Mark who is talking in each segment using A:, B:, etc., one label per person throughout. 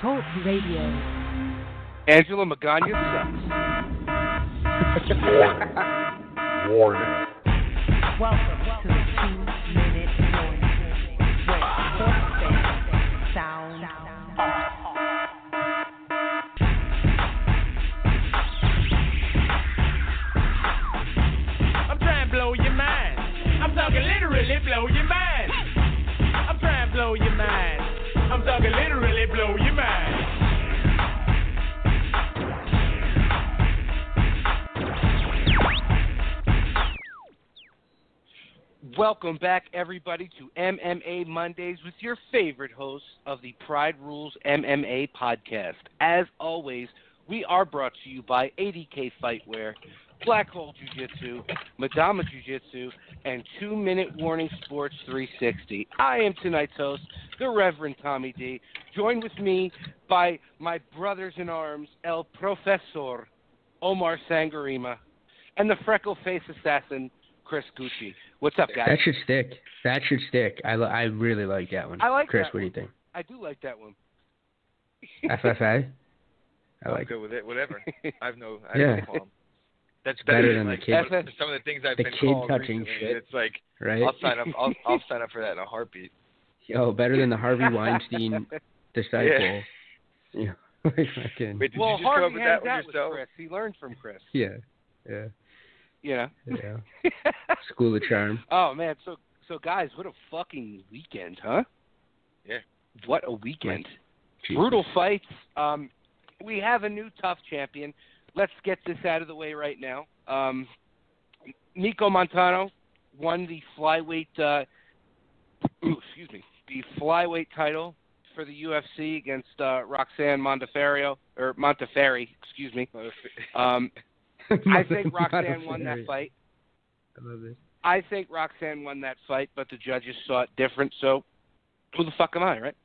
A: Talk Radio.
B: Angela Magana sucks.
C: Warning.
A: Welcome to the 2-minute warning, where sports fans sound off.
D: I'm trying to blow your mind. I'm talking literally blow your mind. I'm trying to blow your mind. I'm talking literally blow your mind.
B: Welcome back, everybody, to MMA Mondays with your favorite host of the Pride Rules MMA podcast. As always, we are brought to you by ADK Fightwear, Black Hole Jiu-Jitsu, Madama Jiu-Jitsu, and 2-Minute Warning Sports 360. I am tonight's host, the Reverend Tommy D, joined with me by my brothers in arms, El Professor, Omar Sangarima, and the freckle-faced assassin, Chris Gucci. What's up, guys?
E: That should stick. That should stick. I really like that one.
B: I like
E: Chris,
B: that
E: what do
B: one.
E: you think?
B: I do like that one.
E: FFA? I
F: I'm
E: like
F: good with it. Whatever. I have no problem. That's
E: Better
F: better
E: than
F: like
E: the kid-
F: some of the things I've
E: the
F: been
E: kid
F: called
E: touching
F: recently.
E: shit.
F: It's like
E: right?
F: I'll sign up. I'll sign up for that in a heartbeat.
E: Yo, better than the Harvey Weinstein disciple. Yeah. Fucking,
F: Wait, did
B: Well,
F: you just come up
B: Harvey
F: with
B: hangs
F: that one
B: out with
F: yourself?
B: Chris. He learned from Chris.
E: yeah.
B: You know?
E: Yeah. School of Charm.
B: Oh, man. So, guys, what a fucking weekend, huh?
F: Yeah.
B: What a weekend.
E: Jesus.
B: Brutal fights. We have a new tough champion. Let's get this out of the way right now. Nico Montano won the flyweight, the flyweight title for the UFC against Roxanne Montefiore, excuse me. I think Roxanne won that fight.
E: I love it.
B: I think Roxanne won that fight, but the judges saw it different, so who the fuck am I, right?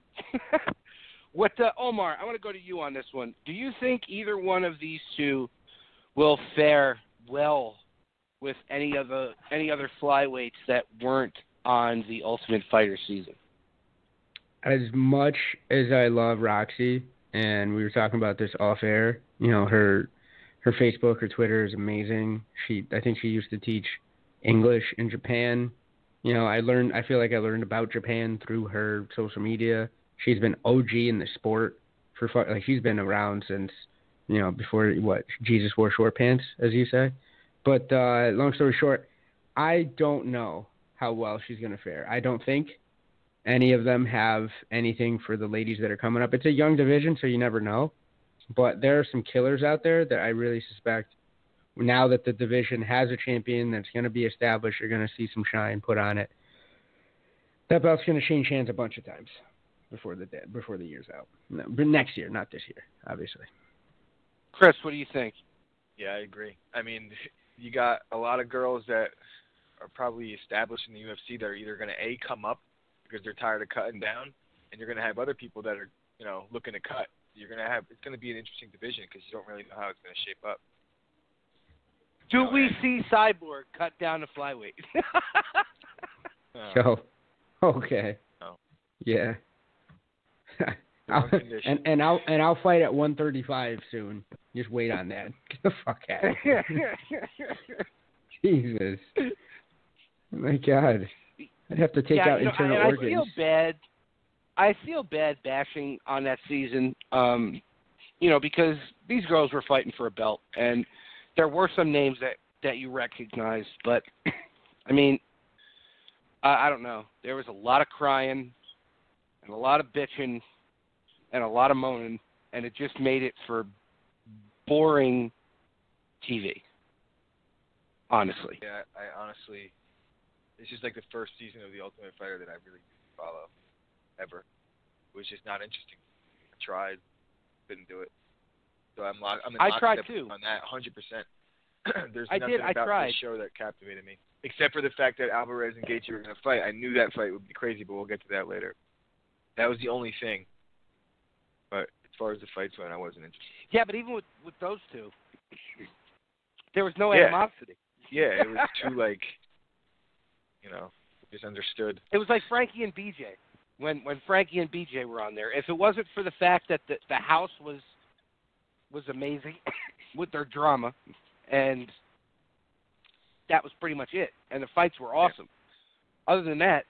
B: Omar, I want to go to you on this one. Do you think either one of these two will fare well with any other flyweights that weren't on the Ultimate Fighter season?
E: As much as I love Roxy, and we were talking about this off air, you know, her Facebook, her Twitter is amazing. I think she used to teach English in Japan. You know, I feel like I learned about Japan through her social media. She's been OG in the sport she's been around since, you know, before Jesus wore short pants, as you say. But long story short, I don't know how well she's going to fare. I don't think any of them have anything for the ladies that are coming up. It's a young division, so you never know. But there are some killers out there that I really suspect now that the division has a champion that's going to be established, you're going to see some shine put on it. That belt's going to change hands a bunch of times before the year's out. No, but next year, not this year, obviously.
B: Chris, what do you think?
F: Yeah, I agree. I mean, you got a lot of girls that are probably established in the UFC that are either going to come up because they're tired of cutting down, and you're going to have other people that are, you know, looking to cut. It's going to be an interesting division because you don't really know how it's going to shape up.
B: Do we see Cyborg cut down to flyweight?
E: So, okay.
F: No.
E: Yeah.
F: On condition.
E: I'll fight at 135 soon. Just wait on that. Get the fuck out of here. Jesus. Oh my God. I'd have to take out internal organs.
B: I feel bad bashing on that season, because these girls were fighting for a belt, and there were some names that you recognized, but, I mean, I don't know. There was a lot of crying and a lot of bitching and a lot of moaning, and it just made it for boring TV, honestly.
F: Yeah, I honestly, it's just like the first season of The Ultimate Fighter that I really follow, ever. It was just not interesting. I tried, couldn't do it. So I'm
B: I tried too.
F: On that 100%. There's nothing about
B: tried.
F: this show that captivated me, except for the fact that Alvarez and Gaethje were going to fight. I knew that fight would be crazy, but we'll get to that later. That was the only thing. But as far as the fights went, I wasn't interested.
B: Yeah, but even with those two, there was no animosity.
F: Yeah, it was too, just understood.
B: It was like Frankie and BJ. when Frankie and BJ were on there. If it wasn't for the fact that the house was amazing with their drama, and that was pretty much it. And the fights were awesome. Yeah. Other than that,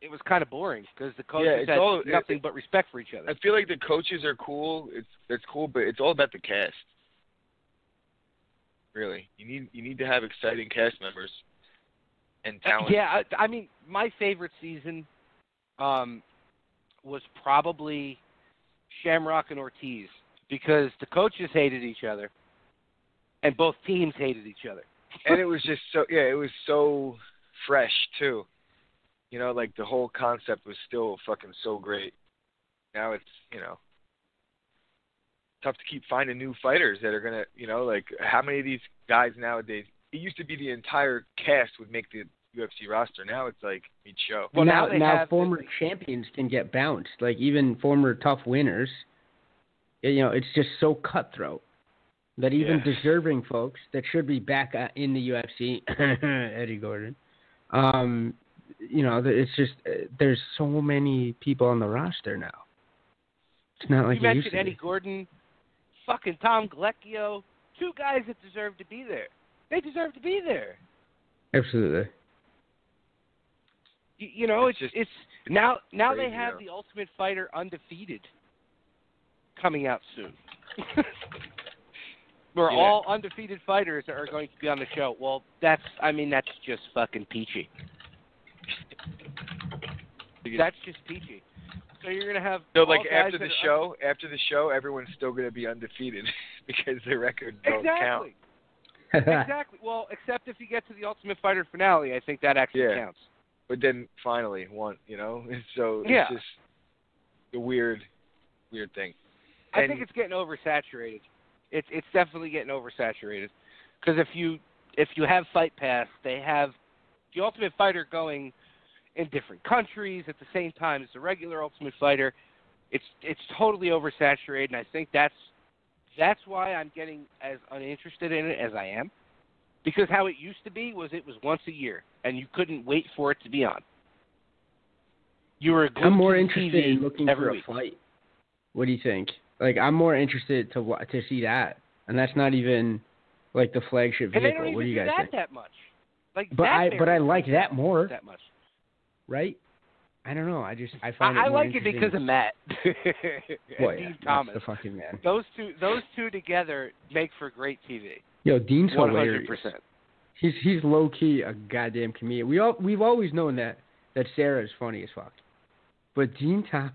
B: it was kind of boring because the coaches had nothing but respect for each other.
F: I feel like the coaches are cool. It's cool, but it's all about the cast. Really, you need to have exciting cast members and talent.
B: Yeah, I mean, my favorite season was probably Shamrock and Ortiz because the coaches hated each other and both teams hated each other.
F: And it was just it was so fresh too. You know, like the whole concept was still fucking so great. Now it's, tough to keep finding new fighters that are going to, like how many of these guys nowadays, it used to be the entire cast would make the UFC roster. Now it's like each show.
E: Well, now former champions can get bounced, like even former tough winners. It's just so cutthroat that even deserving folks that should be back in the UFC, Eddie Gordon, it's just there's so many people on the roster now. It's not like
B: you mentioned Eddie Gordon, fucking Tom Galecchio, two guys that deserve to be there. They deserve to be there.
E: Absolutely.
B: It's now
F: crazy,
B: they have the Ultimate Fighter Undefeated coming out soon. Where all undefeated fighters are going to be on the show. Well, that's just fucking peachy. That's just peachy. So you're gonna have
F: after the show, everyone's still gonna be undefeated because their records don't count.
B: Exactly. Well, except if you get to the Ultimate Fighter finale, I think that actually counts.
F: But then finally, so it's just a weird thing.
B: I think it's getting oversaturated. It's definitely getting oversaturated because if you have Fight Pass, they have the Ultimate Fighter going in different countries at the same time as the regular Ultimate Fighter. It's totally oversaturated, and I think that's why I'm getting as uninterested in it as I am. Because how it used to be was it was once a year, and you couldn't wait for it to be on. You were
E: I'm more interested
B: TV
E: in looking for a fight. What do you think? Like, I'm more interested to see that, and that's not even like the flagship vehicle.
B: And they don't even
E: what do you guys think?
B: That much.
E: But I like that more.
B: That much.
E: Right? I don't know. I find it more
B: like it because of Matt. Dean Thomas.
E: That's the fucking man.
B: Those two together make for great TV.
E: Yo, Dean's
B: 100%.
E: hilarious. He's low key a goddamn comedian. We've always known that Sarah is funny as fuck, but Dean Thomas,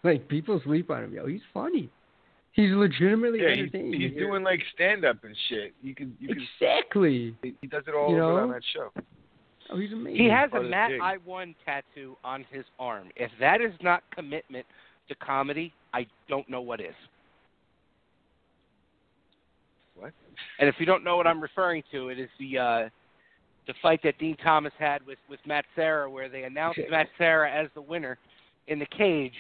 E: like, people sleep on him. Yo, he's funny. He's legitimately entertaining.
F: He's doing like stand up and shit. You can
E: exactly.
F: He does it all on that show.
E: Oh, he's amazing.
B: He has a Matt I Won tattoo on his arm. If that is not commitment to comedy, I don't know what is.
F: What?
B: And if you don't know what I'm referring to, it is the fight that Dean Thomas had with Matt Serra, where they announced Matt Serra as the winner in the cage,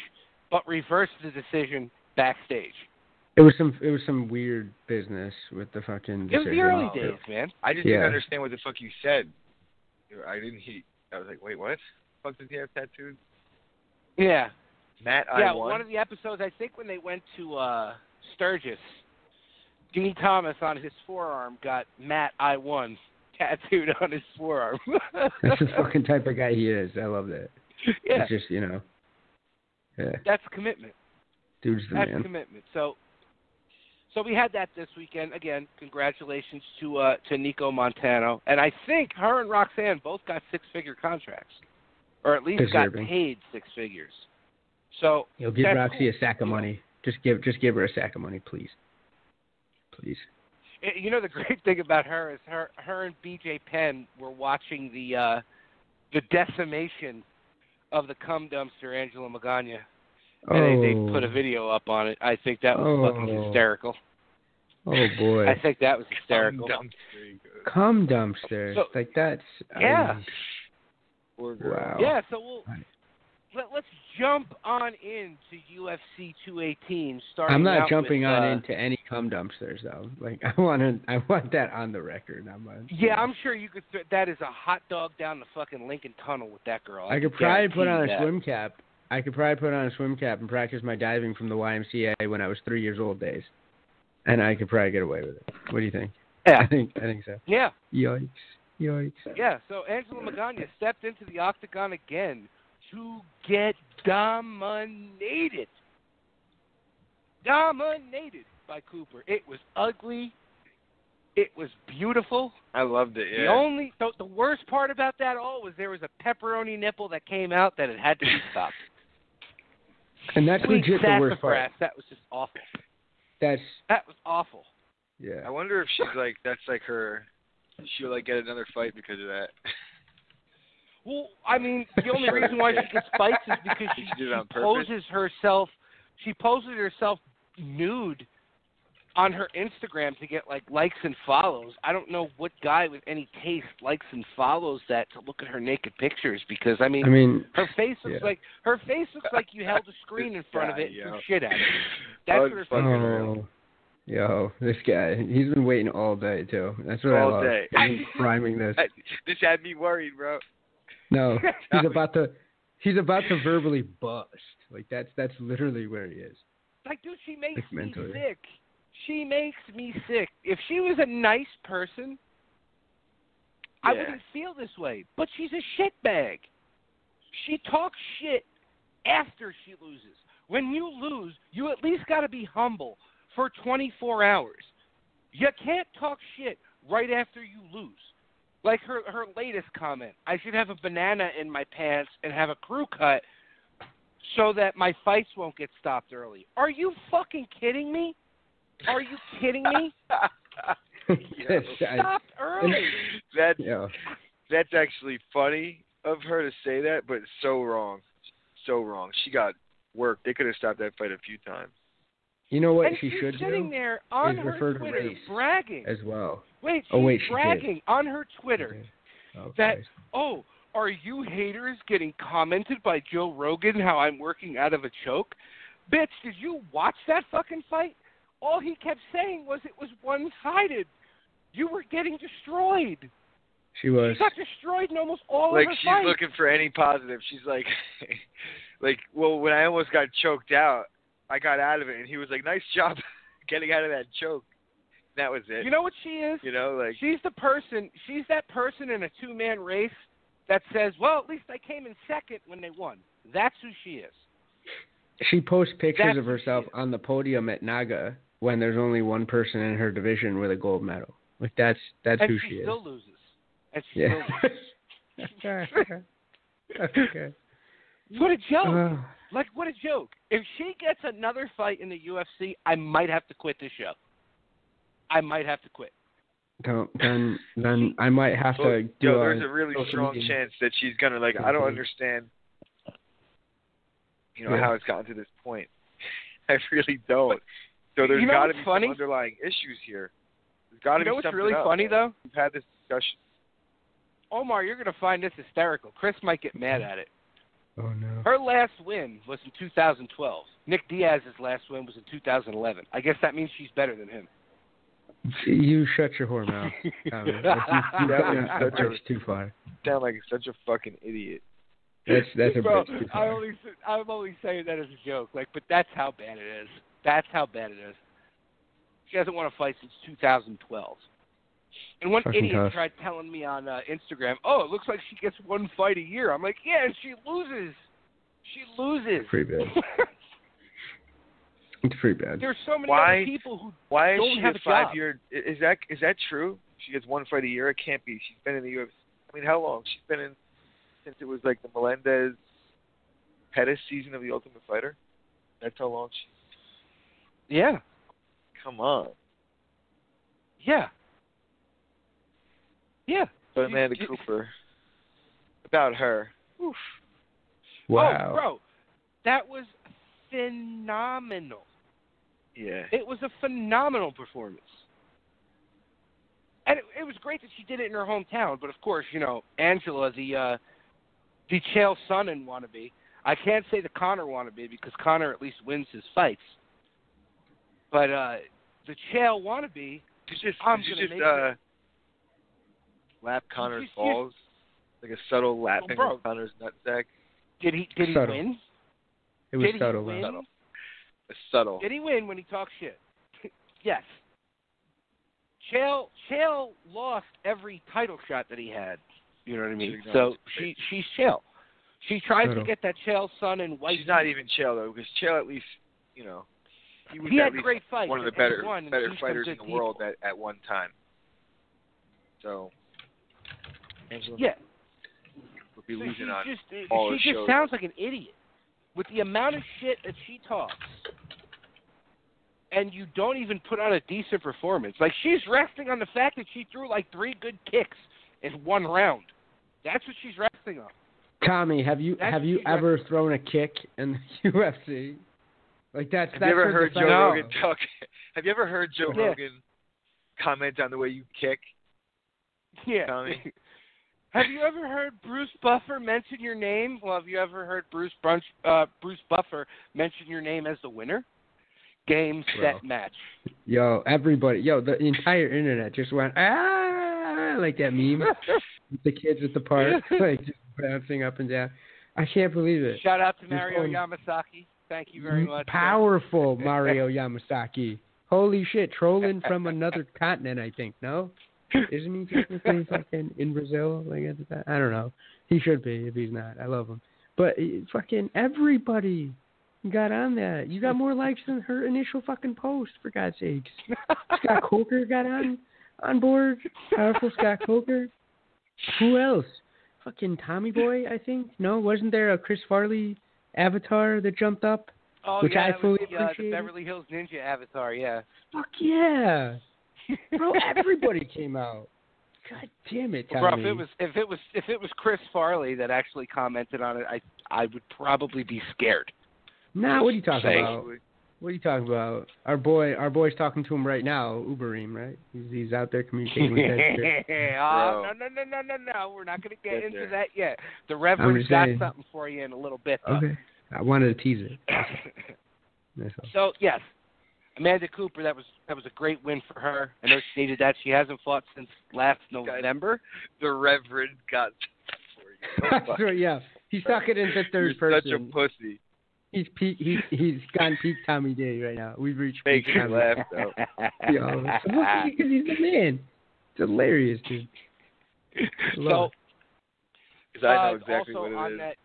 B: but reversed the decision backstage.
E: It was some weird business with the fucking decision.
B: It was the early days, man.
F: I just didn't understand what the fuck you said. I was like, wait, what? The fuck does he have tattooed?
B: Yeah.
F: Matt I Won?
B: One of the episodes, I think when they went to Sturgis, Dean Thomas on his forearm got Matt I Won tattooed on his forearm.
E: That's the fucking type of guy he is. I love that.
B: Yeah.
E: It's just, yeah.
B: That's commitment.
E: Dude's the man.
B: That's commitment. So we had that this weekend. Again, congratulations to Nico Montano. And I think her and Roxanne both got six-figure contracts. Or at least got paid six figures. So
E: give Roxy a sack of money. Just give her a sack of money, please. Please.
B: The great thing about her is her and BJ Penn were watching the decimation of the cum dumpster, Angela Magana. And they put a video up on it. I think that was fucking hysterical.
E: Oh, boy.
B: I think that was hysterical.
E: Cum dumpster.
B: So,
E: like, that's...
B: Yeah.
E: Wow.
B: Yeah, so let's jump on into UFC 218.
E: I'm not jumping on into any cum dumpsters, though. Like, I want that on the record.
B: I'm sure you could... that is a hot dog down the fucking Lincoln Tunnel with that girl.
E: I could probably put on a swim cap. I could probably put on a swim cap and practice my diving from the YMCA when I was 3 years old days, and I could probably get away with it. What do you think?
B: Yeah.
E: I think so.
B: Yeah.
E: Yikes.
B: Yeah, so Angela Magana stepped into the octagon again to get dominated. Dominated by Cooper. It was ugly. It was beautiful.
F: I loved it, yeah.
B: The worst part about that all was there was a pepperoni nipple that came out that it had to be stopped.
E: And that's legit the worst part.
B: That was just awful.
E: That
B: was awful.
E: Yeah.
F: I wonder if she's like, that's like her, she'll like get another fight because of that.
B: Well, I mean, the only reason why she gets fights is because she poses herself nude on her Instagram to get like likes and follows. I don't know what guy with any taste likes and follows that to look at her naked pictures, because I mean her face looks like you held a screen in front of it and threw shit at it. That's what her face looks.
E: Yo, this guy, he's been waiting all day too. That's what I love. All day. He's priming this.
F: This had me worried, bro.
E: No, he's about to verbally bust. Like that's literally where he is.
B: Like, dude, she makes me sick. She makes me sick. If she was a nice person, I wouldn't feel this way. But she's a shitbag. She talks shit after she loses. When you lose, you at least got to be humble for 24 hours. You can't talk shit right after you lose. Like her latest comment, I should have a banana in my pants and have a crew cut so that my fights won't get stopped early. Are you fucking kidding me? Are you kidding me? Stopped early.
F: That's actually funny of her to say that, but so wrong. So wrong. She got worked. They could have stopped that fight a few times.
E: You know what
B: and
E: she should do?
B: Sitting there on her Twitter bragging.
E: As well.
B: She's bragging on her Twitter that, are you haters getting commented by Joe Rogan how I'm working out of a choke? Bitch, did you watch that fucking fight? All he kept saying was it was one-sided. You were getting destroyed.
E: She was.
B: She got destroyed in almost all of her fights.
F: Like, she's looking for any positive. She's like, well, when I almost got choked out, I got out of it, and he was like, nice job getting out of that choke. That was it.
B: You know what she is?
F: You know, like,
B: she's that person in a two-man race that says, well, at least I came in second when they won. That's who she is.
E: She posts pictures of herself on the podium at Naga when there's only one person in her division with a gold medal. Like, that's who she is.
B: And she still loses. And she still loses.
E: Okay.
B: What a joke. What a joke. If she gets another fight in the UFC, I might have to quit this show. I might have to quit.
E: Then I might have to do
F: there's a really strong chance that she's going to, like, I don't understand, how it's gotten to this point. I really don't. So there's got to be some underlying issues here. There's got to be something
B: what's really
F: else.
B: funny, though?
F: We've had this discussion.
B: Omar, you're going to find this hysterical. Chris might get mad at it.
E: Oh, no.
B: Her last win was in 2012. Nick Diaz's last win was in 2011. I guess that means she's better than him.
E: You shut your whore mouth. That's too far.
F: You sound like such a fucking idiot.
E: That's a bridge too far.
B: I'm only saying that as a joke. But that's how bad it is. That's how bad it is. She hasn't won a fight since 2012. And one
E: fucking
B: idiot
E: tough.
B: tried telling me on Instagram, it looks like she gets one fight a year. I'm like, yeah, and she loses. She loses.
E: Pretty bad. It's pretty bad.
B: There's so many other people who don't have a job.
F: 5-year? Is that true? She gets one fight a year? It can't be. She's been in the UFC. I mean, how long? She's been in since it was like the Melendez Pettis season of The Ultimate Fighter? That's how long she's...
B: Yeah.
F: Come on.
B: Yeah. Yeah.
F: But Amanda Cooper, about her. Oof.
E: Wow.
B: Oh, bro, that was phenomenal.
F: Yeah.
B: It was a phenomenal performance. And it was great that she did it in her hometown. But, of course, Angela, the Chael Sonnen wannabe. I can't say the Conor wannabe because Conor at least wins his fights. But the Chael wannabe,
F: lap Conor's balls, like a subtle lapping of Conor's nutsack.
B: Did he win?
E: It was
B: Did
E: subtle.
B: he win?
F: Subtle.
B: Did he win when he talked shit? Yes. Chael lost every title shot that he had. You know what I mean? So she's Chael. She tried to get that Chael son and wife.
F: She's not even Chael though, because Chael at least, he was
B: he
F: at
B: had
F: least
B: great fights,
F: one of the better fighters in the world at one time. So Angela would be losing on all her shows.
B: She just sounds like an idiot with the amount of shit that she talks. And you don't even put on a decent performance. Like, she's resting on the fact that she threw like 3 good kicks in one round. That's what she's resting on.
E: Tommy, have you ever thrown a kick in the UFC? Like that's.
F: Have you ever heard Joe Rogan talk? Have you ever heard Joe Rogan comment on the way you kick?
B: Yeah.
F: Tommy?
B: Have you ever heard Bruce Buffer mention your name? Well, have you ever heard Bruce Buffer mention your name as the winner? Game, set, match.
E: Yo, everybody. The entire internet just went, like that meme. The kids at the park, like, just bouncing up and down. I can't believe it.
B: Shout out to Mario Yamasaki. Thank you very much.
E: Powerful Mario Yamasaki. Holy shit, trolling from another continent, I think, no? Isn't he technically fucking in Brazil? Like, at the time? I don't know. He should be if he's not. I love him. But fucking everybody got on that. You got more likes than her initial fucking post, for God's sakes. Scott Coker got on board. Powerful Scott Coker. Who else? Fucking Tommy Boy, I think. No, wasn't there a Chris Farley avatar that jumped up?
B: Oh,
E: which
B: yeah,
E: I fully
B: appreciate. The Beverly Hills Ninja avatar, yeah.
E: Fuck yeah. Bro, everybody came out. God damn it, Tommy.
B: Bro, if it was Chris Farley that actually commented on it, I would probably be scared.
E: Nah, what are you talking about? What are you talking about? Our boy's talking to him right now, Overeem, right? He's out there communicating with that shit.
B: No. We're not going to get into that yet. The Reverend's got something for you in a little bit, though.
E: Okay. I wanted to tease it.
B: So, yes, Amanda Cooper, that was a great win for her. I know she needed that. She hasn't fought since last November.
F: The Reverend got for you.
E: Yeah. He's talking into third person.
F: Such a pussy.
E: He's gone peak Tommy Day right now. We've reached
F: peak
E: Tommy.
F: Laugh, though.
E: Because he's the man. It's hilarious, dude.
F: So, because I know exactly what it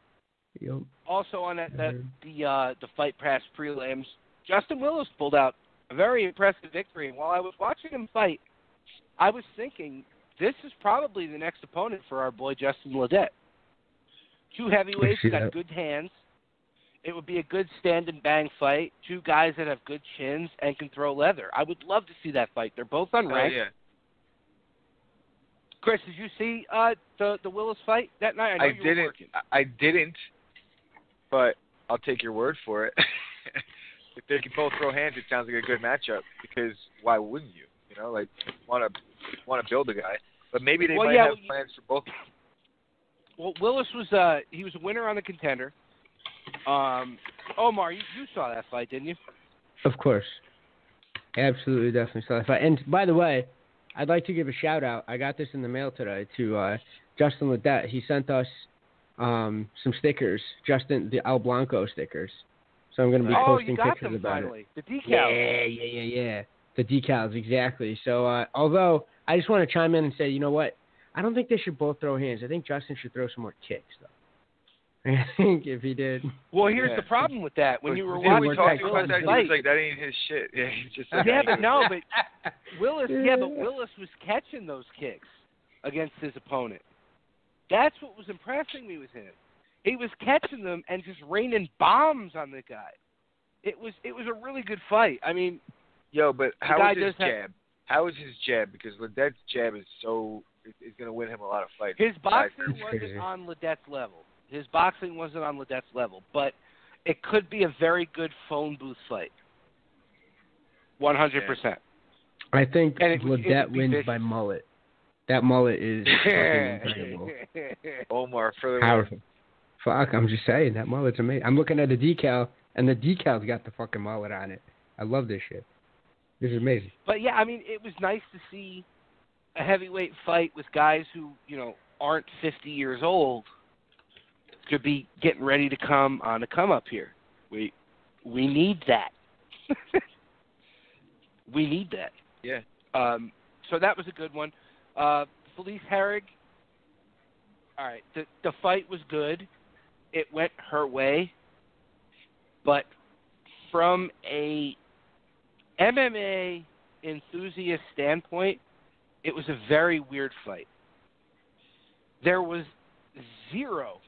F: is.
B: Also on that the Fight Pass prelims, Justin Willis pulled out a very impressive victory. And while I was watching him fight, I was thinking this is probably the next opponent for our boy Justin Ledet. 2 heavyweights got good hands. It would be a good stand and bang fight. 2 guys that have good chins and can throw leather. I would love to see that fight. They're both unranked.
F: Oh, yeah.
B: Chris, did you see the Willis fight that night? I know you were working.
F: I didn't, but I'll take your word for it. If they can both throw hands, it sounds like a good matchup. Because why wouldn't you? You know, like want to build a guy, but maybe they might have plans for both.
B: Well, Willis was he was a winner on the Contender. Omar, you saw that fight, didn't you?
E: Of course. Absolutely, definitely saw that fight. And by the way, I'd like to give a shout out. I got this in the mail today to Justin Ledet. He sent us some stickers, Justin the El Blanco stickers. So I'm going to be posting pictures about
B: finally.
E: it.
B: The decals.
E: Yeah. The decals, exactly. So although I just want to chime in and say, you know what? I don't think they should both throw hands. I think Justin should throw some more kicks, though. I think if he did.
B: Well, here's the problem with that. When you were
F: watching
B: Willis
F: about that, he was like, that ain't his shit. Yeah, he just said
B: but Willis was catching those kicks against his opponent. That's what was impressing me with him. He was catching them and just raining bombs on the guy. It was a really good fight. I mean,
F: but how is his jab? How is his jab? Because Ledet's jab is going to win him a lot of fights.
B: His boxing wasn't on Ledet's level. His boxing wasn't on Ledet's level, but it could be a very good phone booth fight. 100%.
E: I think Ledet wins by mullet. That mullet is fucking incredible.
F: Omar, further
E: powerful. Fuck, I'm just saying, that mullet's amazing. I'm looking at the decal, and the decal's got the fucking mullet on it. I love this shit. This is amazing.
B: But, yeah, I mean, it was nice to see a heavyweight fight with guys who, aren't 50 years old to be getting ready to come on a come up here.
F: Wait.
B: We need that. We need that.
F: Yeah.
B: So that was a good one. Felice Herrig. All right, the fight was good. It went her way, but from a MMA enthusiast standpoint, it was a very weird fight. There was zero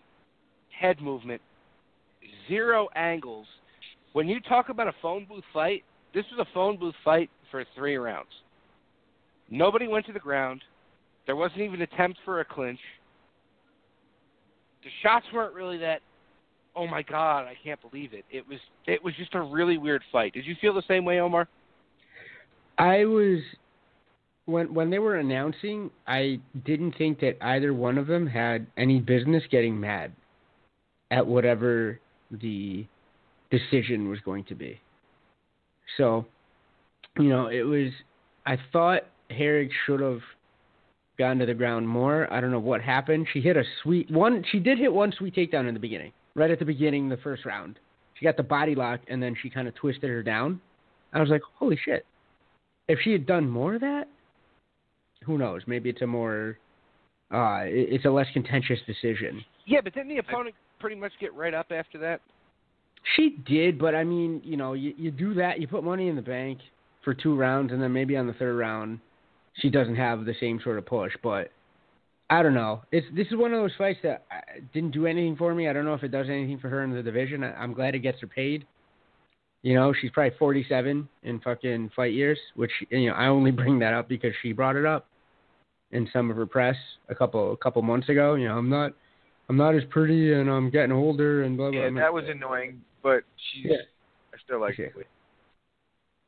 B: head movement, zero angles. When you talk about a phone booth fight, this was a phone booth fight for 3 rounds. Nobody went to the ground. There wasn't even an attempt for a clinch. The shots weren't really that, oh my God, I can't believe it. It was just a really weird fight. Did you feel the same way, Omar?
E: I was, when they were announcing, I didn't think that either one of them had any business getting mad at whatever the decision was going to be. So, it was, I thought Herrig should have gotten to the ground more. I don't know what happened. She hit she did hit one sweet takedown in the beginning, right at the beginning, the first round. She got the body lock, and then she kind of twisted her down. I was like, holy shit. If she had done more of that, who knows? Maybe it's a more, it's a less contentious decision.
B: Yeah, but didn't the opponent pretty much get right up after that?
E: She did, but I mean, you do that, you put money in the bank for 2 rounds, and then maybe on the 3rd round, she doesn't have the same sort of push. But I don't know. This is one of those fights that didn't do anything for me. I don't know if it does anything for her in the division. I'm glad it gets her paid. She's probably 47 in fucking fight years, which, I only bring that up because she brought it up in some of her press a couple months ago. I'm not as pretty and I'm getting older and blah, blah, blah.
F: Yeah, that was annoying, but I still like it.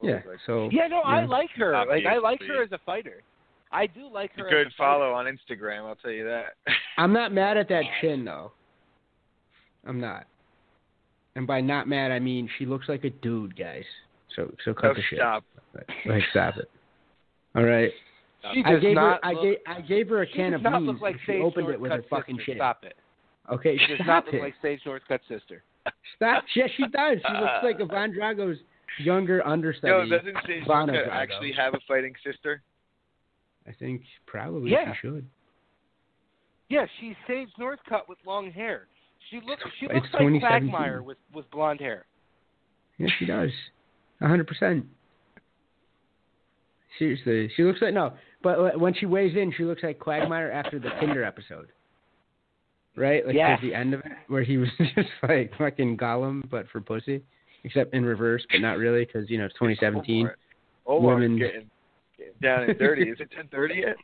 E: Yeah, so...
B: Yeah, no, I like her. I like her as a fighter. I do like her as a fighter.
F: Good follow on Instagram, I'll tell you that.
E: I'm not mad at that chin, though. I'm not. And by not mad, I mean she looks like a dude, guys. So cut the shit.
F: Stop.
E: Stop it. All right. I gave her a can of beans.
B: Like
E: she opened it with her fucking chin.
B: Stop it.
E: Okay,
B: she does not look like Sage Northcutt's sister.
E: Stop. Yes, she does. She looks like Ivan Drago's younger understudy.
F: No, doesn't Sage Northcutt actually have a fighting sister?
E: I think probably she should.
B: Yeah, she's Sage Northcutt with long hair. She looks like Quagmire with blonde hair.
E: Yeah, she does. 100%. Seriously. She looks like, but when she weighs in, she looks like Quagmire after the Tinder episode. Right? Like towards the end of it, where he was just like fucking Gollum, but for pussy. Except in reverse, but not really, because, it's 2017.
F: Women getting down and dirty. Is it 10:30 yet?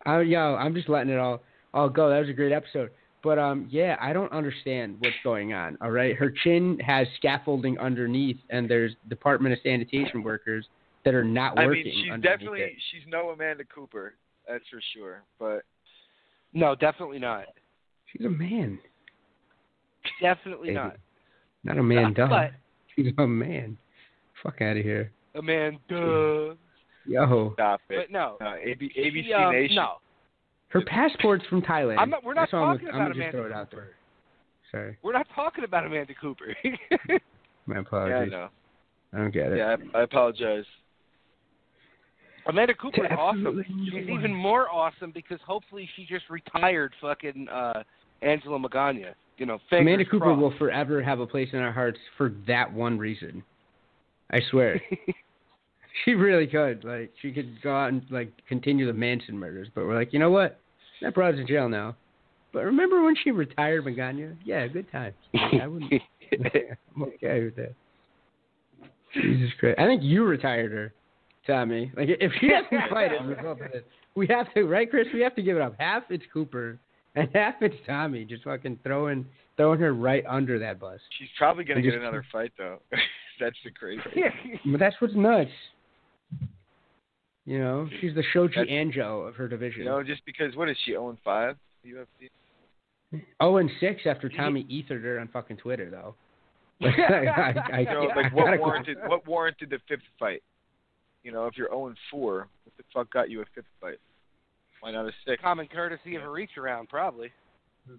E: I'm just letting it all go. That was a great episode. But, I don't understand what's going on, all right? Her chin has scaffolding underneath, and there's Department of Sanitation workers that are not working.
F: I mean, she's no Amanda Cooper, that's for sure. But
B: no, definitely not.
E: She's a man.
B: Definitely not.
E: Not a man, dog.
B: But
E: she's a man. Fuck out of here.
B: A man, duh.
E: Yo.
F: Stop it.
B: But no.
F: ABC Nation.
B: No.
E: Her passport's from Thailand.
B: We're not talking about Amanda
E: throw it out
B: Cooper.
E: There. Sorry.
B: We're not talking about Amanda Cooper.
E: My apologies.
F: Yeah, I know.
E: I don't get it.
F: Yeah, I apologize.
B: Amanda Cooper is awesome. She's even more awesome because hopefully she just retired fucking Angela Magana.
E: Amanda Cooper
B: crossed.
E: will forever have a place in our hearts for that one reason. I swear. She really could. Like, she could go out and, continue the Manson murders. But we're like, you know what? That broad's in jail now. But remember when she retired Magana? Yeah, good times. I wouldn't. I'm okay with that. Jesus Christ. I think you retired her, Tommy. Like, if she doesn't fight it, we have to, right, Chris? We have to give it up. Half it's Cooper, and half it's Tommy. Just fucking throwing her right under that bus.
F: She's probably going to get another fight, though. That's the crazy.
E: But that's what's nuts. She's the Shoji Anjo of her division.
F: Just because, what is she, 0-5 UFC?
E: 0-6 after Tommy ethered her on fucking Twitter, though.
F: What warranted the 5th fight? If you're 0-4, what the fuck got you a 5th fight? Why not a 6th?
B: Common courtesy of a reach around, probably.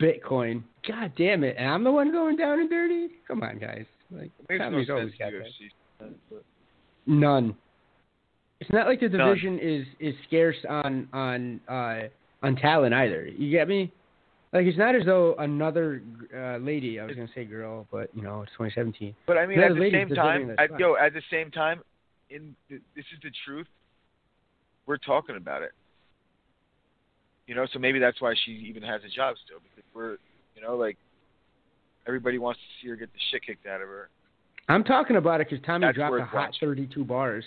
E: Bitcoin. God damn it. And I'm the one going down and dirty? Come on, guys. Like
F: Makes
E: Tommy's
F: no
E: always
F: sense
E: got
F: to
E: that.
F: UFC. But
E: None. It's not like the division is scarce on talent either. You get me? Like, it's not as though another lady, I was going to say girl, but, it's 2017.
F: But I mean, at the same time, at the same time, this is the truth. We're talking about it. So maybe that's why she even has a job still, because we're, like, everybody wants to see her get the shit kicked out of her.
E: I'm talking about it because Tommy
F: That's
E: dropped a hot 32 bars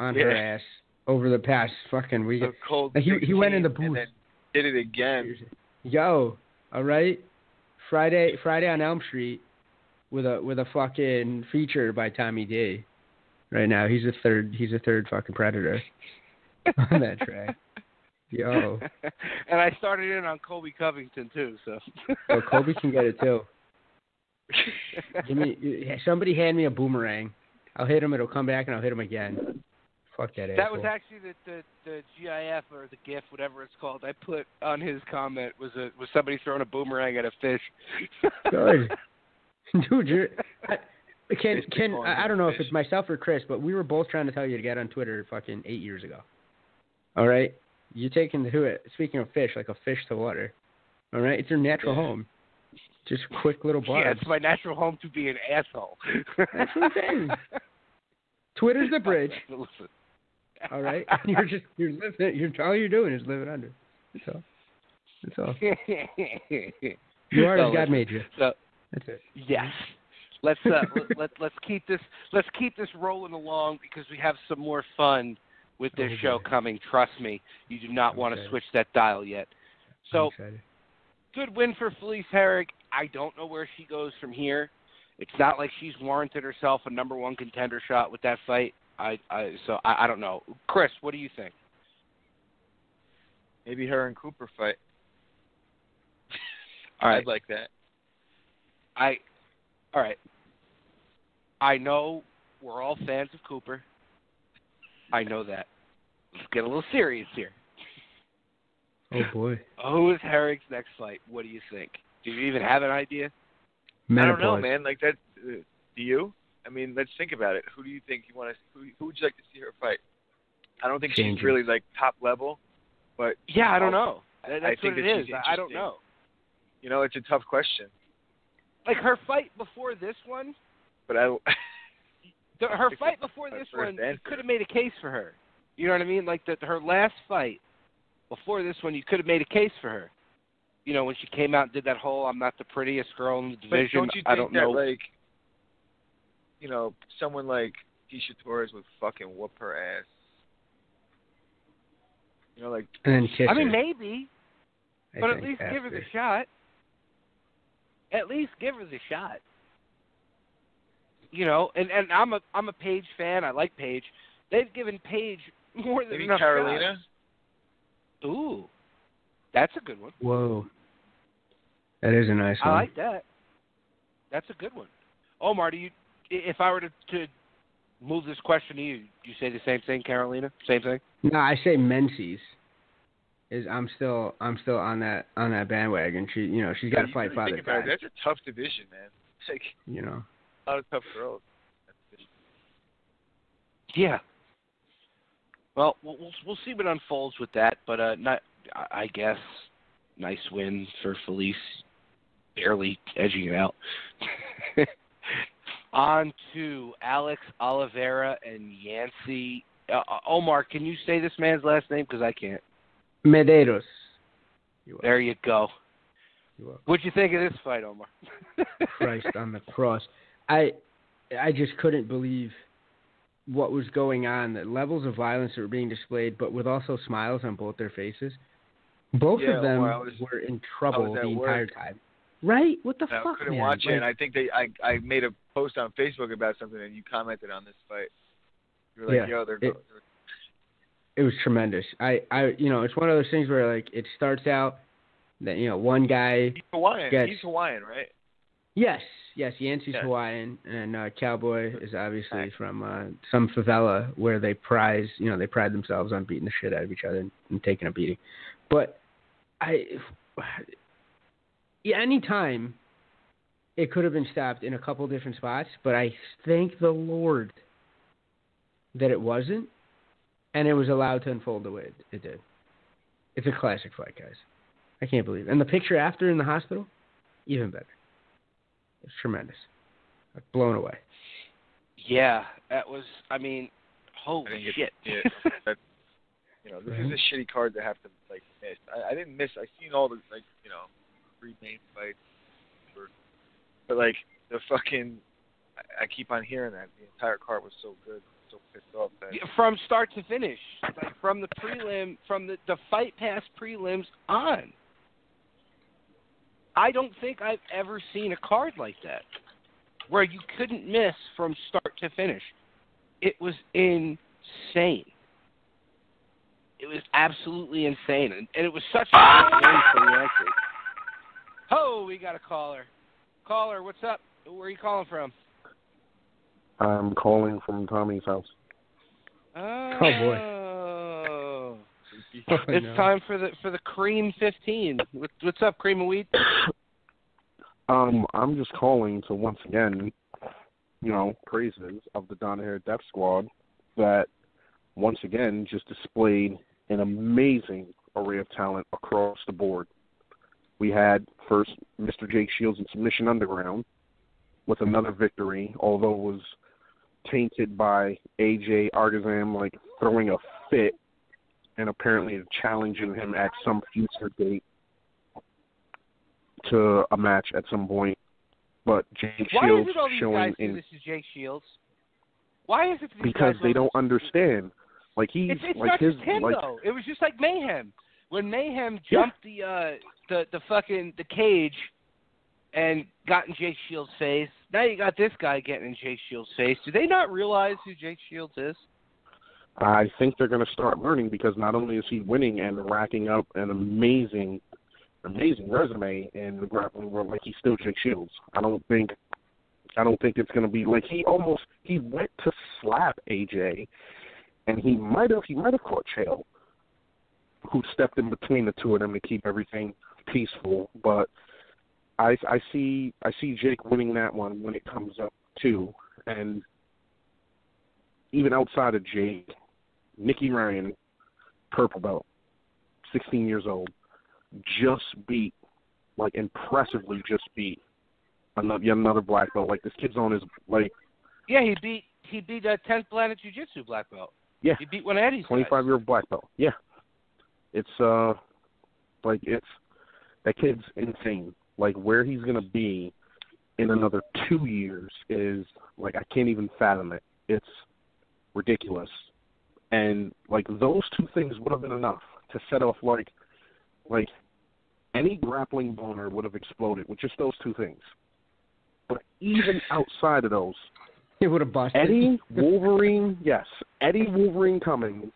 E: on her ass over the past fucking week. Like, he went in the booth.
F: And then did it again.
E: Yo, all right. Friday on Elm Street with a fucking feature by Tommy D. Right now, he's a third fucking predator on that track. Yo.
B: And I started in on Colby Covington too, so.
E: Well, Colby can get it too. Somebody hand me a boomerang. I'll hit him. It'll come back, and I'll hit him again. Fuck that.
B: That was actually the GIF or the GIF, whatever it's called. I put on his comment was somebody throwing a boomerang at a fish.
E: Good, dude. I don't know if it's myself or Chris, but we were both trying to tell you to get on Twitter fucking 8 years ago. All right, you taking to it. Speaking of fish, like a fish to water. All right, it's your natural home. Just quick little bars.
B: Yeah, it's my natural home to be an asshole.
E: That's what I'm saying. Twitter's the bridge. All right, you're living. All you're doing is living under. That's all. You are as God made you.
B: So
E: that's it.
B: Yes. Let's keep this rolling along because we have some more fun with this show coming. Trust me, you do not want to switch that dial yet. So, good win for Felice Herrig. I don't know where she goes from here. It's not like she's warranted herself a number one contender shot with that fight. I don't know. Chris, what do you think?
F: Maybe her and Cooper fight.
B: All right.
F: I'd like that.
B: All right. I know we're all fans of Cooper. I know that. Let's get a little serious here.
E: Oh, boy.
B: Who is Herrig's next fight? What do you think? Do you even have an idea?
E: Menopause.
F: I don't know, man. Like that. Do you? I mean, let's think about it. Who do you think you want to? Who would you like to see her fight? I don't think she's really like top level, but
B: yeah, I don't know.
F: I
B: That's
F: think
B: what it is. I don't know.
F: It's a tough question.
B: Like her fight before this one.
F: But
B: her fight before this one, you could have made a case for her. You know what I mean? Like her last fight before this one, you could have made a case for her. When she came out and did that whole "I'm not the prettiest girl in the division."
F: But don't you think
B: I don't know.
F: Like, someone like Keisha Torres would fucking whoop her ass. Like.
E: And then kiss her.
B: I mean, maybe. But at least give her the shot. At least give her the shot. And I'm a Paige fan. I like Paige. They've given Paige more than enough
F: Carolina.
B: Shots. Ooh, that's a good one.
E: Whoa, that is a nice one.
B: I like that. That's a good one. Omar, if I were to move this question to you say the same thing, Carolina? Same thing?
E: No, I say Menzies. I'm still on that bandwagon. She's got to fight Father Time.
F: That's a tough division, man. It's like a lot of tough girls.
B: Yeah. Well, we'll see what unfolds with that, but I guess nice win for Felice, barely edging it out. On to Alex Oliveira and Yancy. Omar, can you say this man's last name? Because I can't.
E: Medeiros.
B: There you go. What'd you think of this fight, Omar?
E: Christ on the cross. I just couldn't believe what was going on, the levels of violence that were being displayed, but with also smiles on both their faces. Both of them were in trouble the entire time. Right? What the fuck, man?
F: I couldn't watch it, and I think I made a post on Facebook about something, and you commented on this fight. You were like, yo, they're
E: it was tremendous. It's one of those things where, like, it starts out that, one guy
F: He's Hawaiian. He's Hawaiian, right?
E: Yes, Yancey's Hawaiian, and Cowboy is obviously from some favela where they pride themselves on beating the shit out of each other and taking a beating. But anytime it could have been stopped in a couple different spots, but I thank the Lord that it wasn't, and it was allowed to unfold the way it did. It's a classic fight, guys. I can't believe it. And the picture after in the hospital, even better. It's tremendous. I'm blown away.
B: Yeah, that was, I mean, holy shit.
F: This is a shitty card to have to, like, miss. I didn't miss. I seen all the, like, 3 main fights. But, like, the fucking, I keep on hearing that. The entire card was so good. So pissed off that.
B: Yeah, from start to finish. Like, from the prelim, from the fight past prelims on. I don't think I've ever seen a card like that where you couldn't miss from start to finish. It was insane. It was absolutely insane. And it was such a great win for the entry. Oh, we got a caller. Caller, what's up? Where are you calling from?
C: I'm calling from Tommy's house.
B: Oh
E: boy.
B: It's time for the Cream 15. What's up, Cream of Wheat?
C: I'm just calling to once again, praises of the Donaire Death Squad that once again just displayed an amazing array of talent across the board. We had first Mr. Jake Shields in Submission Underground with another victory, although it was tainted by AJ Argazam throwing a fit and apparently challenging him at some future date to a match at some point. But Jake Shields
B: Why is it all these
C: showing
B: guys this is Jake Shields? Why is it these
C: because
B: guys
C: they don't understand.
B: It's not just him though. It was just like Mayhem. When Mayhem jumped the cage and got in Jake Shields' face, now you got this guy getting in Jake Shields' face. Do they not realize who Jake Shields is?
C: I think they're going to start learning because not only is he winning and racking up an amazing resume in the grappling world, he's still Jake Shields. I don't think it's going to be he went to slap AJ, and he might have caught Chael, who stepped in between the two of them to keep everything peaceful. But I see Jake winning that one when it comes up too, and even outside of Jake, Nicky Ryan, purple belt, 16 years old, impressively beat another black belt. This kid's on his
B: Yeah, he beat a 10th Planet Jiu-Jitsu black belt.
C: Yeah,
B: he beat one of Eddie's
C: 25-year-old black belt. Yeah, it's that kid's insane. Where he's gonna be in another 2 years is I can't even fathom it. It's ridiculous. And those two things would have been enough to set off any grappling boner would have exploded with just those two things. But even outside of those,
E: it would have busted.
C: Eddie Wolverine Cummings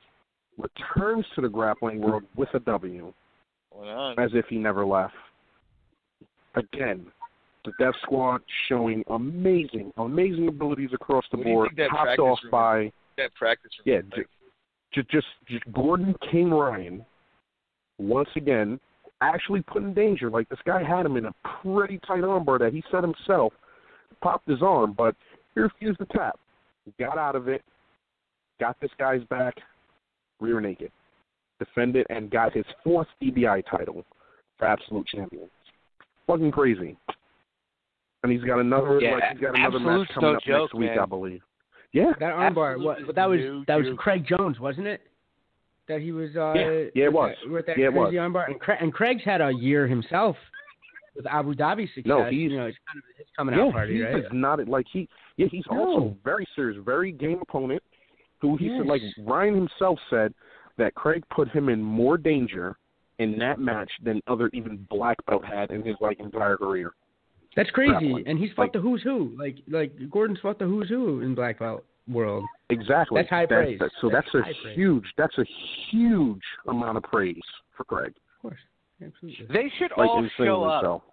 C: returns to the grappling world with a W, as if he never left. Again, the Death Squad showing amazing abilities across the board, topped off by
F: that practice
C: room. Just Gordon King Ryan once again actually put in danger. This guy had him in a pretty tight armbar that he set himself, popped his arm, but he refused to tap. Got out of it, got this guy's back, rear naked, defended, and got his 4th EBI title for Absolute Champion. Fucking crazy. And he's got another match coming up next week, I believe. Yeah,
E: that armbar. That was Craig Jones, wasn't it? That he was.
C: It was.
E: With that crazy armbar, and Craig's had a year himself with Abu Dhabi success.
C: No, he's
E: kind of his coming out party, right?
C: He's not he's also very serious, very game opponent. Who he said, Ryan himself said that Craig put him in more danger in that match than other even black belt had in his entire career.
E: That's crazy, and he's fought the who's who. Gordon's fought the who's who in black belt world.
C: Exactly.
E: That's high praise.
C: That's a huge amount of praise for Craig.
E: Of course, absolutely.
B: They should all show up.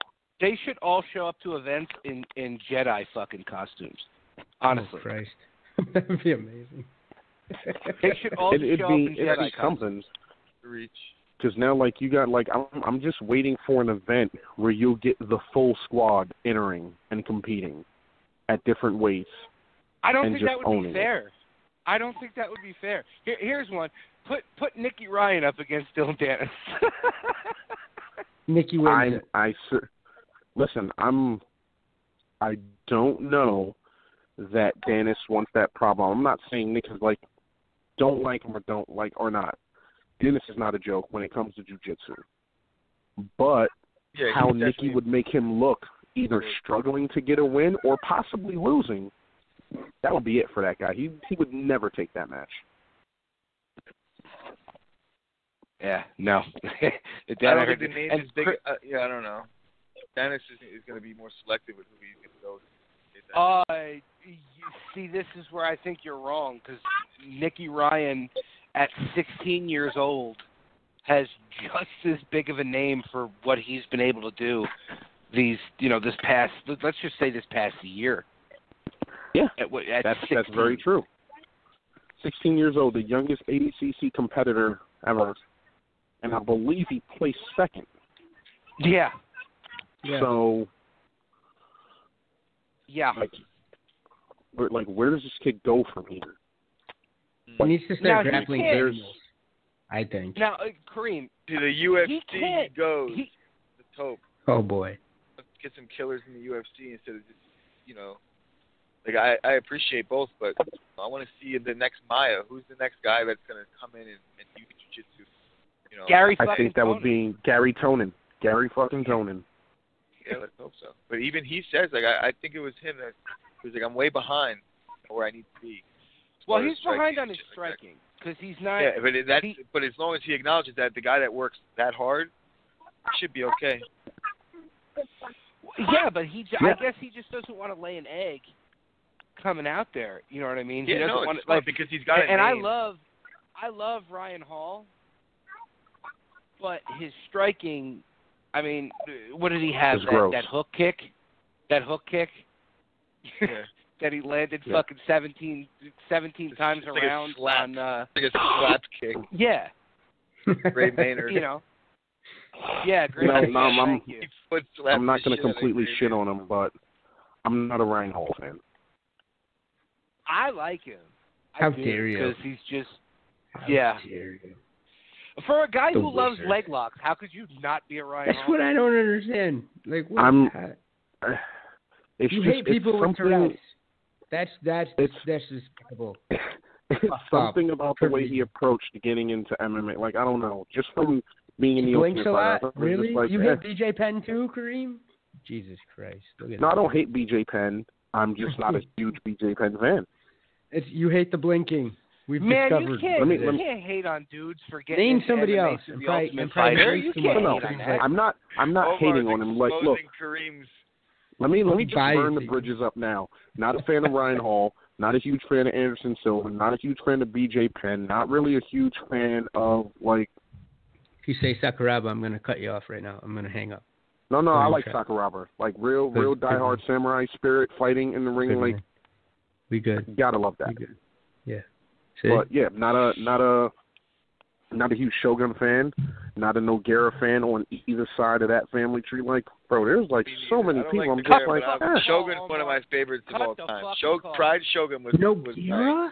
B: They should all show up to events in Jedi fucking costumes. Honestly,
E: oh, Christ, that would be amazing.
B: They should all show up in Jedi
C: costumes. Because now, like, you got, like, I'm just waiting for an event where you'll get the full squad entering and competing at different weights.
B: I don't think
C: just
B: that would be
C: owning
B: fair. I don't think that would be fair. Here's one. Put Nicky Ryan up against Dylan Dennis.
E: Nicky wins it.
C: Listen, I don't know that Dennis wants that problem. I'm not saying Nick is like, don't like him or don't like or not. Dennis is not a joke when it comes to jiu-jitsu. But how Nicky would make him look either struggling to get a win or possibly losing, that would be it for that guy. He would never take that match.
B: Yeah, no.
F: I don't think the name is big. I don't know. Dennis is going to be more selective with who he's going to go.
B: See, this is where I think you're wrong, because Nicky Ryan, at 16 years old, has just as big of a name for what he's been able to do this past year.
C: Yeah,
B: that's
C: very true. 16 years old, the youngest ADCC competitor ever, and I believe he placed second.
B: Yeah.
C: So,
B: yeah.
C: Where does this kid go from here?
E: He needs to start grappling animals, I think.
B: Now, Kareem,
F: to the UFC he goes. Let's hope.
E: Oh, boy.
F: Let's get some killers in the UFC instead of just, I appreciate both, but I want to see the next Maya. Who's the next guy that's going to come in and do jiu-jitsu?
B: Gary.
C: I think that would be Gary Tonin. Gary fucking Tonin.
F: Yeah, let's hope so. But even he says, I think it was him that was like, I'm way behind where I need to be.
B: Well, he's behind on his striking because he's not.
F: Yeah, but as long as he acknowledges that the guy that works that hard should be okay.
B: Yeah, but I guess he just doesn't want to lay an egg coming out there. You know what I mean?
F: Yeah,
B: he doesn't want to,
F: because he's got
B: and I love Ryan Hall, but his striking. I mean, what did he have? That hook kick? That hook kick?
F: Yeah.
B: That he landed fucking 17 times
F: like
B: around on.
F: Like a slap kick.
B: Yeah.
F: Ray Maynard.
B: Yeah, great.
C: I'm
F: I'm
C: not going to completely shit on him, but I'm not a Ryan Hall fan.
B: I like him.
E: How dare you?
B: Because he's just. How dare you? For a guy who loves leg locks, how could you not be a Ryan Hall?
E: That's what I don't understand. Like, what? You hate people with Tourette's. That's despicable.
C: It's something about the way he approached getting into MMA. Like, I don't know. Just from being in the
E: blinks a lot? Really? You hate
C: BJ
E: BJ Penn too, Kareem? Jesus Christ.
C: No, I don't hate BJ Penn. I'm just not a huge BJ Penn fan.
E: You hate the blinking. We've discovered.
B: You can't hate on dudes for getting
E: name somebody
B: MMA
E: else.
B: The Ultimate Fighter. You can't hate on that.
C: I'm not hating on him. Like, look.
F: Kareem's.
C: Let me just burn the bridges up now. Not a fan of Ryan Hall. Not a huge fan of Anderson Silva. Not a huge fan of BJ Penn. Not really a huge fan of, like...
E: If you say Sakuraba, I'm going to cut you off right now. I'm going to hang up.
C: No, I like Sakuraba. Like, real diehard samurai spirit, fighting in the ring.
E: Good,
C: like,
E: man. We good.
C: You gotta love that.
E: We good. Yeah. See?
C: But, yeah, not a huge Shogun fan. Not a Nogueira fan on either side of that family tree. Like, bro, there's like so many people. I'm just like,
F: Shogun's one of my favorites of all time. Pride Shogun was
E: Nogueira?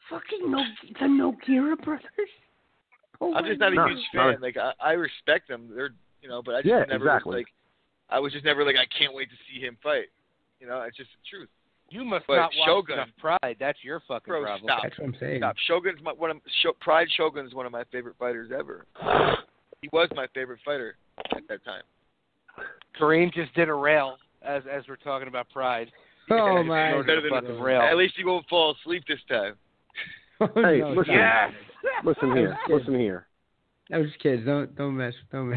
E: Fucking the Nogueira brothers? Oh,
F: I'm just not a huge fan. Like, I respect them. They're, but I just never was like, I was just never like, I can't wait to see him fight. It's just the truth.
B: You must not watch enough Pride. That's your fucking problem.
F: Stop.
E: That's what I'm saying.
F: Stop. Pride Shogun is one of my favorite fighters ever. He was my favorite fighter at that time.
B: Kareem just did a rail as we're talking about Pride.
E: Oh, my
F: God.
B: Rail.
F: At least he won't fall asleep this time.
C: Hey, listen.
B: Yes.
C: Listen here.
E: I was just kidding. Don't mess with them.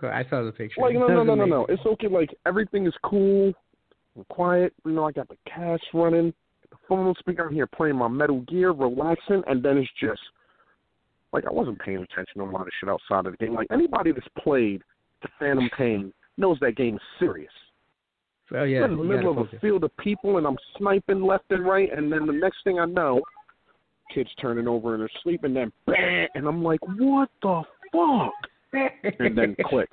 E: I saw the picture.
C: Like, no. It's okay. Like, everything is cool and quiet. I got the cast running, the phone speaker. I'm here playing my Metal Gear, relaxing, and then it's just like I wasn't paying attention to a lot of shit outside of the game. Like, anybody that's played the Phantom Pain knows that game is serious.
E: Oh yeah.
C: I'm in the middle of a field of people, and I'm sniping left and right, and then the next thing I know, kids turning over in their sleep, and then bang, and I'm like, what the fuck? and then click.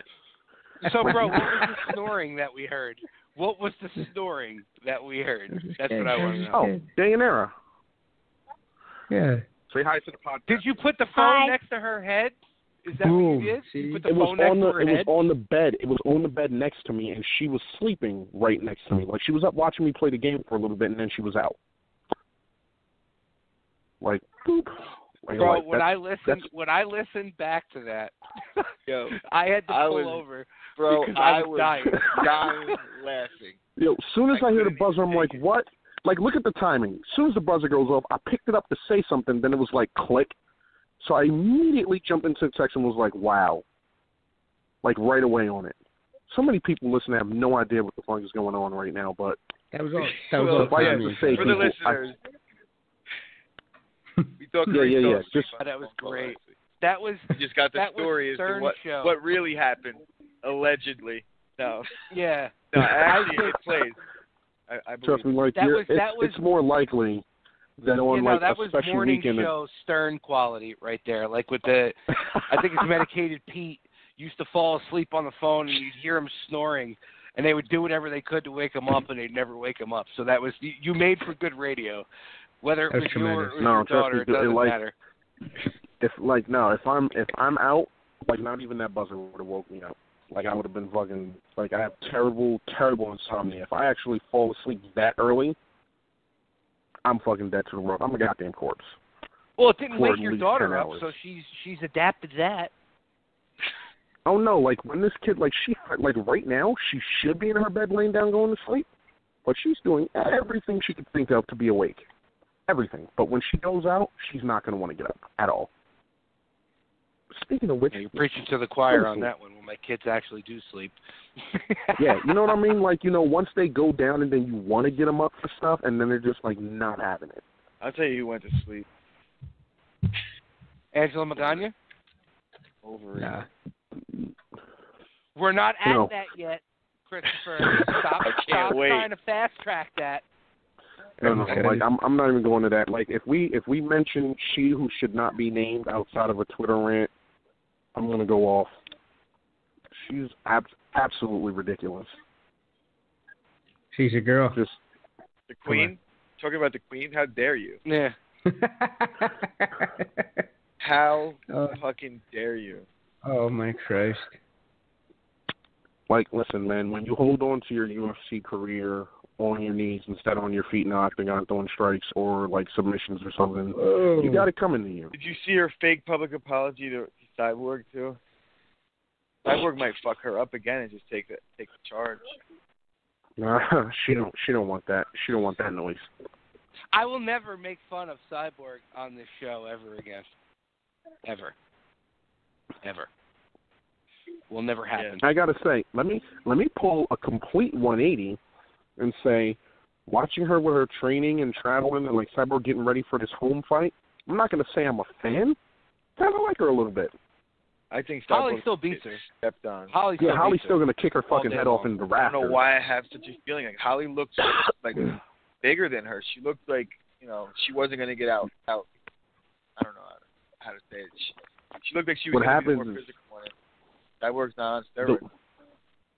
B: So, bro, what was the snoring that we heard? What was the snoring that we heard? That's what I want to know.
C: Oh, Dayanara.
E: Yeah.
C: Say hi to the podcast.
B: Did you put the phone next to her head? Is that what you did?
E: See?
B: You put the phone next to her head?
C: It was on the bed. It was on the bed next to me, and she was sleeping right next to me. Like, she was up watching me play the game for a little bit, and then she was out. Like, boop. Like,
B: bro,
C: like,
B: when I listened back to that,
F: Yo,
B: I had to pull over.
F: Bro,
B: because I was
F: dying laughing.
C: Yo, as soon as I hear the
F: couldn't
C: buzzer, I'm
F: even
C: like,
F: take it.
C: what? Like, look at the timing. As soon as the buzzer goes off, I picked it up to say something, then it was like, click. So I immediately jumped into the text and was like, wow. Like, right away on it. So many people listening have no idea what the fuck is going on right now, but
E: That was all.
C: if I had to say,
F: For the
C: people,
F: listeners, we thought
C: yeah. Just
B: that was great. That was.
F: We just got the
B: that
F: story
B: was
F: as to
B: Stern show.
F: what really happened, allegedly. No.
B: Yeah.
F: No, actually, it plays. I believe.
C: trust me, like,
B: That was-
C: it's more likely than on, like,
B: that
C: a
B: was
C: special
B: morning
C: weekend.
B: show Stern quality right there. Like with the, I think it's Medicated Pete used to fall asleep on the phone and you'd hear him snoring, and they would do whatever they could to wake him up, and they'd never wake him up. So that was you made for good radio, whether it was
E: That's
B: your
E: tremendous.
B: or
C: No,
B: your
C: trust
B: daughter.
C: me,
B: It doesn't
C: like,
B: matter.
C: If I'm out, like, not even that buzzer would have woke me up. Like, I would have been fucking, like, I have terrible, terrible insomnia. If I actually fall asleep that early, I'm fucking dead to the world. I'm a goddamn corpse.
B: Well, it didn't
C: for
B: wake
C: at
B: your
C: least
B: daughter
C: 10
B: up,
C: hours.
B: so she's adapted to that.
C: Oh, no, like, when this kid, like, right now, she should be in her bed laying down going to sleep, but she's doing everything she could think of to be awake. Everything. But when she goes out, she's not going to want to get up at all. Speaking of which...
B: Yeah, you're preaching to the choir on that one when my kids actually do sleep.
C: Yeah, you know what I mean? Like, you know, once they go down and then you want to get them up for stuff, and then they're just, like, not having it.
F: I'll tell you who went to sleep.
B: Angela Magana?
F: Overeem.
E: Nah.
B: We're not at
C: No.
B: that yet, Christopher. Stop
F: wait.
B: trying to fast track that.
C: No,
E: Okay.
C: like, I'm not even going to that. Like, if we mention she who should not be named outside of a Twitter rant, I'm going to go off. She's absolutely ridiculous.
E: She's a girl.
C: Just
F: The Queen? Talking about the Queen? How dare you?
B: Yeah.
F: How
E: Oh.
F: fucking dare you?
E: Oh my Christ.
C: like, listen, man, when you hold on to your UFC career on your knees instead of on your feet in the octagon throwing strikes or, like, submissions or something,
E: Oh.
C: you got it coming to you.
F: Did you see her fake public apology to Cyborg, too? Cyborg might fuck her up again and just take the charge.
C: Nah, she don't want that. She don't want that noise.
B: I will never make fun of Cyborg on this show ever again. Ever. Will never happen.
C: I gotta say, let me pull a complete 180 and say, watching her with her training and traveling and, like, Cyborg getting ready for this home fight, I'm not gonna say I'm a fan. Kind of like her a little bit.
F: I think
B: Holly
F: Cyborg
B: still beats her.
F: stepped on.
B: Holly's
C: Still gonna kick her fucking
B: day
C: head off
B: long.
C: into the
F: I don't
C: rafters.
F: know why I have such a feeling. Like, Holly looks like bigger than her. She looked like, you know, she wasn't going to get out. I don't know how to say it. She looked like she was going to be more physical on it. Cyborg's not on steroids.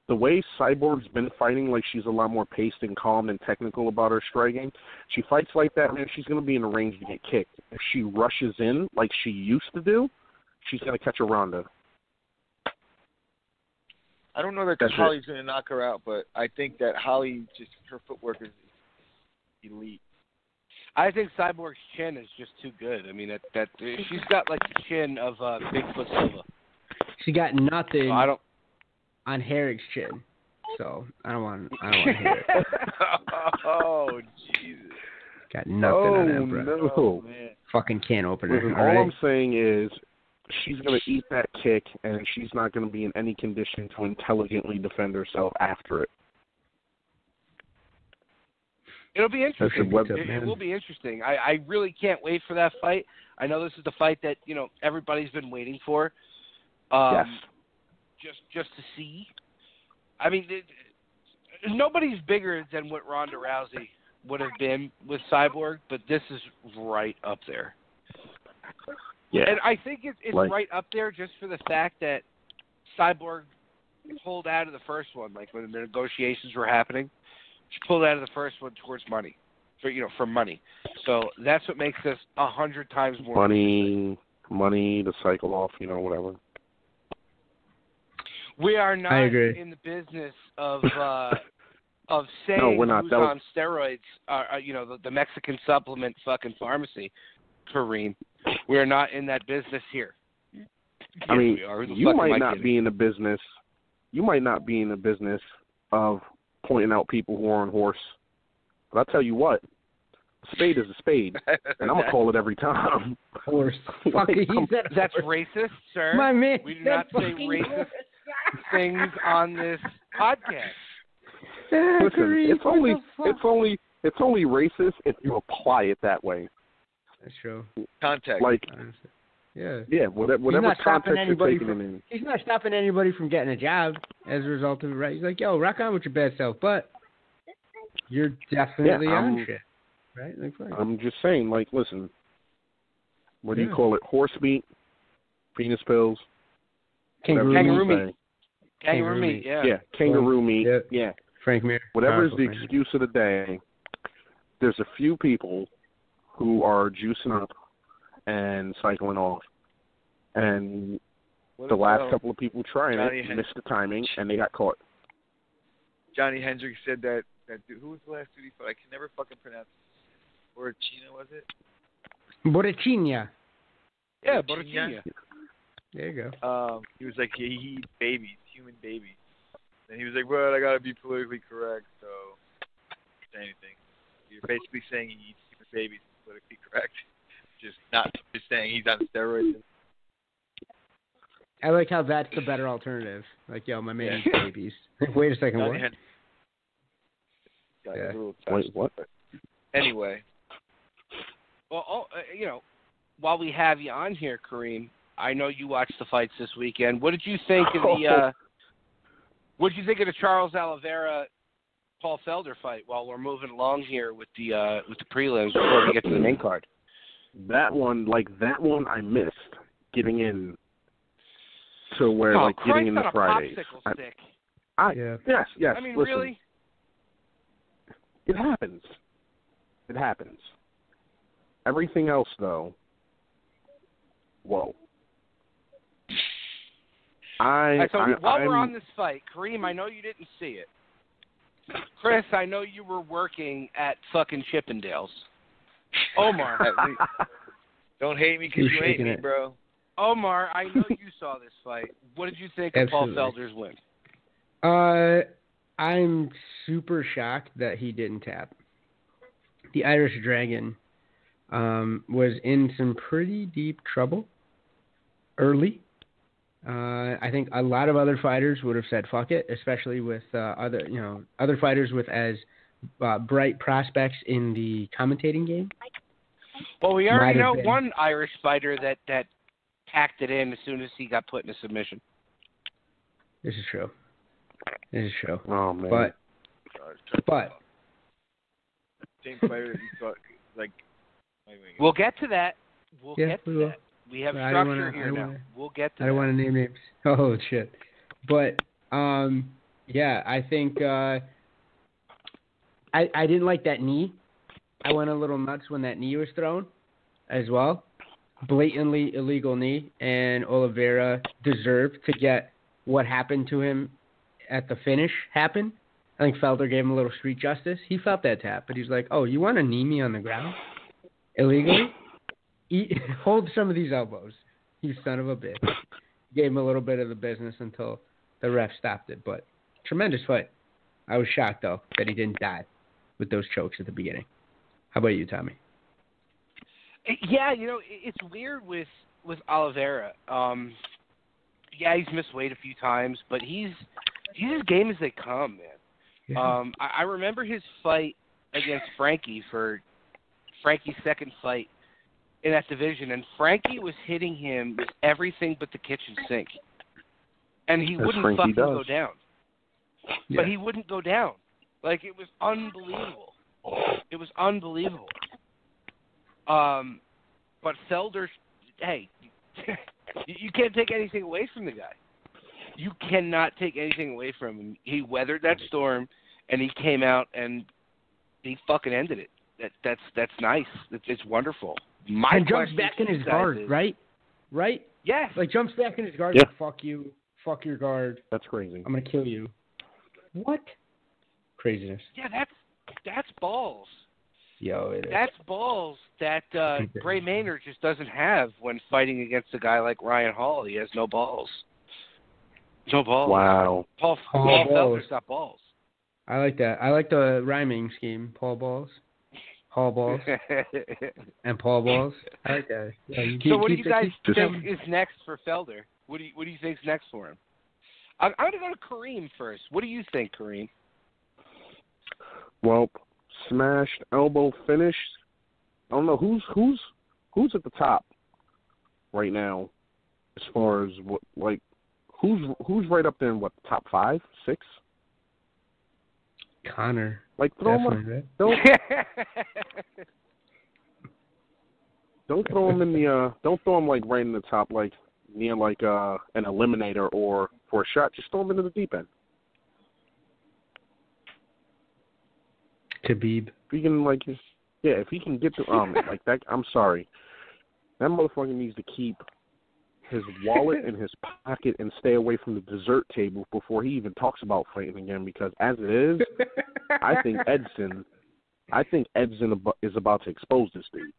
C: The way Cyborg's been fighting, like, she's a lot more paced and calm and technical about her striking. She fights like that, man, she's going to be in the range to get kicked. If she rushes in like she used to do, she's going to catch a Ronda.
F: I don't know that
C: That's
F: Holly's going to knock her out, but I think that Holly, just her footwork is elite.
B: I think Cyborg's chin is just too good. I mean, that she's got like the chin of Bigfoot Silva.
E: She got nothing
B: So I don't.
E: on Herrick's chin. So I don't want Herrick.
F: Oh, Jesus.
E: Got nothing on that, bro.
C: No.
F: Oh, man.
E: Fucking can opener.
C: Listen,
E: all
C: all
E: right?
C: I'm saying is she's going to eat that kick, and she's not going to be in any condition to intelligently defend herself after it.
B: It'll be interesting.
C: That's a
B: It will be interesting. I really can't wait for that fight. I know this is the fight that, you know, everybody's been waiting for.
C: Yes.
B: Just to see. I mean, nobody's bigger than what Ronda Rousey would have been with Cyborg, but this is right up there.
C: Yeah.
B: And I think it's
C: Like-
B: right up there just for the fact that Cyborg pulled out of the first one, like when the negotiations were happening. She pulled out of the first one towards money, for money. So that's what makes this 100 times more.
C: Money to cycle off, whatever.
B: We are not in the business of saying
C: no, we're not.
B: who's on steroids. The Mexican supplement fucking pharmacy, Kareem. We are not in that business here.
C: I mean, you might not be in the business. You might not be in the business of pointing out people who are on horse. But I'll tell you what, a spade is a spade, and I'm going to call it every time.
E: Horse.
B: That's racist, sir.
E: My man.
B: We do not say racist things on this podcast.
C: Listen, it's only racist if you apply it that way.
E: That's true.
F: Context.
C: Like, yeah, whatever context you're taking it in.
E: He's not stopping anybody from getting a job as a result of it, right? He's like, yo, rock on with your bad self, but you're definitely on shit, right? Like, fine.
C: I'm just saying, like, listen, what do you call it? Horse meat, penis pills,
B: kangaroo meat. Kangaroo meat, yeah.
C: Yeah, kangaroo meat, yeah.
E: Frank Mir.
C: Whatever is the excuse of the day, there's a few people who are juicing up and cycling off. And the last couple of people trying it missed the timing, and they got caught.
F: Johnny Hendricks said that dude, who was the last dude he fought? I can never fucking pronounce it. Borrachina, was it?
E: Borrachina.
B: Yeah, Borrachina.
E: There you go.
F: He was like, he eats babies, human babies. And he was like, well, I got to be politically correct, so say anything. You're basically saying he eats human babies politically correct. Just saying he's on steroids.
E: I like how that's the better alternative. Like, yo, my man eats babies. Wait a second, what?
C: Wait, what?
F: Anyway.
B: Well, while we have you on here, Kareem, I know you watched the fights this weekend. What did you think of the what did you think of the Charles Oliveira Paul Felder fight while we're moving along here with the prelims before we get to the main card?
C: That one I missed getting in to where getting in the Fridays. Yes.
B: I mean,
C: listen,
B: really?
C: It happens. Everything else, though, whoa.
B: While we're on this fight, Kareem, I know you didn't see it. Chris, I know you were working at fucking Chippendales. Omar.
F: Don't hate me because you hate me, bro.
B: Omar, I know you saw this fight. What did you think of Paul Felder's win?
E: I'm super shocked that he didn't tap. The Irish Dragon was in some pretty deep trouble early. I think a lot of other fighters would have said fuck it, especially with other fighters with as bright prospects in the commentating game.
B: Well, we already know one Irish fighter that packed it in as soon as he got put in a submission.
E: This is true.
C: Oh man.
E: But
F: same fighter that you thought
B: we'll get to that.
E: That.
B: We have structure here now. We'll get to that.
E: I don't want to name names. Oh, shit. But, I think I didn't like that knee. I went a little nuts when that knee was thrown as well. Blatantly illegal knee, and Oliveira deserved to get what happened to him at the finish happen. I think Felder gave him a little street justice. He felt that tap, but he's like, oh, you want to knee me on the ground illegally? Hold some of these elbows, you son of a bitch. Gave him a little bit of the business until the ref stopped it. But tremendous fight. I was shocked, though, that he didn't die with those chokes at the beginning. How about you, Tommy?
B: Yeah, it's weird with Oliveira. He's missed weight a few times, but he's as game as they come, man. Yeah. I remember his fight against Frankie for Frankie's second fight in that division, and Frankie was hitting him with everything but the kitchen sink. And he wouldn't fucking go down. Yeah. But he wouldn't go down. Like, it was unbelievable. But Felder, hey, you can't take anything away from the guy. You cannot take anything away from him. He weathered that storm, and he came out and he fucking ended it. That's nice. It's wonderful.
E: And jumps back in his guard, right? Right?
B: Yes.
E: Like jumps back in his guard.
C: Yeah.
E: Like, fuck you. Fuck your guard.
C: That's crazy.
E: I'm gonna kill you. What? Craziness.
B: Yeah, that's balls.
E: Yo, it is.
B: That's balls that Bray Maynard just doesn't have when fighting against a guy like Ryan Hall. He has no balls. No balls.
C: Wow.
B: Paul
E: Balls.
B: Felder's got balls.
E: I like that. I like the rhyming scheme. Paul Balls. Hall Balls. And Paul Balls. I like that. Yeah,
B: So what do you guys think is next for Felder? What do you think's next for him? I'm going to go to Kareem first. What do you think, Kareem?
C: Well, smashed elbow finish. I don't know who's at the top right now, as far as what like who's right up there in what top 5, 6?
E: Connor.
C: Like throw
E: Definitely,
C: him.
E: right?
C: Don't throw him in the don't throw him like right in the top, like near like an eliminator or for a shot. Just throw him into the deep end.
E: Khabib.
C: If he can if he can get the like that, I'm sorry, that motherfucker needs to keep his wallet in his pocket and stay away from the dessert table before he even talks about fighting again. Because as it is, I think Edson is about to expose this dude.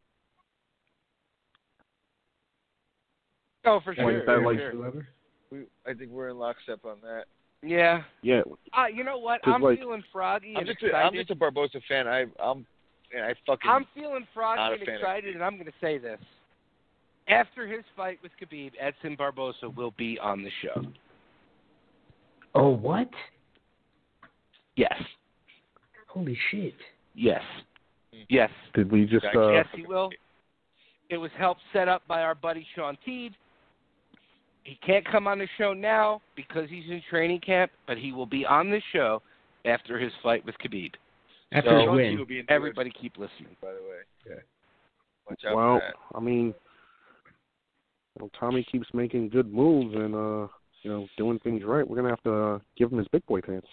B: Oh, for sure.
F: I think we're in lockstep on that.
B: Yeah.
C: Yeah.
B: You know what?
C: 'Cause,
B: I'm
C: like,
B: feeling froggy
F: I'm
B: and
F: just
B: excited.
F: a Barbosa fan. I'm
B: feeling froggy
F: not a
B: and
F: fan of
B: excited, and I'm going to say this. After his fight with Khabib, Edson Barbosa will be on the show.
E: Oh, what?
B: Yes.
E: Holy shit.
B: Yes. Yes.
C: Did we just?
B: Yes, he will. It was helped set up by our buddy Sean Teed. He can't come on the show now because he's in training camp, but he will be on the show after his fight with Khabib.
E: After
B: So,
E: his win.
B: everybody keep listening.
F: By the way. Yeah. Watch out
C: Well,
F: for that.
C: I mean, Tommy keeps making good moves and doing things right. We're gonna have to give him his big boy pants.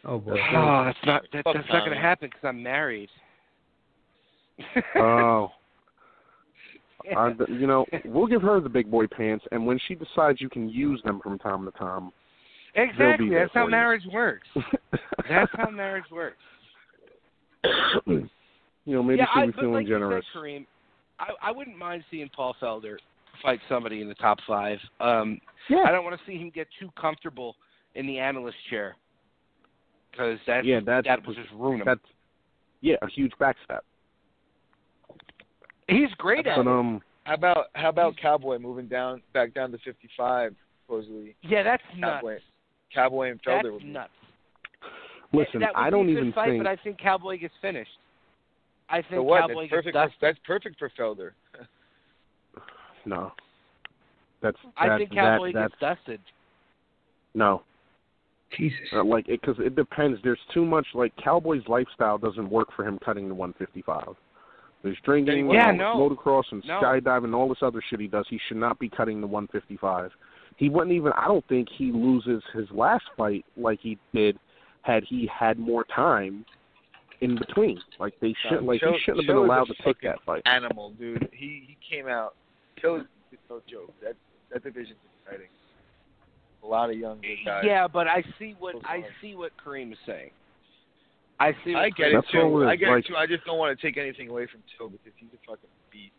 E: Oh boy.
B: Oh, that's not going to
F: Tommy.
B: happen because I'm married.
C: Oh. We'll give her the big boy pants, and when she decides you can use them from time to time.
B: Exactly.
C: there
B: That's how
C: for you.
B: marriage works. That's how marriage works.
C: Maybe she'll be
B: but
C: feeling
B: like
C: generous.
B: you said, Kareem, I wouldn't mind seeing Paul Felder fight somebody in the top 5.
C: Yeah.
B: I don't want to see him get too comfortable in the analyst chair because that will just ruin him.
C: That's a huge backstep.
B: He's great at
C: But
B: it.
F: How about Cowboy moving back down to 55 supposedly?
B: Yeah, that's nuts.
F: Cowboy and Felder
B: That's
F: would be
B: nuts.
C: Listen,
B: That would
C: I
B: be
C: don't
B: a good
C: even
B: fight,
C: think.
B: but I think Cowboy gets finished. I think
F: So what?
B: Cowboy gets dusted.
F: That's perfect for Felder.
C: No.
B: I think Cowboy gets dusted.
C: No.
E: Jesus.
C: Because it depends. There's too much. Cowboy's lifestyle doesn't work for him cutting to 155. There's drinking, motocross, and skydiving, and all this other shit he does. He should not be cutting to 155. He wouldn't even. I don't think he loses his last fight like he did had he had more time in between. He shouldn't have been allowed to take that fight.
F: Animal, dude. He came out. Joe's no joke. That division's exciting. A lot of young good guys.
B: Yeah, but I see what Kareem is saying. I get
F: it too. I
C: too.
F: I just don't want to take anything away from Till because he's a fucking beast.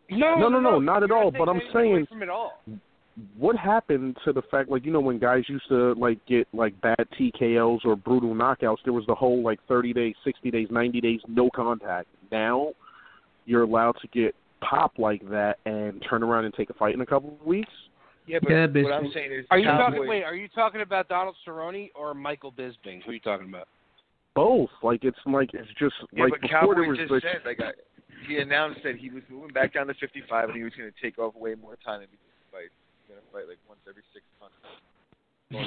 B: No,
C: not at all. But I'm saying,
B: from it all.
C: What happened to the fact, when guys used to get bad TKOs or brutal knockouts? There was the whole 30 days, 60 days, 90 days, no contact. Now you're allowed to get popped like that and turn around and take a fight in a couple of weeks.
F: Yeah, but what I'm saying is,
B: are you talking about Donald Cerrone or Michael Bisping? Who are you talking about?
C: Both. It's just
F: but
C: before
F: Cowboy
C: there was
F: just said he announced that he was moving back down to 55 and he was going to take off way more time in between fights. He's going to fight once every 6 months.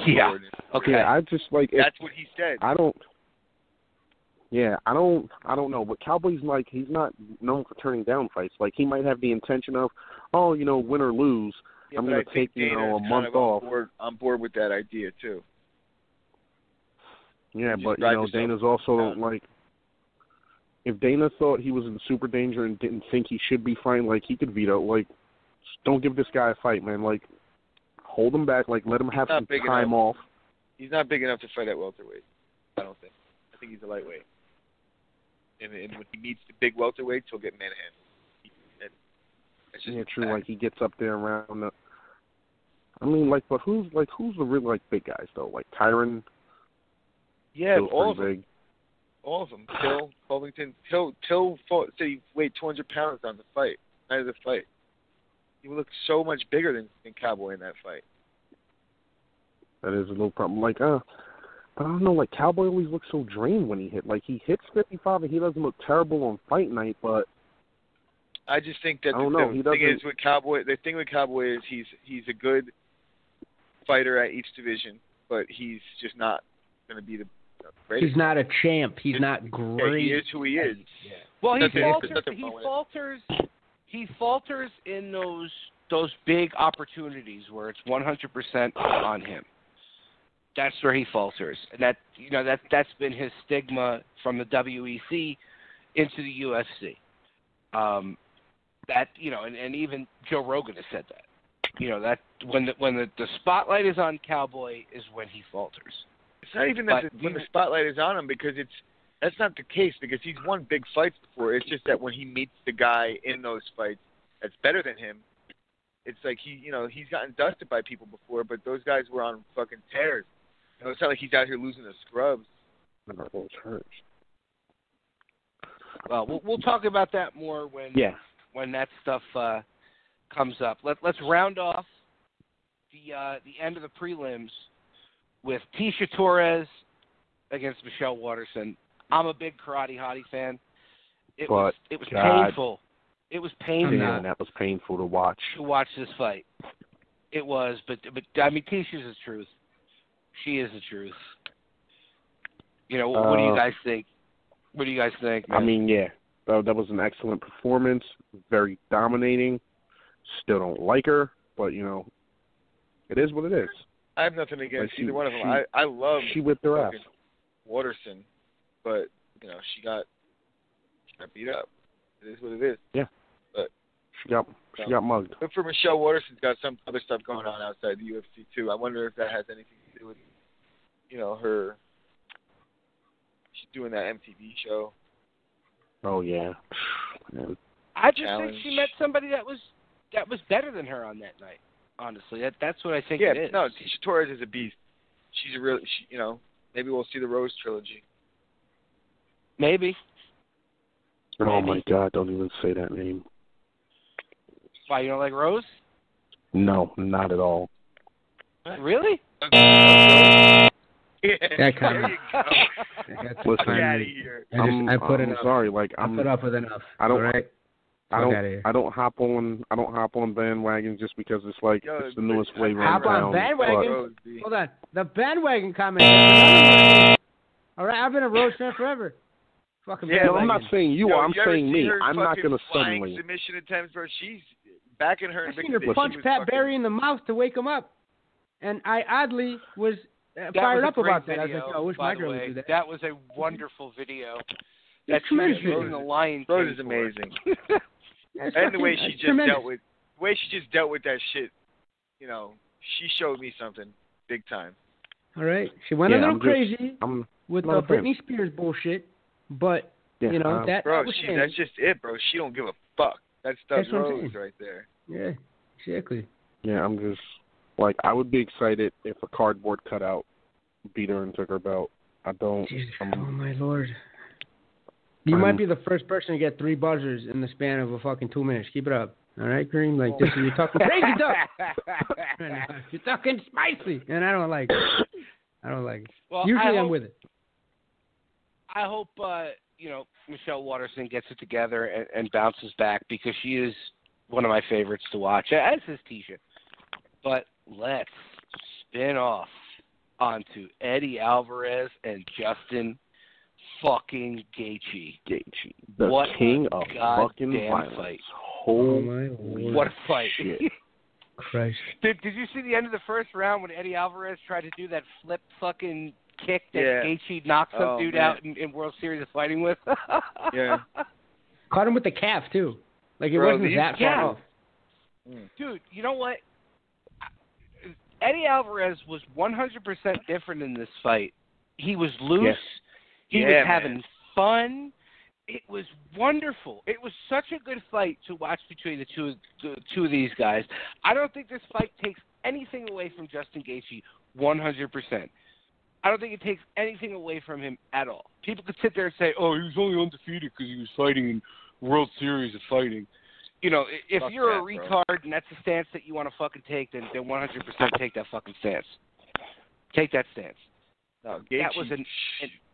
B: Yeah. Okay.
C: Yeah, I just
F: that's what he said.
C: I don't know. But Cowboy's he's not known for turning down fights. He might have the intention of, win or lose,
F: Yeah,
C: I'm
F: but
C: going
F: I
C: to take,
F: think Dana
C: a
F: is kind
C: month
F: of
C: off.
F: on board with that idea too.
C: Yeah,
F: Just
C: but,
F: drive yourself
C: Dana's also,
F: down.
C: like, if Dana thought he was in super danger and didn't think he should be fighting, like, he could veto, like, don't give this guy a fight, man. Like, hold him back, like, let him have some time off.
F: He's not big enough to fight at welterweight, I don't think. I think he's a lightweight. And when he meets the big welterweights, he'll get manhandled.
C: Yeah, true. Like, he gets up there around the... I mean, like, but who's the real, like, big guys, though? Like, Tyron?
F: Yeah, all of
C: them.
F: Big. All of them. Till, Covington. Till fought, said he weighed 200 pounds on the fight. Night of the fight. He looked so much bigger than Cowboy in that fight.
C: That is a little problem. Like, but I don't know, like, Cowboy always looks so drained when he hit. Like, he hits 55 and he doesn't look terrible on fight night, but...
F: I just think that
C: the
F: thing is with Cowboy. The thing with Cowboy is he's a good fighter at each division, but he's just not going to be the greatest.
E: He's not a champ. He's not great.
F: Yeah, he is who he is.
E: Yeah.
B: Well, he falters in those big opportunities where it's 100% on him. That's where he falters, and that's been his stigma from the WEC into the UFC. And even Joe Rogan has said that. That when the spotlight is on Cowboy is when he falters.
F: It's not even that when the spotlight is on him, because that's not the case, because he's won big fights before. It's just that when he meets the guy in those fights that's better than him, it's like he's gotten dusted by people before, but those guys were on fucking tears. It's not like he's out here losing to scrubs.
B: Well, we'll talk about that more when that stuff comes up. Let's round off the end of the prelims with Tisha Torres against Michelle Waterson. I'm a big Karate Hottie fan. It was painful. It was painful.
C: Man, that was painful to watch.
B: To watch this fight. It was, but I mean, Tisha's the truth. She is the truth. What do you guys think? What do you guys think, man?
C: I mean, yeah, that was an excellent performance. Very dominating. Still don't like her, but it is what it is.
F: I have nothing against either one of them. I love.
C: She whipped her ass.
F: Waterson, but she got beat up. It is what it is.
C: Yeah.
F: But
C: she got mugged.
F: But for Michelle Waterson's got some other stuff going on outside the UFC too. I wonder if that has anything to do with her. She's doing that MTV show.
C: Oh yeah. Man.
B: I just think she met somebody that was better than her on that night. Honestly, that's what I think it is.
F: No, Tisha Torres is a beast. She's a real. Maybe we'll see the Rose trilogy.
B: Maybe.
C: Oh my God! Don't even say that name.
B: Why, you don't like Rose?
C: No, not at all.
B: Really?
E: That kind of.
C: Listen,
F: out of here.
C: I'm sorry. Like
E: I put up with enough.
C: I don't.
E: All right?
C: I don't hop on bandwagons just because it's like it's the newest flavor in
E: Hop
C: town.
E: on bandwagon. Hold on. The bandwagon comment. All right, I've been a Rose fan forever. Fucking
C: no, I'm not saying you are. I'm saying me. I'm not going to
F: suddenly. Submission attempts, bro. She's backing her.
E: I've seen her punch Pat Barry in the mouth to wake him up, and I oddly was fired up about that. I was like, I wish my girl would do that.
B: That was a wonderful video.
E: That's tremendous.
B: The Lion
F: Rose is amazing. And the way she just dealt with that shit, she showed me something big time.
E: All right, she went a little crazy with the Britney Spears bullshit, but
F: that's just it, bro. She don't give a fuck. That's Rose right there.
E: Yeah, exactly.
C: Yeah, I'm just like I would be excited if a cardboard cutout beat her and took her belt. I don't.
E: Oh my Lord. You might be the first person to get 3 buzzers in the span of a fucking 2 minutes. Keep it up. All right, Green? Like, this, you're talking crazy stuff. You're talking spicy. And I don't like it.
B: Well,
E: usually I'm with it.
B: I hope, Michelle Waterson gets it together and bounces back because she is one of my favorites to watch, as is Tisha. But let's spin off onto Eddie Alvarez and Justin fucking Gaethje.
C: The king of fucking violence.
B: Fight.
C: Oh my
B: Lord. What a fight.
E: Christ.
B: Did you see the end of the first round when Eddie Alvarez tried to do that flip fucking kick that Gaethje knocked some dude out in World Series of Fighting with?
F: Yeah.
E: Caught him with the calf, too. Like, it wasn't that far off.
B: Dude, you know what? Eddie Alvarez was 100% different in this fight. He was loose.
C: Yes.
B: He was having fun. It was wonderful. It was such a good fight to watch between the two of these guys. I don't think this fight takes anything away from Justin Gaethje 100%. I don't think it takes anything away from him at all. People could sit there and say, oh, he was only undefeated because he was fighting in World Series of Fighting. You know, if you're a retard and that's the stance that you want to fucking take, then 100% take that fucking stance. Take that stance.
F: No, Gaethje,
B: that was an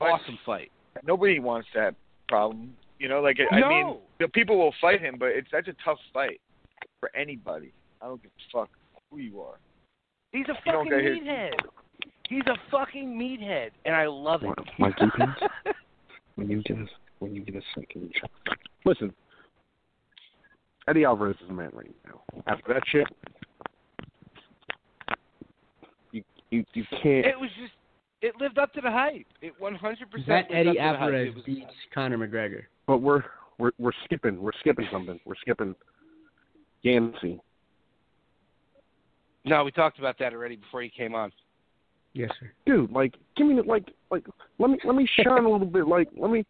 B: awesome fight.
F: Nobody wants that problem. You know, like, I mean, the people will fight him, but that's a tough fight for anybody. I don't give a fuck who you are.
B: He's a fucking meathead. He's a fucking meathead, and I love it.
C: Mikey, when you get a second, listen. Eddie Alvarez is a man right now. After that shit, you can't.
B: It was just. It lived up to the hype. It 100%.
E: That Eddie Alvarez beats Conor McGregor.
C: But we're skipping. We're skipping something. We're skipping Yancey.
B: No, we talked about that already before you came on.
E: Yes, sir.
C: Dude, like, give me let me shine a little bit. Like, let me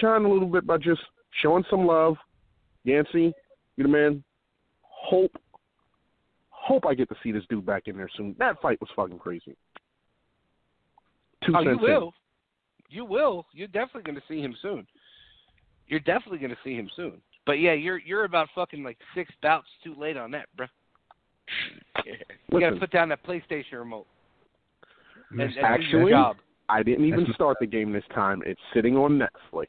C: shine a little bit by just showing some love. Yancey, you the man. Hope I get to see this dude back in there soon. That fight was fucking crazy.
B: You will. You will. You're definitely going to see him soon. But yeah, you're about fucking like 6 bouts too late on that, bro. You got to put down that PlayStation remote. And
C: actually, I didn't even start the game this time. It's sitting on Netflix.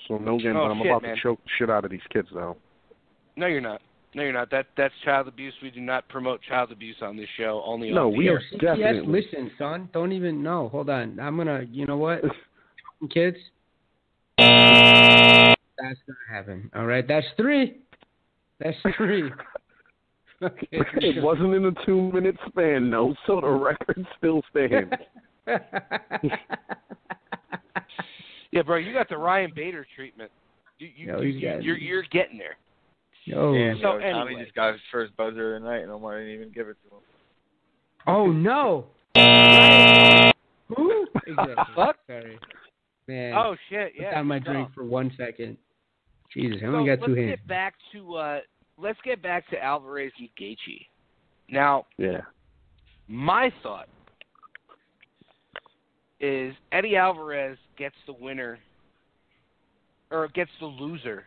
C: So no game, but I'm about to choke the shit out of these kids, though.
B: No, you're not. That's child abuse. We do not promote child abuse on this show. Only
C: no,
B: on
C: we are definitely.
E: Listen, son. Don't even know. Hold on. I'm gonna. You know what? Kids. That's gonna happen. All right. That's 3. Okay.
C: It wasn't in a 2-minute span, no. So the record still stands.
B: Yeah, bro. You got the Ryan Bader treatment. You're getting there.
E: Yo.
B: So
F: Tommy
B: anyway.
F: just got his first buzzer of the night, and Omar didn't even give it to him.
E: Oh no! Who? Exactly.
B: Fuck.
E: Sorry, man.
B: Oh shit! Yeah.
E: Put down my drink for 1 second. Jesus, I only got 2 hands.
B: Let's get back to Alvarez and Gaethje. Now, my thought is Eddie Alvarez gets the winner, or gets the loser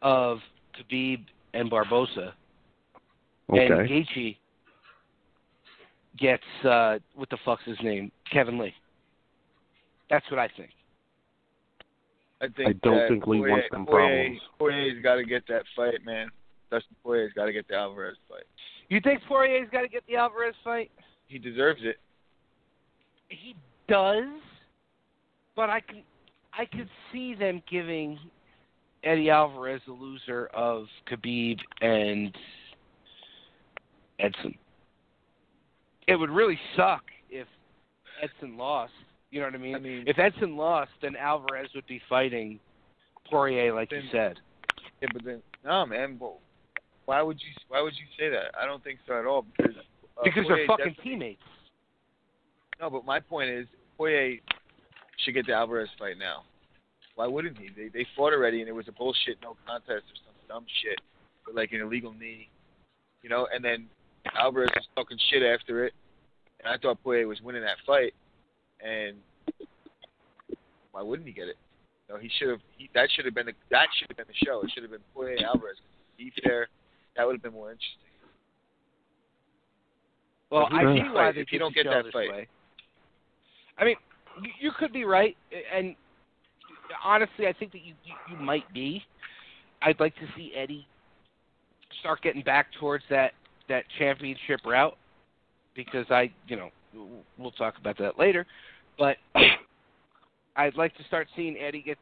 B: of Khabib and Barbosa.
C: Okay.
B: And Gaethje gets, what the fuck's his name? Kevin Lee. That's what I think.
F: I
C: don't think Lee wants them problems.
F: Poirier's got to get that fight, man. Dustin Poirier's got to get the Alvarez fight.
B: You think Poirier's got to get the Alvarez fight?
F: He deserves it.
B: He does, but I could see them giving Eddie Alvarez the loser of Khabib and Edson. It would really suck if Edson lost. You know what I mean? If Edson lost, then Alvarez would be fighting Poirier, like you said.
F: Yeah, but then man. Well, why would you say that? I don't think so at all because
B: they're fucking teammates.
F: No, but my point is Poirier should get the Alvarez fight now. Why wouldn't he? They fought already, and it was a bullshit no contest or some dumb shit, with like an illegal knee, you know. And then Alvarez was talking shit after it, and I thought Poirier was winning that fight. And why wouldn't he get it? No, he should have. That should have been the show. It should have been Poirier Alvarez. Be fair, that would have been more interesting.
B: Well, I see why they
F: if you don't get that fight.
B: Way. I mean, you could be right, and honestly, I think that you might be. I'd like to see Eddie start getting back towards that championship route because we'll talk about that later, but I'd like to start seeing Eddie get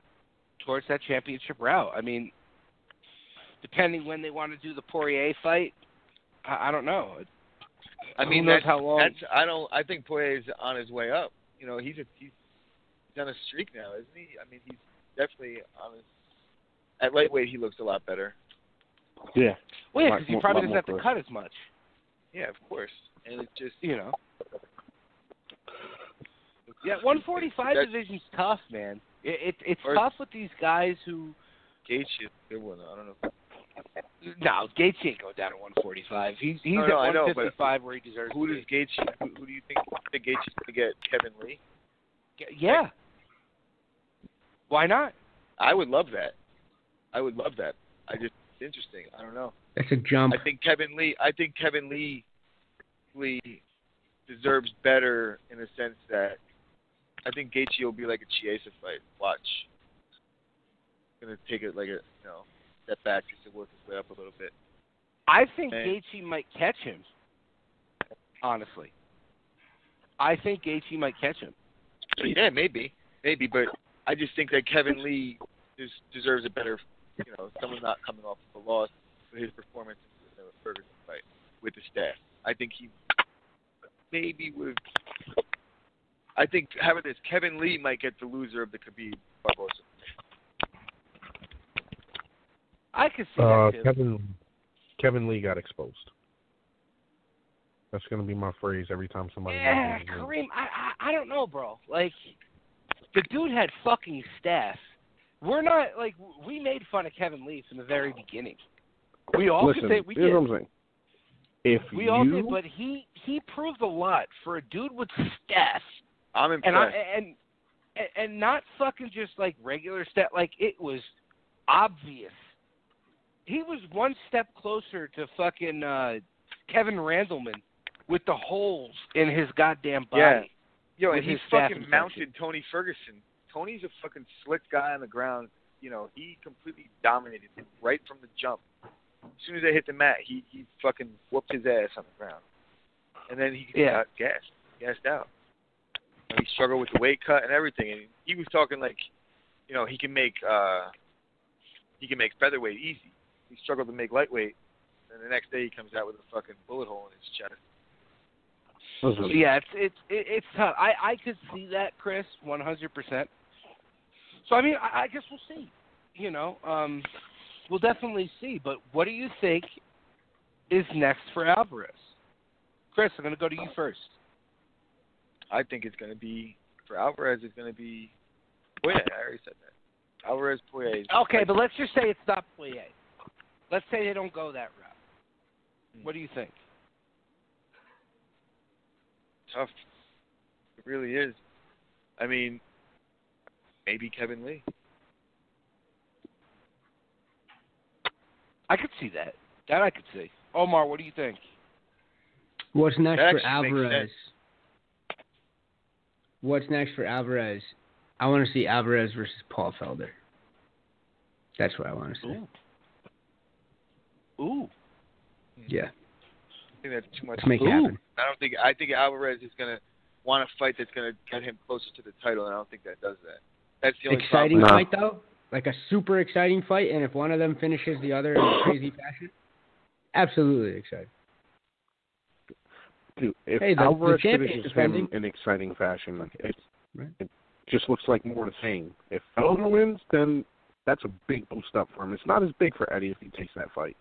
B: towards that championship route. I mean, depending when they want to do the Poirier fight. I don't know.
F: I mean,
B: who knows how long?
F: I think Poirier's on his way up. You know, he's on a streak now, isn't he? I mean, he's definitely on his. At lightweight, he looks a lot better.
C: Yeah.
B: Well, yeah, because he probably doesn't have to cut as much.
F: Yeah, of course. And it's just,
B: Yeah, 145 division's tough, man. It's tough with these guys who.
F: Gaethje is a good one. I don't know.
B: No, Gaethje ain't going down at 145. He's at 155 where he deserves to be.
F: Who do you think Gaethje's going to get? Kevin Lee?
B: Yeah. Why not?
F: I would love that. It's interesting. I don't know.
E: That's a jump.
F: I think Kevin Lee deserves better in the sense that I think Gaethje will be like a Chiesa fight. Watch. Going to take it like a step back just to work his way up a little bit.
B: I think Gaethje might catch him. Honestly, I think Gaethje might catch him.
F: Yeah, maybe, but I just think that Kevin Lee deserves a better, someone not coming off of a loss for his performance in the Ferguson fight with the staff. I think he maybe would. I think having this Kevin Lee might get the loser of the Khabib Barboza.
B: I could see that too.
C: Kevin Lee got exposed. That's going to be my phrase every time somebody.
B: Yeah, Kareem, I don't know, bro. Like, the dude had fucking staff. We're not, like, we made fun of Kevin Lee from the very beginning. We all could say we did.
C: Here's what I'm saying.
B: We all did, but he proved a lot for a dude with staff.
F: I'm impressed.
B: And not fucking just, like, regular staff. Like, it was obvious. He was one step closer to fucking Kevin Randleman with the holes in his goddamn body.
F: Yeah. Yo, and he fucking mounted Tony Ferguson. Tony's a fucking slick guy on the ground. He completely dominated him right from the jump. As soon as they hit the mat, he fucking whooped his ass on the ground. And then he got gassed out. He struggled with the weight cut and everything. And he was talking like, he can make featherweight easy. He struggled to make lightweight, and the next day he comes out with a fucking bullet hole in his chest.
B: Yeah, it's tough. I could see that, Chris, 100%. So I mean, I guess we'll see. We'll definitely see. But what do you think is next for Alvarez? Chris, I'm going to go to you first.
F: I think it's going to be for Alvarez. It's going to be Poirier. I already said that. Alvarez, Poirier.
B: Okay, but let's just say it's not Poirier. Let's say they don't go that route. What do you think?
F: Tough. It really is. I mean, maybe Kevin Lee.
B: I could see that. That I could see. Omar, what do you think?
E: What's next for Alvarez? What's next for Alvarez? I want to see Alvarez versus Paul Felder. That's what I want to see.
B: Ooh.
E: Yeah.
F: I think that's too much.
E: Let's make it happen.
F: I think Alvarez is going to want a fight that's going to get him closer to the title, and I don't think that does that. That's the only
E: exciting
F: problem.
E: fight, though? Like a super exciting fight, and if one of them finishes the other in a crazy fashion? Absolutely exciting.
C: Dude, if Alvarez finishes him in exciting fashion, it just looks like more the same. If Felder wins, then that's a big boost up for him. It's not as big for Eddie if he takes that fight.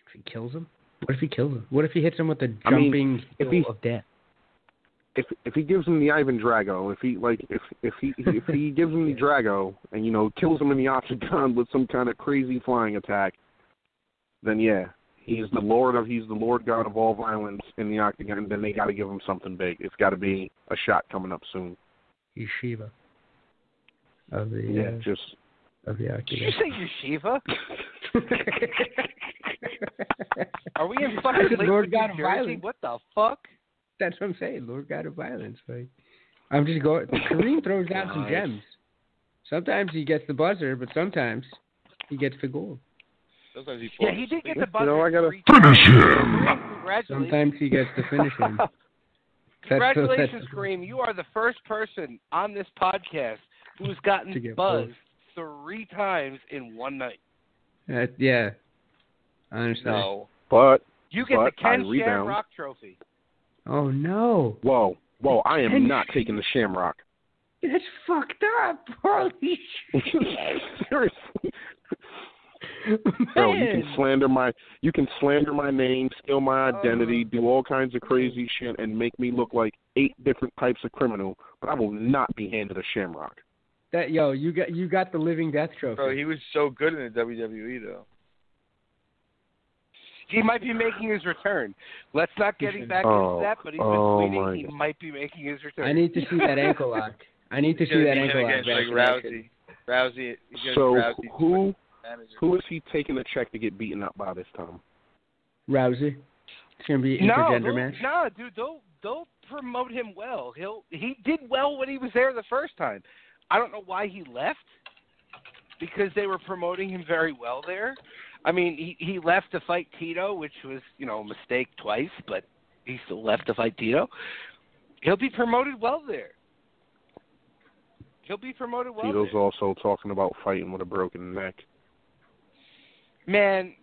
E: If he kills him? What if he kills him? What if he hits him with the jumping of death?
C: If he gives him the Ivan Drago, if he gives him the Drago and kills him in the octagon with some kind of crazy flying attack, then yeah, he's the Lord God of all violence in the octagon. Then they got to give him something big. It's got to be a shot coming up soon.
E: He's Shiva. Of the
B: Did you say Yeshiva? Are we in fucking Lord God of Violence? What the fuck?
E: That's what I'm saying, Lord God of Violence. Like, I'm just going. Kareem throws down some gems. Sometimes he gets the buzzer, but sometimes he gets the goal.
F: Sometimes he
B: falls. Yeah, he did get the buzzer.
C: I gotta
B: finish him.
E: Sometimes he gets to finish him.
B: Congratulations, Kareem. You are the first person on this podcast who has gotten buzzed 3 times in one night.
E: Yeah. Honestly.
F: No.
C: But
B: You get the
C: I
B: Ken
C: rebound.
B: Shamrock Trophy.
E: Oh no.
C: Whoa, I am not taking the Shamrock.
E: That's fucked up. Holy shit.
C: Seriously. Bro, you can slander my name, steal my identity, do all kinds of crazy shit, and make me look like 8 different types of criminal, but I will not be handed a Shamrock.
E: You got the Living Death Trophy.
F: Bro, he was so good in the WWE though.
B: He might be making his return. Let's not get him back into that, but he's been tweeting he might be making his return.
E: I need to see that ankle lock. Against
F: Rousey.
C: So
F: Rousey,
C: who is he taking a check to get beaten up by this time?
E: Rousey. It's gonna be an intergender match.
B: No, dude, they'll promote him well. He did well when he was there the first time. I don't know why he left, because they were promoting him very well there. I mean, he left to fight Tito, which was, a mistake twice, but he still left to fight Tito. He'll be promoted well there.
C: Tito's also talking about fighting with a broken neck.
B: Man,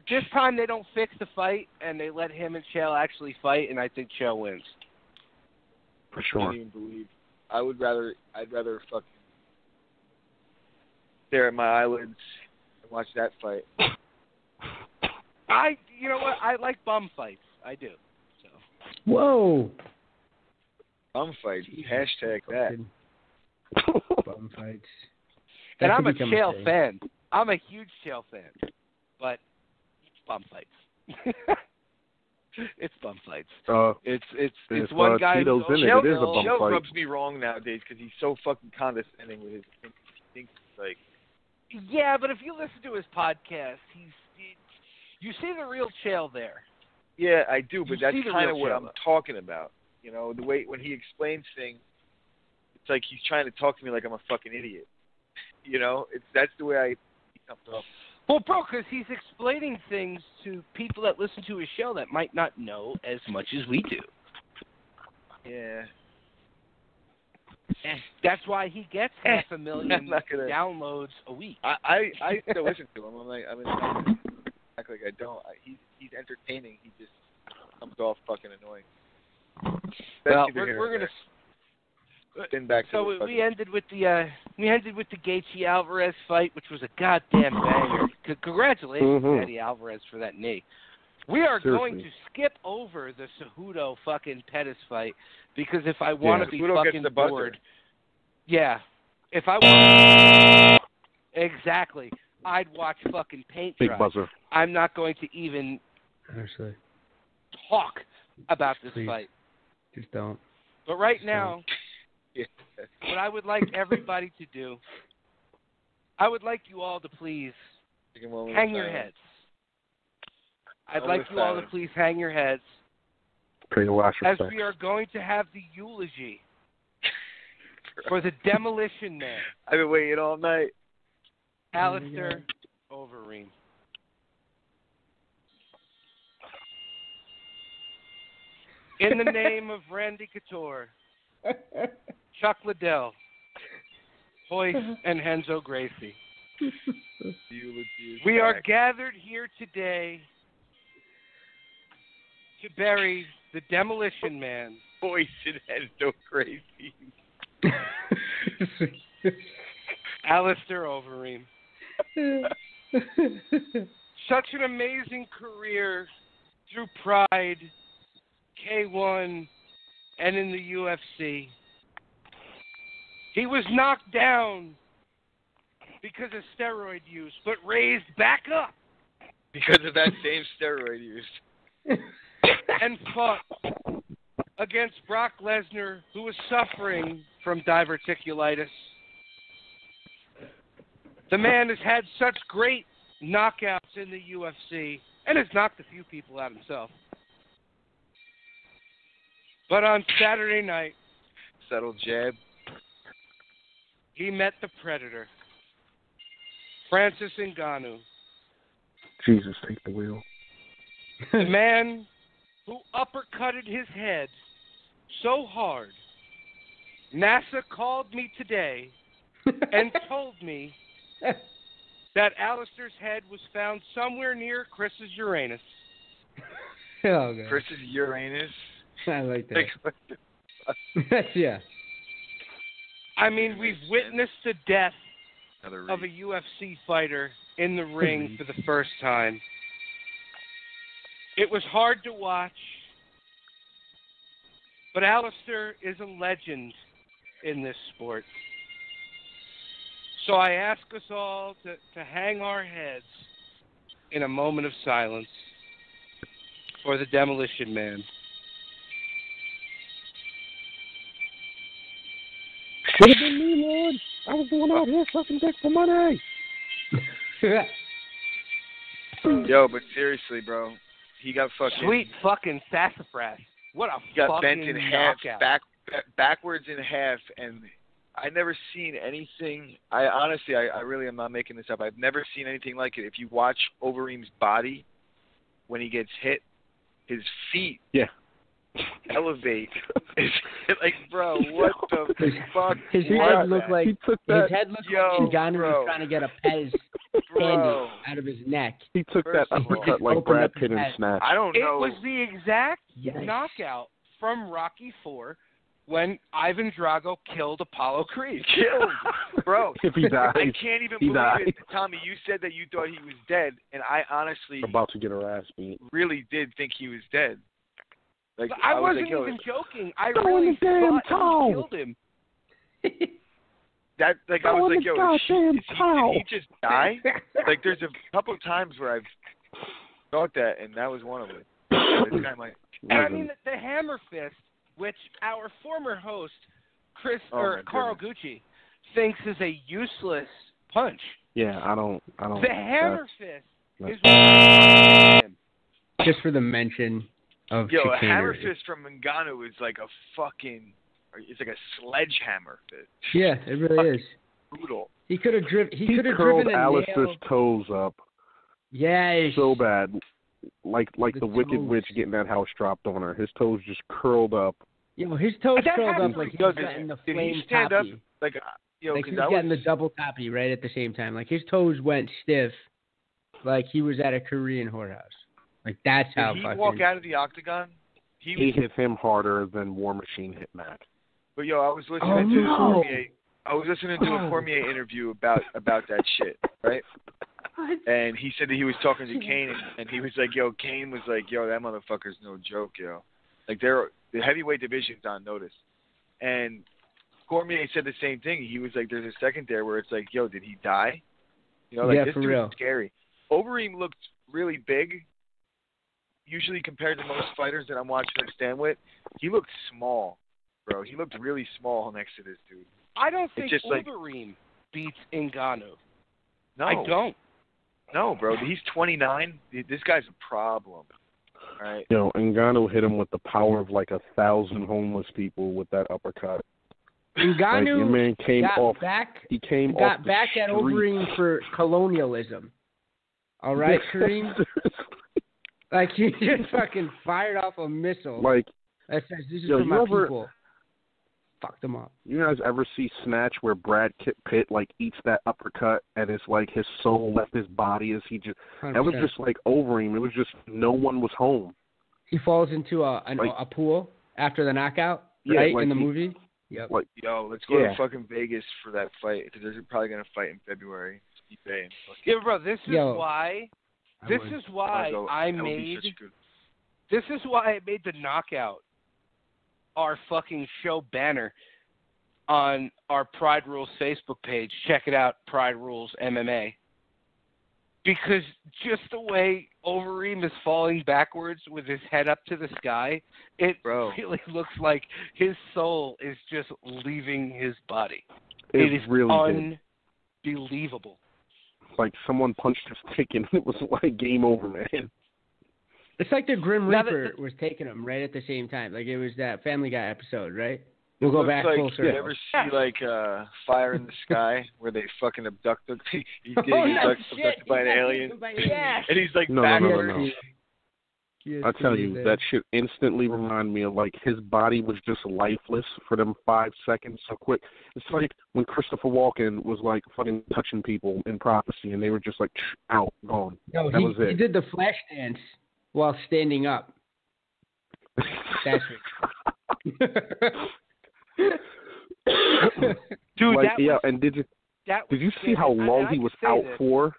B: this time they don't fix the fight, and they let him and Chael actually fight, and I think Chael wins.
C: For sure.
F: I can't even believe. I'd rather fucking stare at my eyelids and watch that fight.
B: You know what? I like bum fights. I do. So.
E: Whoa.
F: Bum fights. Hashtag that.
E: Bum fights.
B: And I'm a Chael fan. I'm a huge Chael fan. But it's bum fights. It's bum fights. It's one guy.
C: Tito's in it. It is a bum
F: Chael
C: fight.
F: rubs me wrong nowadays because he's so fucking condescending with his things. He thinks like.
B: Yeah, but if you listen to his podcast, you see the real Chael there.
F: Yeah, I do, but that's kind of what I'm
B: Chael,
F: talking about. The way when he explains things, it's like he's trying to talk to me like I'm a fucking idiot. That's the way he comes off.
B: Well, bro, because he's explaining things to people that listen to his show that might not know as much as we do.
F: Yeah.
B: That's why he gets 500,000 downloads a week.
F: I still listen to him. I'm act like I don't. He's entertaining. He just comes off fucking annoying.
B: Well, we're gonna
F: spin back.
B: So we ended with the Gaethje Alvarez fight, which was a goddamn banger. Congratulations, Eddie Alvarez, for that knee. We are going to skip over the Cejudo fucking Pettis fight because if I want to be
F: Cejudo
B: fucking
F: gets the
B: bored, if I want exactly, I'd watch fucking paint dry.
C: Big buzzer.
B: I'm not going to even talk about this fight.
E: Just don't.
B: But right now, what I would like everybody to do, I would like you all to please hang your heads. I'd like you all to please hang your heads as we are going to have the eulogy for the Demolition Man.
F: I've been waiting all night.
B: Alistair Overeem. In the name of Randy Couture, Chuck Liddell, Hoyce, and Henzo Gracie, we are gathered here today to bury the Demolition Man.
F: Hoyce and Henzo Gracie.
B: Alistair Overeem. Such an amazing career through Pride, K1, and in the UFC. He was knocked down because of steroid use, but raised back up
F: because of that same steroid use.
B: And fought against Brock Lesnar, who was suffering from diverticulitis. The man has had such great knockouts in the UFC and has knocked a few people out himself. But on Saturday night,
F: subtle jab,
B: he met the Predator, Francis Ngannou.
C: Jesus, take the wheel.
B: The man who uppercutted his head so hard, NASA called me today and told me that Alistair's head was found somewhere near Chris's Uranus.
E: Oh, God.
F: Chris's Uranus.
E: I like that.
F: Like, what the fuck?
E: Yeah.
B: I mean, we've witnessed the death
F: Another
B: of a
F: read.
B: UFC fighter in the ring for the first time. It was hard to watch, but Alistair is a legend in this sport. So I ask us all to hang our heads in a moment of silence for the Demolition Man.
C: Could have been me, Lord. I was going out here sucking dick for money.
F: Yo, but seriously, bro, he got fucking.
B: Sweet fucking sassafras. What a
F: He got
B: fucking
F: bent in half,
B: knockout.
F: backwards in half, and I never seen anything. I honestly, I really am not making this up. I've never seen anything like it. If you watch Overeem's body when he gets hit, his feet elevate. It's like, bro, what the fuck?
E: His
F: was
E: head looked
F: that?
E: like
C: He took that.
E: his head looked
F: Yo,
E: like Ngannou
F: bro.
E: was trying to get a Pez
F: Bro.
E: candy out of his neck.
C: He took that
F: First of all,
C: uppercut like
E: opened
C: Brad
E: up his
C: Pitt and
E: head.
C: Snatch.
F: I don't
B: It
F: know.
B: was the exact
E: Yes.
B: knockout from Rocky IV when Ivan Drago killed Apollo Creed.
F: Killed, bro.
C: If he died,
F: I can't even
C: he
F: believe
C: died.
F: it. Tommy, you said that you thought he was dead, and I honestly
C: About to get her ass beat.
F: really did think he was dead. Like,
B: I
F: was
B: wasn't
F: like, yo,
B: even joking. I
C: Go
B: really
C: in the damn
B: thought
C: towel.
B: he killed him.
F: that, like, I
C: Go
F: was
C: in
F: like,
C: the
F: yo,
C: goddamn
F: did
C: towel.
F: he just die? Like, there's a couple of times where I've thought that, and that was one of them. This guy might.
B: And I mean, the hammer fist, which our former host, Carl Gucci, thinks is a useless punch.
C: Yeah, I don't.
B: The hammer fist
C: that's-
B: is what I'm him.
E: Just for the mention of
F: Yo, a
E: chicanery.
F: hammer fist from Ngannou is like a fucking. It's like a sledgehammer fist.
E: Yeah, it really is.
F: Brutal.
E: He could have driven. He
C: He
E: could have
C: curled
E: driven a
C: Alistair's
E: nail.
C: toes up
E: Yes.
C: so bad, like
E: The
C: the Wicked
E: toes.
C: Witch getting that house dropped on her. His toes just curled up.
E: Yo, his toes
B: That
E: curled
B: happened
E: up like he
F: Yo,
E: was getting the
F: did
E: flame
F: he stand up?
E: toppy.
F: Like, yo,
E: Like he
F: because
E: was
F: I
E: getting the double toppy right at the same time. Like his toes went stiff, like he was at a Korean whorehouse. Like that's how
F: Did he
E: fucking.
F: walk out of the octagon?
C: He hit him harder than War Machine hit Mac.
F: But yo, I was listening
E: Oh,
F: to
E: no.
F: Cormier. I was listening to a Cormier interview about that shit, right? And he said that he was talking to Kane, and he was like, "Yo, Kane was like, yo, that motherfucker's no joke, yo. Like, the heavyweight division's on notice." And Cormier said the same thing. He was like, "There's a second there where it's like, yo, did he die? You know, like
E: Yeah,
F: this
E: for
F: dude's
E: real.
F: scary." Overeem looked really big. Usually compared to most fighters that I'm watching him stand with, he looked small, bro. He looked really small next to this dude.
B: I don't think
F: just like-
B: Overeem beats Ngannou.
F: No,
B: I don't.
F: No, bro. He's 29. This guy's a problem. All right.
C: Yo, Ngannou hit him with the power of like 1,000 homeless people with that uppercut. Like, your
E: Ngannou
C: man came
E: got
C: off.
E: back.
C: He came off
E: Got
C: the
E: back at
C: street.
E: Overeem for colonialism. All right, Kareem. Like he just fucking fired off a missile
C: Like,
E: that says this is
C: yo,
E: for
C: you
E: my
C: ever-
E: people. Fuck them up.
C: you guys ever see Snatch where Brad Pitt like eats that uppercut and it's like his soul left his body as he just.
E: 100%.
C: That was just like Overeem. It was just no one was home.
E: He falls into a pool after the knockout,
C: Yeah,
E: right
C: like
E: in the
C: he-
E: movie. Yep.
C: Like,
F: Yo, let's go
C: Yeah.
F: to fucking Vegas for that fight because they're probably gonna fight in February. eBay and fucking-
B: Yeah, bro, this is
E: Yo.
B: why. This is why
F: That
B: I
F: would be
B: made.
F: such a good-
B: This is why I made the knockout our fucking show banner on our Pride Rules Facebook page. Check it out, Pride Rules MMA. Because just the way Overeem is falling backwards with his head up to the sky, it
F: Bro.
B: really looks like his soul is just leaving his body.
C: it
B: is
C: really did.
B: unbelievable.
C: Like someone punched his ticket and it was like game over, man.
E: It's like the Grim
B: Now
E: Reaper was taking him right at the same time. Like it was that Family Guy episode, right? We'll go
F: Looks
E: back
F: like,
E: full circle.
F: You ever see like Fire in the Sky where they fucking abduct him? He's getting
E: Oh, no
F: abducted
E: shit.
F: by an
E: He got
F: alien,
E: taken by an alien.
F: and he's like
C: No.
F: backwards.
C: I tell you, that shit instantly reminded me of, like, his body was just lifeless for them 5 seconds so quick. It's like when Christopher Walken was, like, fucking touching people in Prophecy, and they were just, like, out, gone.
E: No,
C: that was it.
E: He did the flash dance while standing up. That's
B: Dude,
C: like,
B: that was,
C: and did you see how long he was out for?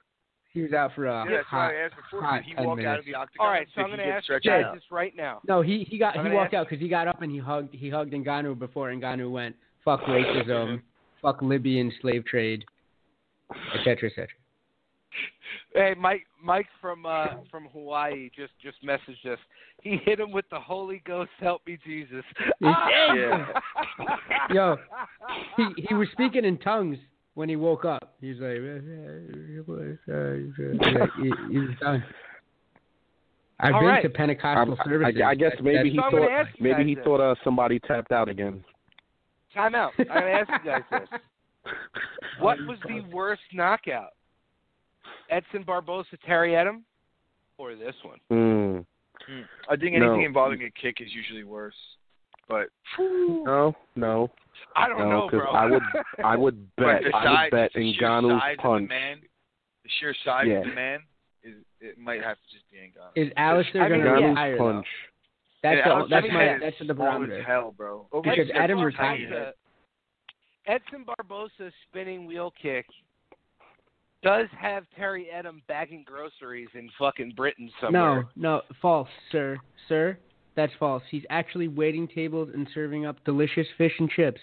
E: He was out for a hot,
F: I asked before.
E: hot
F: Did he
E: 10
F: walk
E: minutes.
F: out of the octagon?
B: All right, so I'm going to ask you guys this right now.
E: No, he walked out because he got up and he hugged Ngannou before Ngannou went, fuck racism, fuck Libyan slave trade, etc., etc.
B: Hey, Mike from Hawaii just messaged us. He hit him with the Holy Ghost, help me Jesus.
E: Yeah. Yo, he was speaking in tongues when he woke up. He's like, he was done. I've been to Pentecostal services.
C: I guess maybe he thought somebody tapped out again.
B: Time out. I'm going to ask you guys this. What was the worst knockout? Edson Barbosa, Terry Edom, or this one?
F: I think anything involving a kick is usually worse. But
C: no.
B: I don't know, bro.
C: I would bet Ngannou's punch.
F: The sheer size of the man it might have to just be Ngannou.
E: Is Alistair going to retire?
C: Punch.
E: That's the barometer.
F: Hell, bro.
E: Because Edom retired.
B: Edson Barbosa's spinning wheel kick does have Terry Edom bagging groceries in fucking Britain somewhere.
E: No, false, sir. Sir, that's false. He's actually waiting tables and serving up delicious fish and chips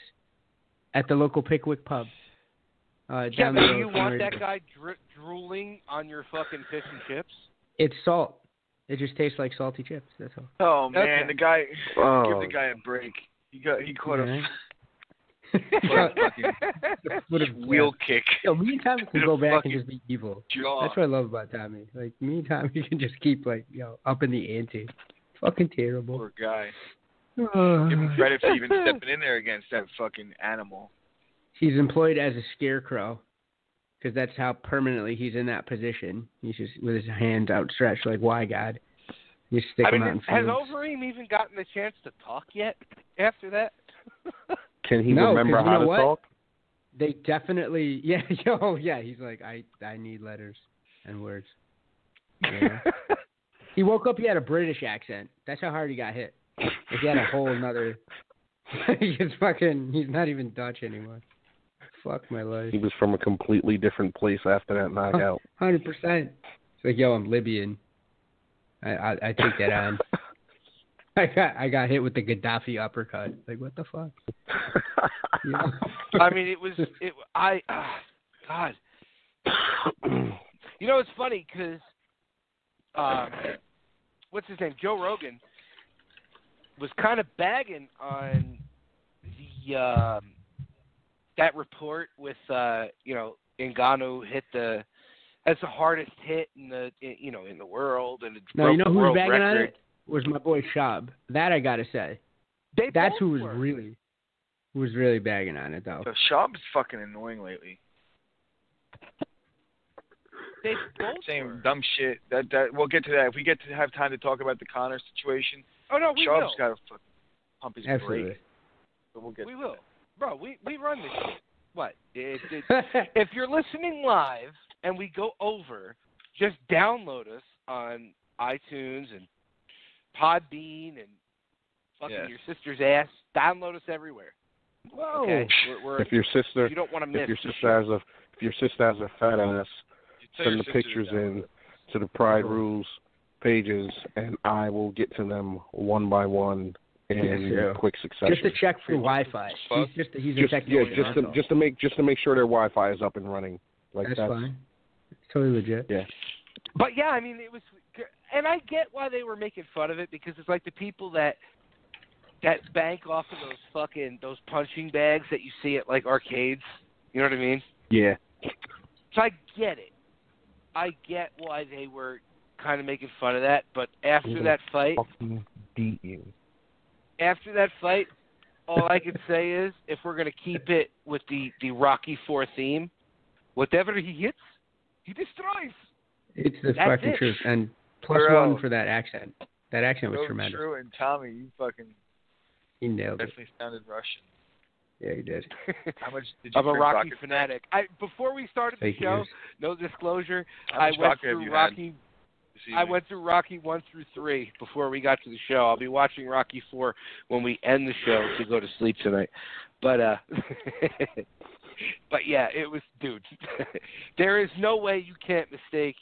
E: at the local Pickwick pub.
B: Do you want that guy drooling on your fucking fish and chips?
E: It's salt. It just tastes like salty chips. That's all.
F: Oh man,
B: okay.
F: Give the guy a break. He caught a wheel kick.
E: Yo, me and Tommy can go back and just be evil. That's what I love about Tommy. Like, me and Tommy can just keep, up in the ante. Fucking terrible.
F: Poor guy. Give him credit for even stepping in there against that fucking animal.
E: He's employed as a scarecrow because that's how permanently he's in that position. He's just with his hands outstretched like, why, God? You stick him out in
B: has
E: fields.
B: Overeem even gotten the chance to talk yet after that?
C: Can he remember how to talk?
E: They definitely, he's like, I need letters and words. Yeah. He woke up, he had a British accent. That's how hard he got hit. Like, he had a whole nother, he's not even Dutch anymore. Fuck my life.
C: He was from a completely different place after that knockout.
E: 100%. It's like, yo, I'm Libyan. I take that on. I got hit with the Gaddafi uppercut. Like, what the fuck?
B: I mean, God. You know, it's funny because, what's his name? Joe Rogan was kind of bagging on the that report with Ngannou hit as the hardest hit in the in the world, and it's
E: no, you know who was bagging
B: record.
E: on it? Was my boy Shab. That I gotta say. That's who was really bagging on it though.
F: So Shab's fucking annoying lately.
B: They both
F: saying dumb shit. That we'll get to that if we get to have time to talk about the Conor situation.
B: Oh no, we
F: Shab's
B: will.
F: got to fucking pump his brake. But we'll get.
B: We will, bro. We run this shit. What? If you're listening live and we go over, just download us on iTunes and Podbean and fucking your sister's ass. Download us everywhere.
E: Whoa!
B: Okay?
C: If your sister,
B: you don't want to miss.
C: If your sister has a fat ass, send the pictures in to the Pride Rules pages, and I will get to them one by one in quick succession.
E: Just to check for Wi-Fi. He's a technician.
C: Just to make sure their Wi-Fi is up and running. Like that's
E: fine. It's totally legit.
C: Yeah.
B: But yeah, I mean, it was, and I get why they were making fun of it because it's like the people that bank off of those punching bags that you see at like arcades. You know what I mean?
C: Yeah.
B: So I get it. I get why they were kind of making fun of that. But after that fight,
C: fucking beat you.
B: After that fight, all I can say is if we're gonna keep it with the Rocky IV theme, whatever he hits, he destroys.
E: It's the fucking truth. And +1 for that accent. That accent was
F: So
E: tremendous.
F: true, and Tommy, you fucking
E: He nailed it.
F: definitely sounded Russian.
E: Yeah, he did.
F: How much did you
B: I'm a
F: drink
B: Rocky
F: vodka
B: fanatic. Before we started the
E: Fake
B: show,
E: news.
B: no disclosure,
F: How
B: I
F: much
B: went
F: vodka have
B: through
F: you
B: Rocky.
F: this
B: I
F: evening?
B: went through Rocky 1 through 3 before we got to the show. I'll be watching Rocky 4 when we end the show to go to sleep tonight. But but yeah, it was, dude. There is no way you can't mistake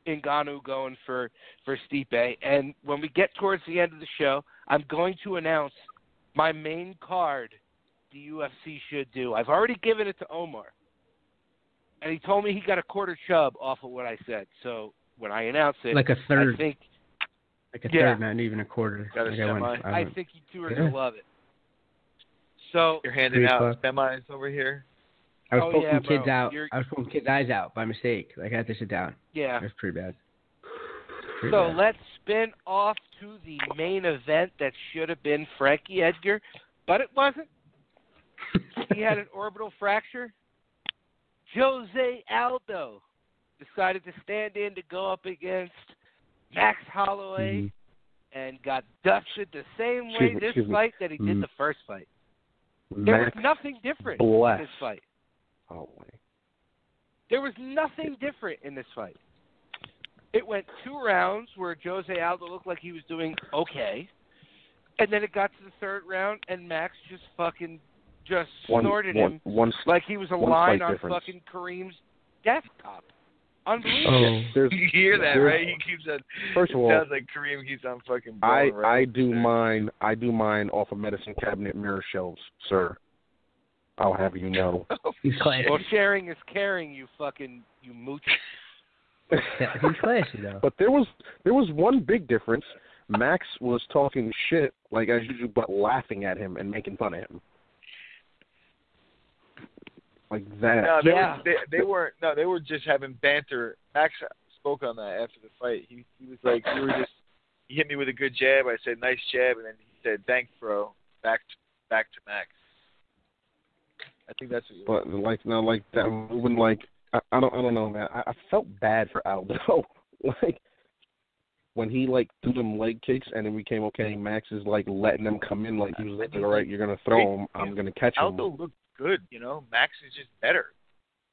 B: Ngannou going for Stipe. And when we get towards the end of the show, I'm going to announce my main card the UFC should do. I've already given it to Omar. And he told me he got a quarter chub off of what I said. So when I announce it,
E: Like a third.
B: I think
E: Like a
B: Yeah.
E: third, not even a quarter.
F: Got a
E: Like
F: semi?
B: I think you two are
E: Yeah.
B: going to love it. So
F: You're handing
E: 3
F: out
E: o'clock.
F: semis over here.
E: I was
B: Oh,
E: poking
B: yeah,
E: kids
B: bro.
E: out.
B: You're-
E: I was poking kids' eyes out by mistake. Like I had to sit down.
B: yeah.
E: It was pretty bad.
B: So let's spin off to the main event that should have been Frankie Edgar, but it wasn't. He had an orbital fracture. Jose Aldo decided to stand in to go up against Max Holloway and got dusted the same way this
C: Excuse me.
B: fight that he did the first fight. There was
C: Max
B: nothing different
C: bless.
B: in this fight.
C: Holloway.
B: There was nothing different in this fight. It went 2 rounds where Jose Aldo looked like he was doing okay. And then it got to the 3rd round, and Max just fucking snorted him like he was a
C: one
B: line
C: slight
B: on
C: difference.
B: fucking Kareem's desktop. Unbelievable.
C: There's,
F: You hear that,
C: there's-
F: right? He keeps on.
C: First of
F: it
C: all,
F: sounds like Kareem keeps on fucking.
C: I
F: blowing right
C: do
F: there.
C: mine. I do mine off of medicine cabinet mirror shelves, sir. I'll have you know.
E: He's classy.
B: Well, sharing is caring, you mooch.
E: He's classy though.
C: But there was one big difference. Max was talking shit like as usual, but laughing at him and making fun of him. Like that.
F: No,
B: Yeah.
F: they weren't. No, they were just having banter. Max spoke on that after the fight. He was like, he hit me with a good jab. I said, nice jab, and then he said, thanks, bro. Back to Max. I think that's what you.
C: But like that moving like I don't know, man. I felt bad for Aldo. Like when he like threw them leg kicks and then we came okay. Max is like letting them come in like he was like, all right, you're gonna throw him. I'm gonna catch him.
F: Aldo looked good, Max is just better.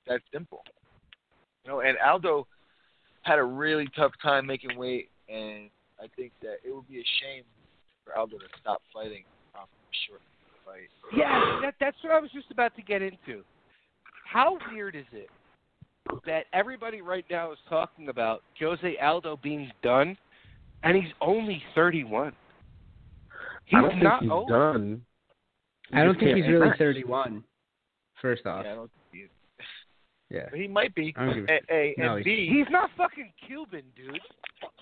F: That's simple. And Aldo had a really tough time making weight, and I think that it would be a shame for Aldo to stop fighting off a short fight.
B: Yeah, that's what I was just about to get into. How weird is it that everybody right now is talking about Jose Aldo being done, and he's only 31? He's
C: I don't think
B: not
C: he's
B: old.
C: done.
E: I don't think he's really
C: Max.
E: 31. First off,
F: Yeah, I don't think he is.
E: yeah.
F: But he might be.
E: I don't give a
F: A,
E: No,
F: and B,
B: He's not fucking Cuban, dude.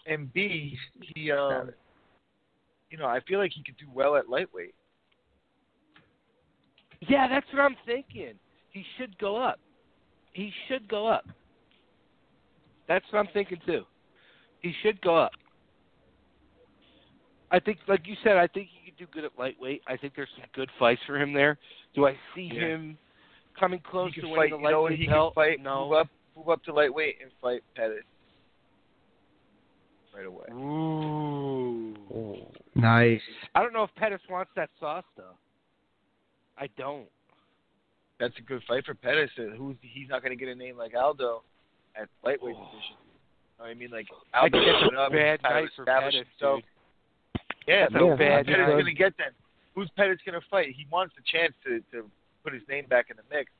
F: and B, he, I feel like he could do well at lightweight.
B: Yeah, that's what I'm thinking. He should go up. That's what I'm thinking too. He should go up. I think, like you said, I think he could do good at lightweight. I think there's some good fights for him there. Do I see him coming close
F: He
B: to
F: can
B: winning
F: fight.
B: the lightweight
F: He
B: belt?
F: can fight.
B: No.
F: Move up to lightweight and fight Pettis right away.
B: Ooh.
E: Nice.
B: I don't know if Pettis wants that sauce though. I don't.
F: That's a good fight for Pettis. He's not going to get a name like Aldo at lightweight division. I mean, like
B: I
F: Aldo
B: think that's
F: put
B: a
F: up,
B: bad
F: kind of
B: night for
F: established
B: Pettis,
F: himself.
B: dude.
F: Yeah,
B: That's a bad
F: Pettis
B: night.
F: going to get then? Who's Pettis going to fight? He wants the chance to put his name back in the mix.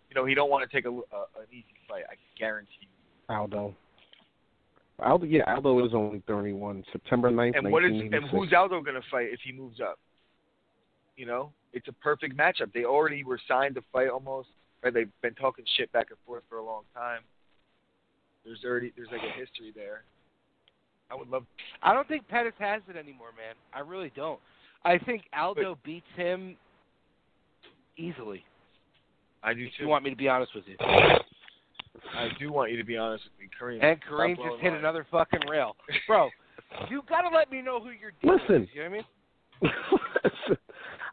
F: He don't want to take an easy fight. I guarantee you.
C: Aldo, Aldo is only 31. September 9th,
F: And who's Aldo going to fight if he moves up? It's a perfect matchup. They already were signed to fight almost. Right? They've been talking shit back and forth for a long time. There's like a history there.
B: I don't think Pettis has it anymore, man. I really don't. I think Aldo beats him easily.
F: I do
B: If
F: too.
B: you want me to be honest with you.
F: I do want you to be honest with me, Kareem.
B: And Kareem
F: Stop
B: just
F: blowing
B: hit
F: mine.
B: another fucking rail. Bro, you got to let me know who you're dealing
C: Listen.
B: with. You know what I mean?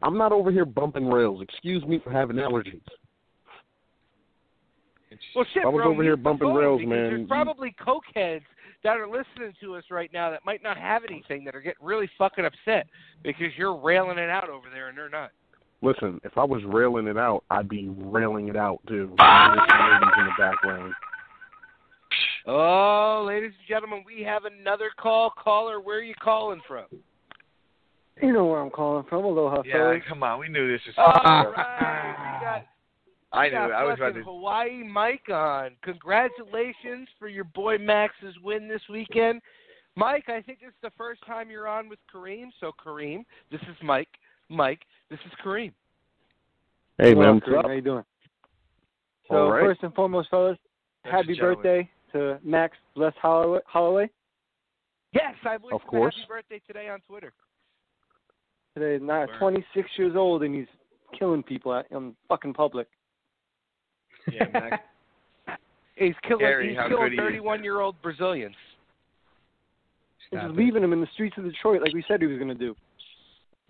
C: I'm not over here bumping rails. Excuse me for having allergies.
B: Well, shit,
C: I was
B: bro,
C: over here
B: mute the
C: bumping
B: phone
C: rails,
B: because
C: man.
B: There's probably cokeheads that are listening to us right now that might not have anything that are getting really fucking upset because you're railing it out over there and they're not.
C: Listen, if I was railing it out, I'd be railing it out, too. There's some ladies in the background.
B: Oh, ladies and gentlemen, we have another call. Caller, where are you calling from?
G: You know where I'm calling from. Aloha,
F: Yeah,
G: fellas.
F: come on. We knew this was.
B: All right,
F: I
B: we
F: knew
B: got
F: it. I was about
B: fucking
F: to.
B: Hawaii Mike on. Congratulations for your boy Max's win this weekend. Mike, I think this is the first time you're on with Kareem. So, Kareem, this is Mike. Mike, this is Kareem.
C: Hey,
G: Hello,
C: man.
G: Kareem. How you doing? So,
C: All right.
G: first and foremost, fellas, happy birthday to Max Bless Holloway.
B: Yes, I wished
C: Of
B: him a
C: course.
B: happy birthday today on Twitter.
G: Today is not 26 years old, and he's killing people in fucking public.
F: Yeah, Max.
B: He's killing
F: Gary, how good he is.
B: 31-year-old Brazilians.
G: He's just leaving him in the streets of Detroit like we said he was going to do.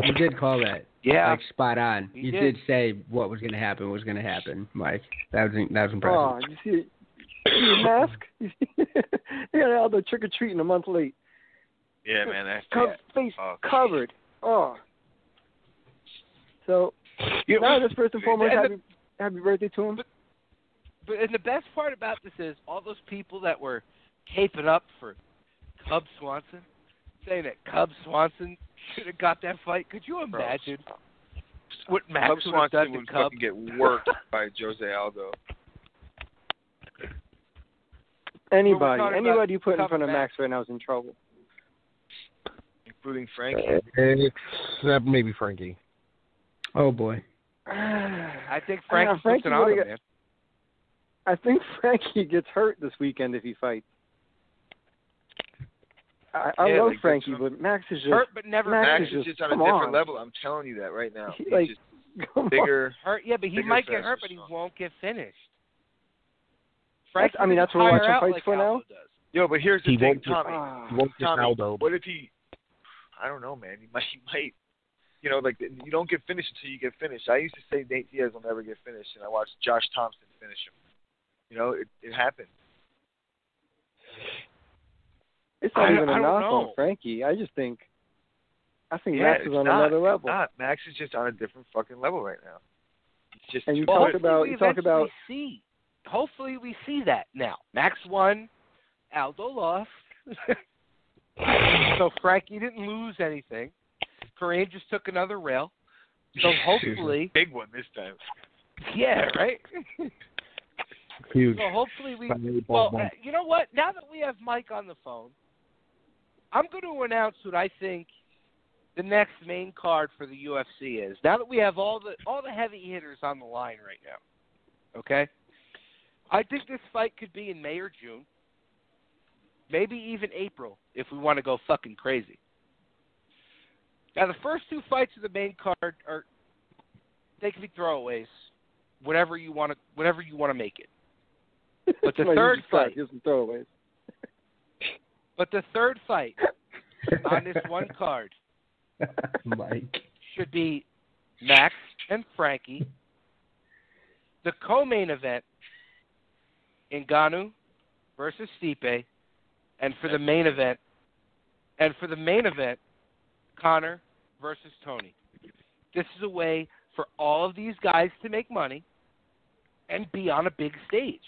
E: You did call that.
B: Yeah.
E: Like, spot on.
B: He
E: You
B: did.
E: did say what was going to happen was going to happen, Mike. That was impressive.
G: Oh, you see it? You see his mask? He got out there trick-or-treating a month late.
F: Yeah, man. That's
G: Face
F: Oh,
G: covered. Oh. So, now just first and foremost, happy birthday to him.
B: And the best part about this is all those people that were taping up for Cub Swanson, saying that Cub Swanson should have got that fight. Could you imagine what Max
F: Cub
B: would have
F: Swanson
B: done
F: would
B: to Cub?
F: fucking get worked by Jose Aldo.
G: Anybody you put in
B: Cub
G: front of
B: Max.
G: Max right now is in trouble.
F: Including Frankie.
C: Except maybe Frankie.
E: Oh, boy.
B: I think Frankie's
G: Frankie
B: pushing on
G: would've
B: him,
G: got-
B: man.
G: I think Frankie gets hurt this weekend if he fights. I
F: Yeah,
G: love
F: like,
G: Frankie,
F: that's
G: but Max is just
B: Hurt but never
G: Max
F: Max
B: finished.
F: is just on a
G: come
F: different
G: on.
F: level. I'm telling you that right now.
G: He,
F: He's
G: like,
F: just
G: come on.
F: bigger.
B: Hurt, yeah, but he
F: Bigger,
B: might get
F: faster,
B: hurt, but he
F: strong.
B: won't get finished.
G: That's what we're
B: tire
G: watching
B: out
G: fights
B: like
G: for now?
B: Aldo does.
F: Yo, but here's the
C: He
F: thing,
C: won't get-
F: Tommy.
C: He won't get
F: Tommy,
C: Aldo.
F: what if he? I don't know, man. He might. You know, like you don't get finished until you get finished. I used to say Nate Diaz will never get finished, and I watched Josh Thompson finish him. You know, it happened.
G: It's not even
B: I
G: a
B: don't
G: knock
B: know.
G: on Frankie. I think
F: Yeah,
G: Max is
F: it's
G: on
F: not.
G: another level.
F: It's not. Max is just on a different fucking level right now. It's just
G: And you
F: too
G: talk
F: good.
G: about-
B: See. Hopefully we see that now. Max won, Aldo lost. So Frankie didn't lose anything. Kareem just took another rail. So hopefully,
F: big one this time.
B: yeah, right.
C: Huge.
B: So hopefully we.
C: Bang,
B: Well,
C: bang, bang.
B: you know what? Now that we have Mike on the phone, I'm going to announce what I think the next main card for the UFC is. Now that we have all the heavy hitters on the line right now, okay? I think this fight could be in May or June, maybe even April if we want to go fucking crazy. Now the first two fights of the main card they can be throwaways, whatever you want to make it. But the third fight,
G: Just some throwaways.
B: but the third fight on this one card
E: Mike.
B: should be Max and Frankie. The co-main event, Ngannou versus Stipe, and for the main event, Conor versus Tony. This is a way for all of these guys to make money and be on a big stage.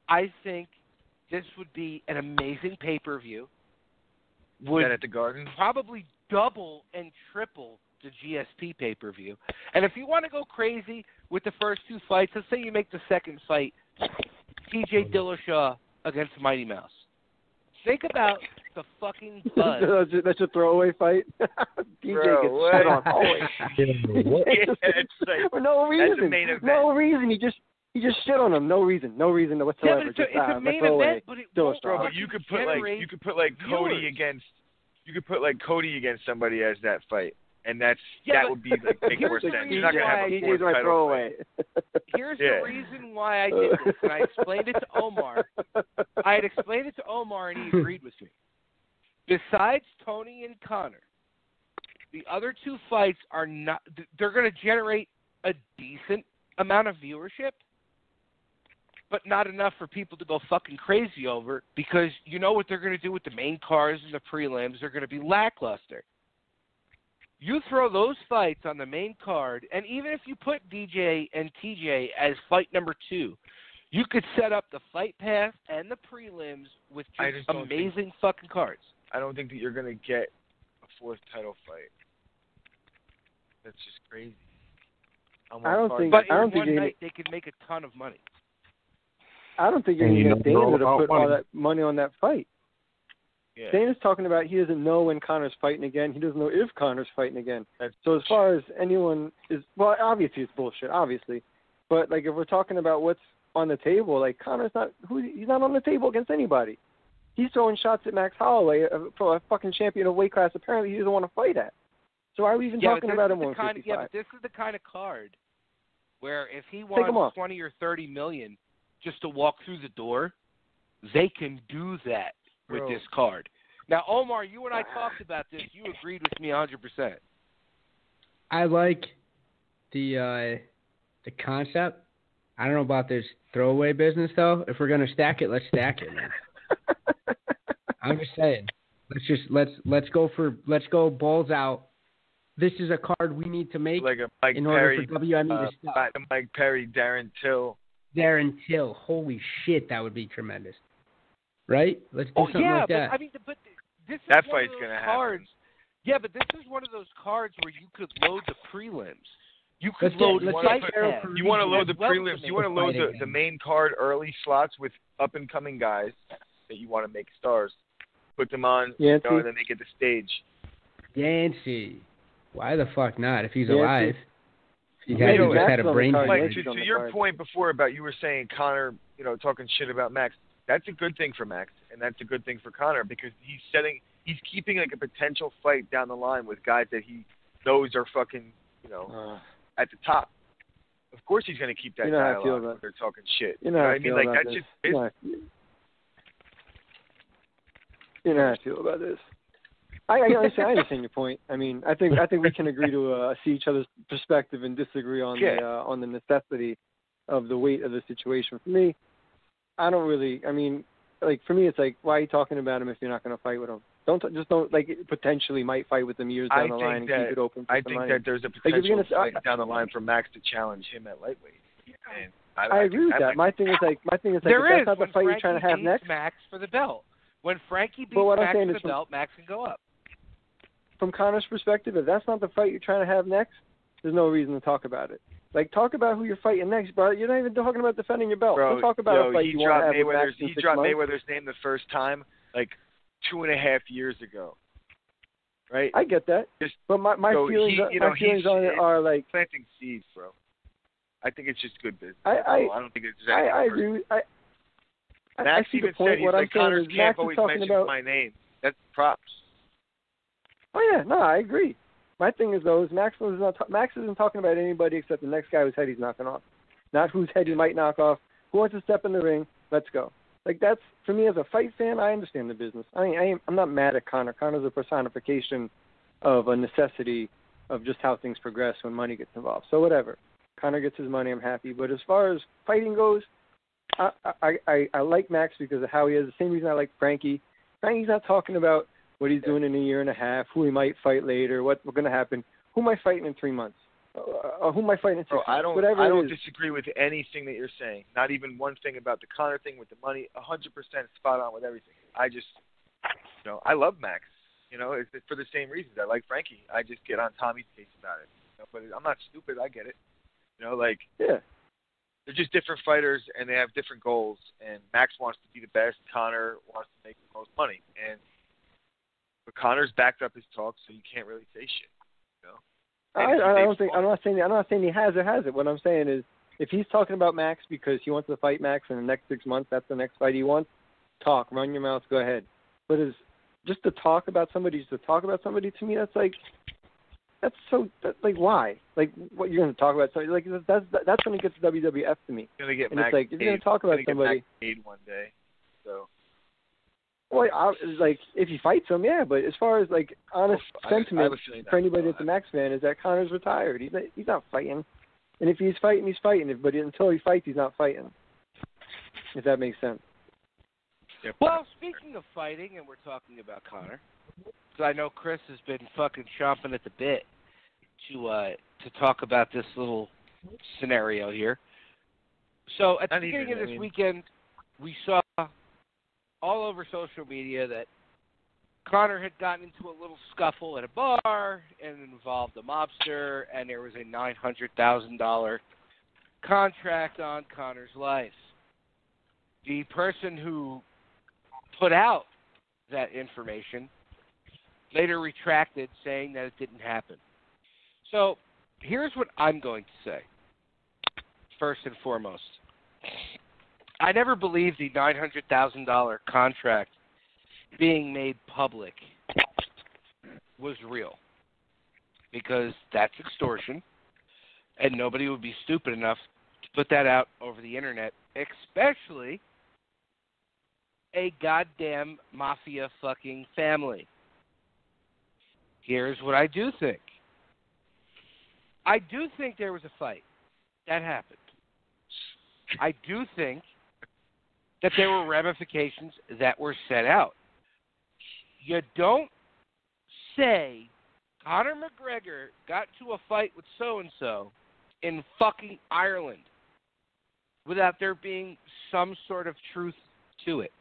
B: I think this would be an amazing pay-per-view. Would
F: That at the Garden?
B: probably double and triple the GSP pay-per-view. And if you want to go crazy with the first two fights, let's say you make the second fight TJ Dillashaw against Mighty Mouse. Think about the fucking buzz.
G: That's a throwaway fight. DJ
F: Bro,
G: gets
F: what?
G: shit on always.
F: Yeah, it's like,
G: For no
F: that's
G: reason.
F: the main event.
G: No reason. He just shit on him. No reason whatsoever.
B: Yeah, but it's
G: Just,
B: a main
G: throwaway.
B: event, but it
G: Dillashaw.
B: won't
F: Bro, but
B: fucking
F: you could put
B: generate
F: Cody
B: viewers.
F: against Cody against somebody as that fight, and that
B: Yeah,
F: would be like make
B: here's
F: more
B: the
F: sense.
B: reason
F: You're not gonna have a
B: why
F: fourth
G: DJ's my
F: title
G: throwaway.
B: Here's
F: Yeah.
B: the reason why I did this, and I explained it to Omar. I had explained it to Omar, and he agreed with me. Besides Tony and Conor, the other two fights are not. They're going to generate a decent amount of viewership, but not enough for people to go fucking crazy over, because you know what they're going to do with the main cards and the prelims. They're going to be lackluster. You throw those fights on the main card, and even if you put DJ and TJ as fight number 2, you could set up the fight pass and the prelims with just amazing fucking cards.
F: I don't think that you're going to get a 4th title fight. That's just crazy.
G: I don't think.
B: But
G: I don't
B: in
G: think
B: one night they could make a ton of money.
G: I don't think you're going to get Dana to put all that money on that fight.
F: Yeah.
G: Dana's talking about he doesn't know when Conor's fighting again. He doesn't know if Conor's fighting again. So as far as anyone is, well, obviously it's bullshit, obviously. But like if we're talking about what's on the table, like Conor's not, he's not on the table against anybody. He's throwing shots at Max Holloway, a fucking champion of weight class. Apparently he doesn't want to fight at. So why are we even talking about him?
B: Yeah, but this is the kind of card where if he wants 20 or 30 million just to walk through the door, they can do that with this card. Now, Omar, you and I talked about this. You agreed with me 100%.
E: I like the concept. I don't know about this throwaway business though. If we're gonna stack it, let's stack it, man. I'm just saying. Let's go balls out. This is a card we need to make
F: like a Mike
E: in order
F: Perry,
E: for WME to stop.
F: Mike Perry, Darren Till.
E: Darren Till. Holy shit, that would be tremendous. Right? Let's do something like that.
B: But I mean, this is
F: that
B: one
F: fight's
B: of those
F: gonna
B: cards.
F: happen.
B: Yeah, but this is one of those cards where you could load the prelims. You could load fight pass.
F: You want to load the prelims. You want to load the main card early slots with up and coming guys that you want to make stars. Put them on, and then they get the stage.
E: Yancey. Why the fuck not? If he's alive. If he
F: just
E: had a brain
F: like, to your point before about you were saying Conor, talking shit about Max. That's a good thing for Max, and that's a good thing for Conor because he's keeping like a potential fight down the line with guys that he knows are fucking, at the top. Of course he's going to keep that dialogue when they're talking shit.
G: You know how
F: I mean? Like, that's just business.
G: You know how I feel about this. I understand your point. I mean, I think we can agree to see each other's perspective and disagree on the necessity of the weight of the situation. For me, I don't really. I mean, like for me, it's like, why are you talking about him if you're not going to fight with him? Don't potentially might fight with him years down the line and keep it open.
F: I think that there's a potential fight down the line for Max to challenge him at lightweight. And I agree
G: with that. My thing is if that's not the fight you're trying to have next.
B: Max for the belt. When Frankie beats Max for the belt, Max can go up.
G: From Conor's perspective, if that's not the fight you're trying to have next, there's no reason to talk about it. Like, talk about who you're fighting next, bro. You're not even talking about defending your belt. Don't talk about a fight you want to have with Max in 6 months. He dropped
F: Mayweather's name the first time, like, 2.5 years ago. Right?
G: I get that. But my feelings on it are like...
F: planting seeds, bro. I think it's just good business.
G: I
F: don't think it's...
G: I agree.
F: Max even said, he's like, Conor can't always mention my name. That's props.
G: Oh, yeah. No, I agree. My thing is, though, Max isn't talking about anybody except the next guy whose head he's knocking off. Not whose head he might knock off. Who wants to step in the ring? Let's go. Like, that's, for me as a fight fan, I understand the business. I'm not mad at Conor. Conor's a personification of a necessity of just how things progress when money gets involved. So whatever. Conor gets his money, I'm happy. But as far as fighting goes, I like Max because of how he is. The same reason I like Frankie. Frankie's not talking about what he's doing in a year and a half, who he might fight later, what's going to happen. Who am I fighting in 3 months? Who am I fighting in 6 months?
F: I don't disagree with anything that you're saying. Not even one thing about the Conor thing with the money. 100% spot on with everything. I just, I love Max. It's for the same reasons. I like Frankie. I just get on Tommy's case about it. But I'm not stupid. I get it.
G: Yeah.
F: They're just different fighters, and they have different goals. And Max wants to be the best. Conor wants to make the most money. But Conor's backed up his talk, so you can't really say shit. I'm not saying he has it. What I'm saying is, if he's talking about Max because he wants to fight Max in the next 6 months, that's the next fight he wants. Talk, run your mouth, go ahead. But just to talk about somebody to me, that's why? Like, what you're going to talk about somebody? Like, that's when it gets WWF to me. You're going to get
G: and
F: Max
G: it's like, if you're going to talk about somebody,
F: paid one day, so.
G: Well, if he fights him, yeah. But as far as honest sentiment for anybody that's a Max fan is that Conor's retired. He's not fighting, and if he's fighting, he's fighting. But until he fights, he's not fighting. if that makes sense.
B: Well, speaking of fighting, and we're talking about Connor, because I know Chris has been fucking chomping at the bit to talk about this little scenario here. So at the beginning of this weekend, we saw all over social media that Connor had gotten into a little scuffle at a bar, and it involved a mobster, and there was a $900,000 contract on Connor's life. The person who put out that information later retracted, saying that it didn't happen. So here's what I'm going to say, first and foremost. I never believed the $900,000 contract being made public was real, because that's extortion, and nobody would be stupid enough to put that out over the internet, especially a goddamn mafia fucking family. Here's what I do think. I do think there was a fight. That happened. I do think that there were ramifications that were set out. You don't say Conor McGregor got to a fight with so-and-so in fucking Ireland without there being some sort of truth to it.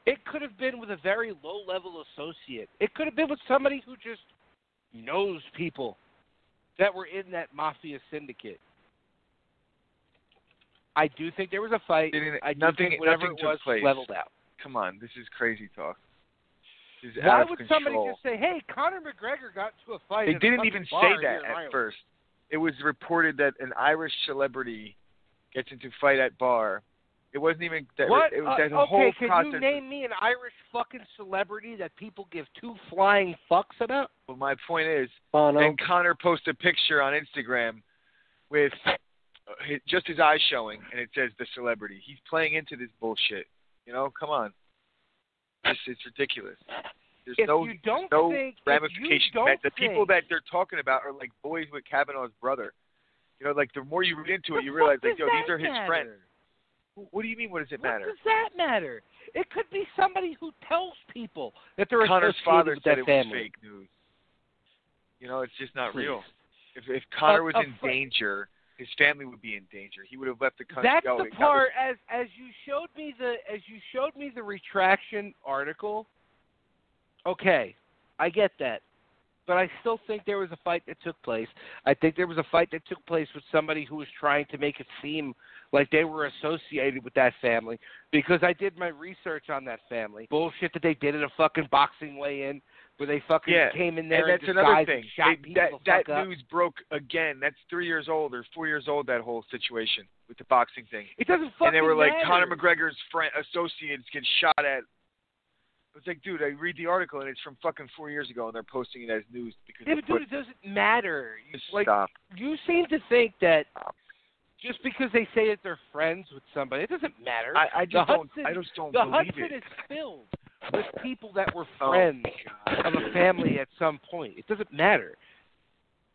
B: It could have been with a very low-level associate. It could have been with somebody who just knows people that were in that mafia syndicate. I do think there was a fight. I do think whatever it was leveled out.
F: Come on, this is crazy talk. This is
B: Why
F: out of
B: would
F: control.
B: somebody just say, hey, Conor McGregor got to a fight?
F: They didn't even say that at first. It was reported that an Irish celebrity gets into a fight at bar. It wasn't even that.
B: What?
F: It was that whole
B: can
F: process.
B: You name me an Irish fucking celebrity that people give two flying fucks about?
F: Well, my point is,
G: Bono.
F: and Conor posted a picture on Instagram with just his eyes showing, and it says the celebrity. He's playing into this bullshit. You know, come on. It's ridiculous. There's no ramifications. The people that they're talking about are like boys with Kavanaugh's brother. You know, like the more you read into it, you realize, like, yo, these are his friends. What do you mean, what does it matter?
B: What does that matter? It could be somebody who tells people that they're
F: Connor's father
B: associated
F: said
B: with that
F: it
B: family.
F: was fake news. You know, it's just not
B: Please.
F: real. If Conor was in danger, his family would be in danger. He would have left the country.
B: That's the part. As you showed me the retraction article. Okay, I get that, but I still think there was a fight that took place. I think there was a fight that took place with somebody who was trying to make it seem like they were associated with that family, because I did my research on that family. Bullshit that they did at a fucking boxing weigh-in where they fucking came in there
F: and that's
B: in
F: another
B: disguise
F: thing.
B: and shot people
F: that
B: up.
F: news broke again. That's 3 years old or 4 years old, that whole situation with the boxing thing.
B: It doesn't fucking
F: And they were like,
B: matter.
F: Conor McGregor's associates get shot at. It's like, dude, I read the article, and it's from fucking 4 years ago, and they're posting it as news. Because
B: yeah, but dude, it doesn't matter.
F: Stop.
B: You seem to think that just because they say that they're friends with somebody, it doesn't matter.
F: I just don't
B: the
F: believe
B: Hudson
F: it.
B: is filled with people that were friends of a family at some point. It doesn't matter.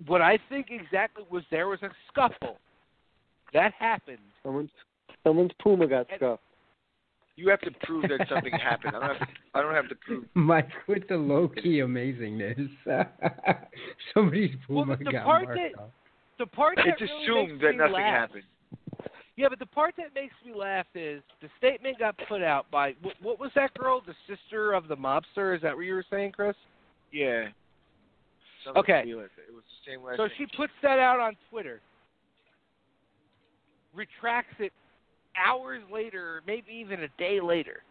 B: What I think exactly was there was a scuffle. That happened.
G: Someone's Puma got scuffed.
F: You have to prove that something happened. I don't have to prove.
E: Mike with the low-key amazingness. Somebody's Puma got marked off.
B: The part that
F: it's
B: really
F: assumed
B: makes
F: that
B: me
F: nothing
B: laugh,
F: happened.
B: Yeah, but the part that makes me laugh is the statement got put out by, what was that girl, the sister of the mobster? Is that what you were saying, Chris?
F: Yeah.
B: Okay.
F: It was the same way.
B: So she puts that out on Twitter, retracts it hours later, maybe even a day later.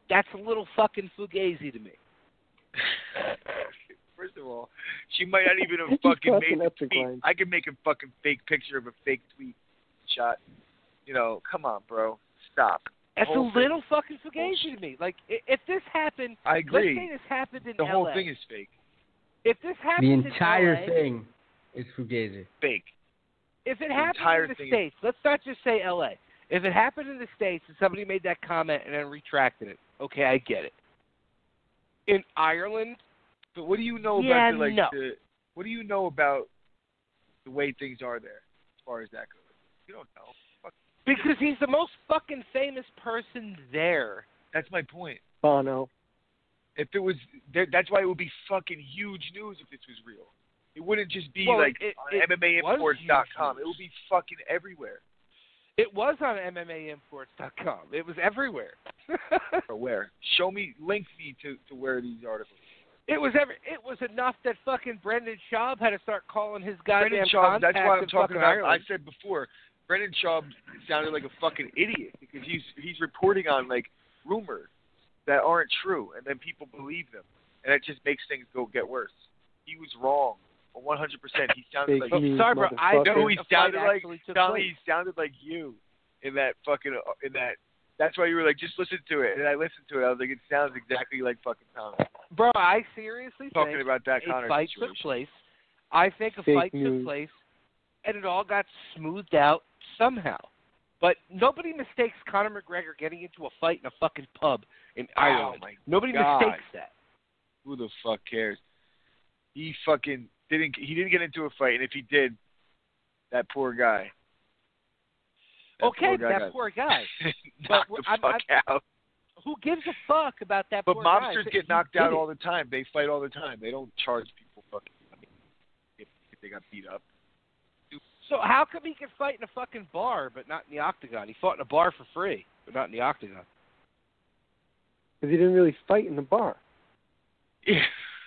B: That's a little fucking fugazi to me.
F: First of all, she might not even have fucking made the tweet. I could make a fucking fake picture of a fake tweet shot. You know, come on, bro. Stop.
B: That's a little fucking fugazi to me. Like, if this happened,
F: I agree.
B: Let's say this happened in
F: the
B: LA.
F: whole thing is fake.
B: If this happened
E: the entire
B: in LA,
E: thing is fugazi.
F: Fake.
B: If it happened in the States, let's not just say LA. If it happened in the States and somebody made that comment and then retracted it, okay, I get it. In Ireland,
F: but what do you know about what do you know about the way things are there, as far as that goes? You don't know. Fuck.
B: Because he's the most fucking famous person there.
F: That's my point.
G: Bono.
F: If it was, that's why it would be fucking huge news if this was real. It wouldn't just be
B: Well,
F: on
B: it
F: MMAimports.com.
B: was
F: It would be fucking everywhere.
B: It was on MMAimports.com. It was everywhere.
F: Or where? Show me, link me to where these articles.
B: It was enough that fucking Brendan Schaub had to start calling his goddamn
F: Brendan Schaub, that's why I'm
B: in
F: talking
B: fucking
F: about.
B: Ireland.
F: I said before, Brendan Schaub sounded like a fucking idiot because he's reporting on like rumors that aren't true, and then people believe them, and it just makes things get worse. He was wrong, 100%. He sounded like.
B: Sorry, bro. I
F: know who he sounded like.
B: Tommy,
F: he sounded like you in that fucking That's why you were like, just listen to it, and I listened to it. I was like, it sounds exactly like fucking Tommy.
B: Bro, I seriously
F: talking
B: think
F: about that
B: a
F: Conor
B: fight
F: situation.
B: took place. I think a
G: Fake
B: fight
G: news.
B: took place, and it all got smoothed out somehow. But nobody mistakes Conor McGregor getting into a fight in a fucking pub in Ireland.
F: My
B: Nobody
F: God.
B: mistakes that.
F: Who the fuck cares? He fucking didn't. He didn't get into a fight, and if he did, that poor guy.
B: That poor guy.
F: knocked
B: But
F: the fuck out.
B: Who gives a fuck about that
F: But
B: poor guy?
F: mobsters get knocked out all the time. They fight all the time. They don't charge people fucking money if they got beat up.
B: So how come he can fight in a fucking bar but not in the octagon? He fought in a bar for free, but not in the octagon.
G: Because he didn't really fight in the bar.
F: Yeah,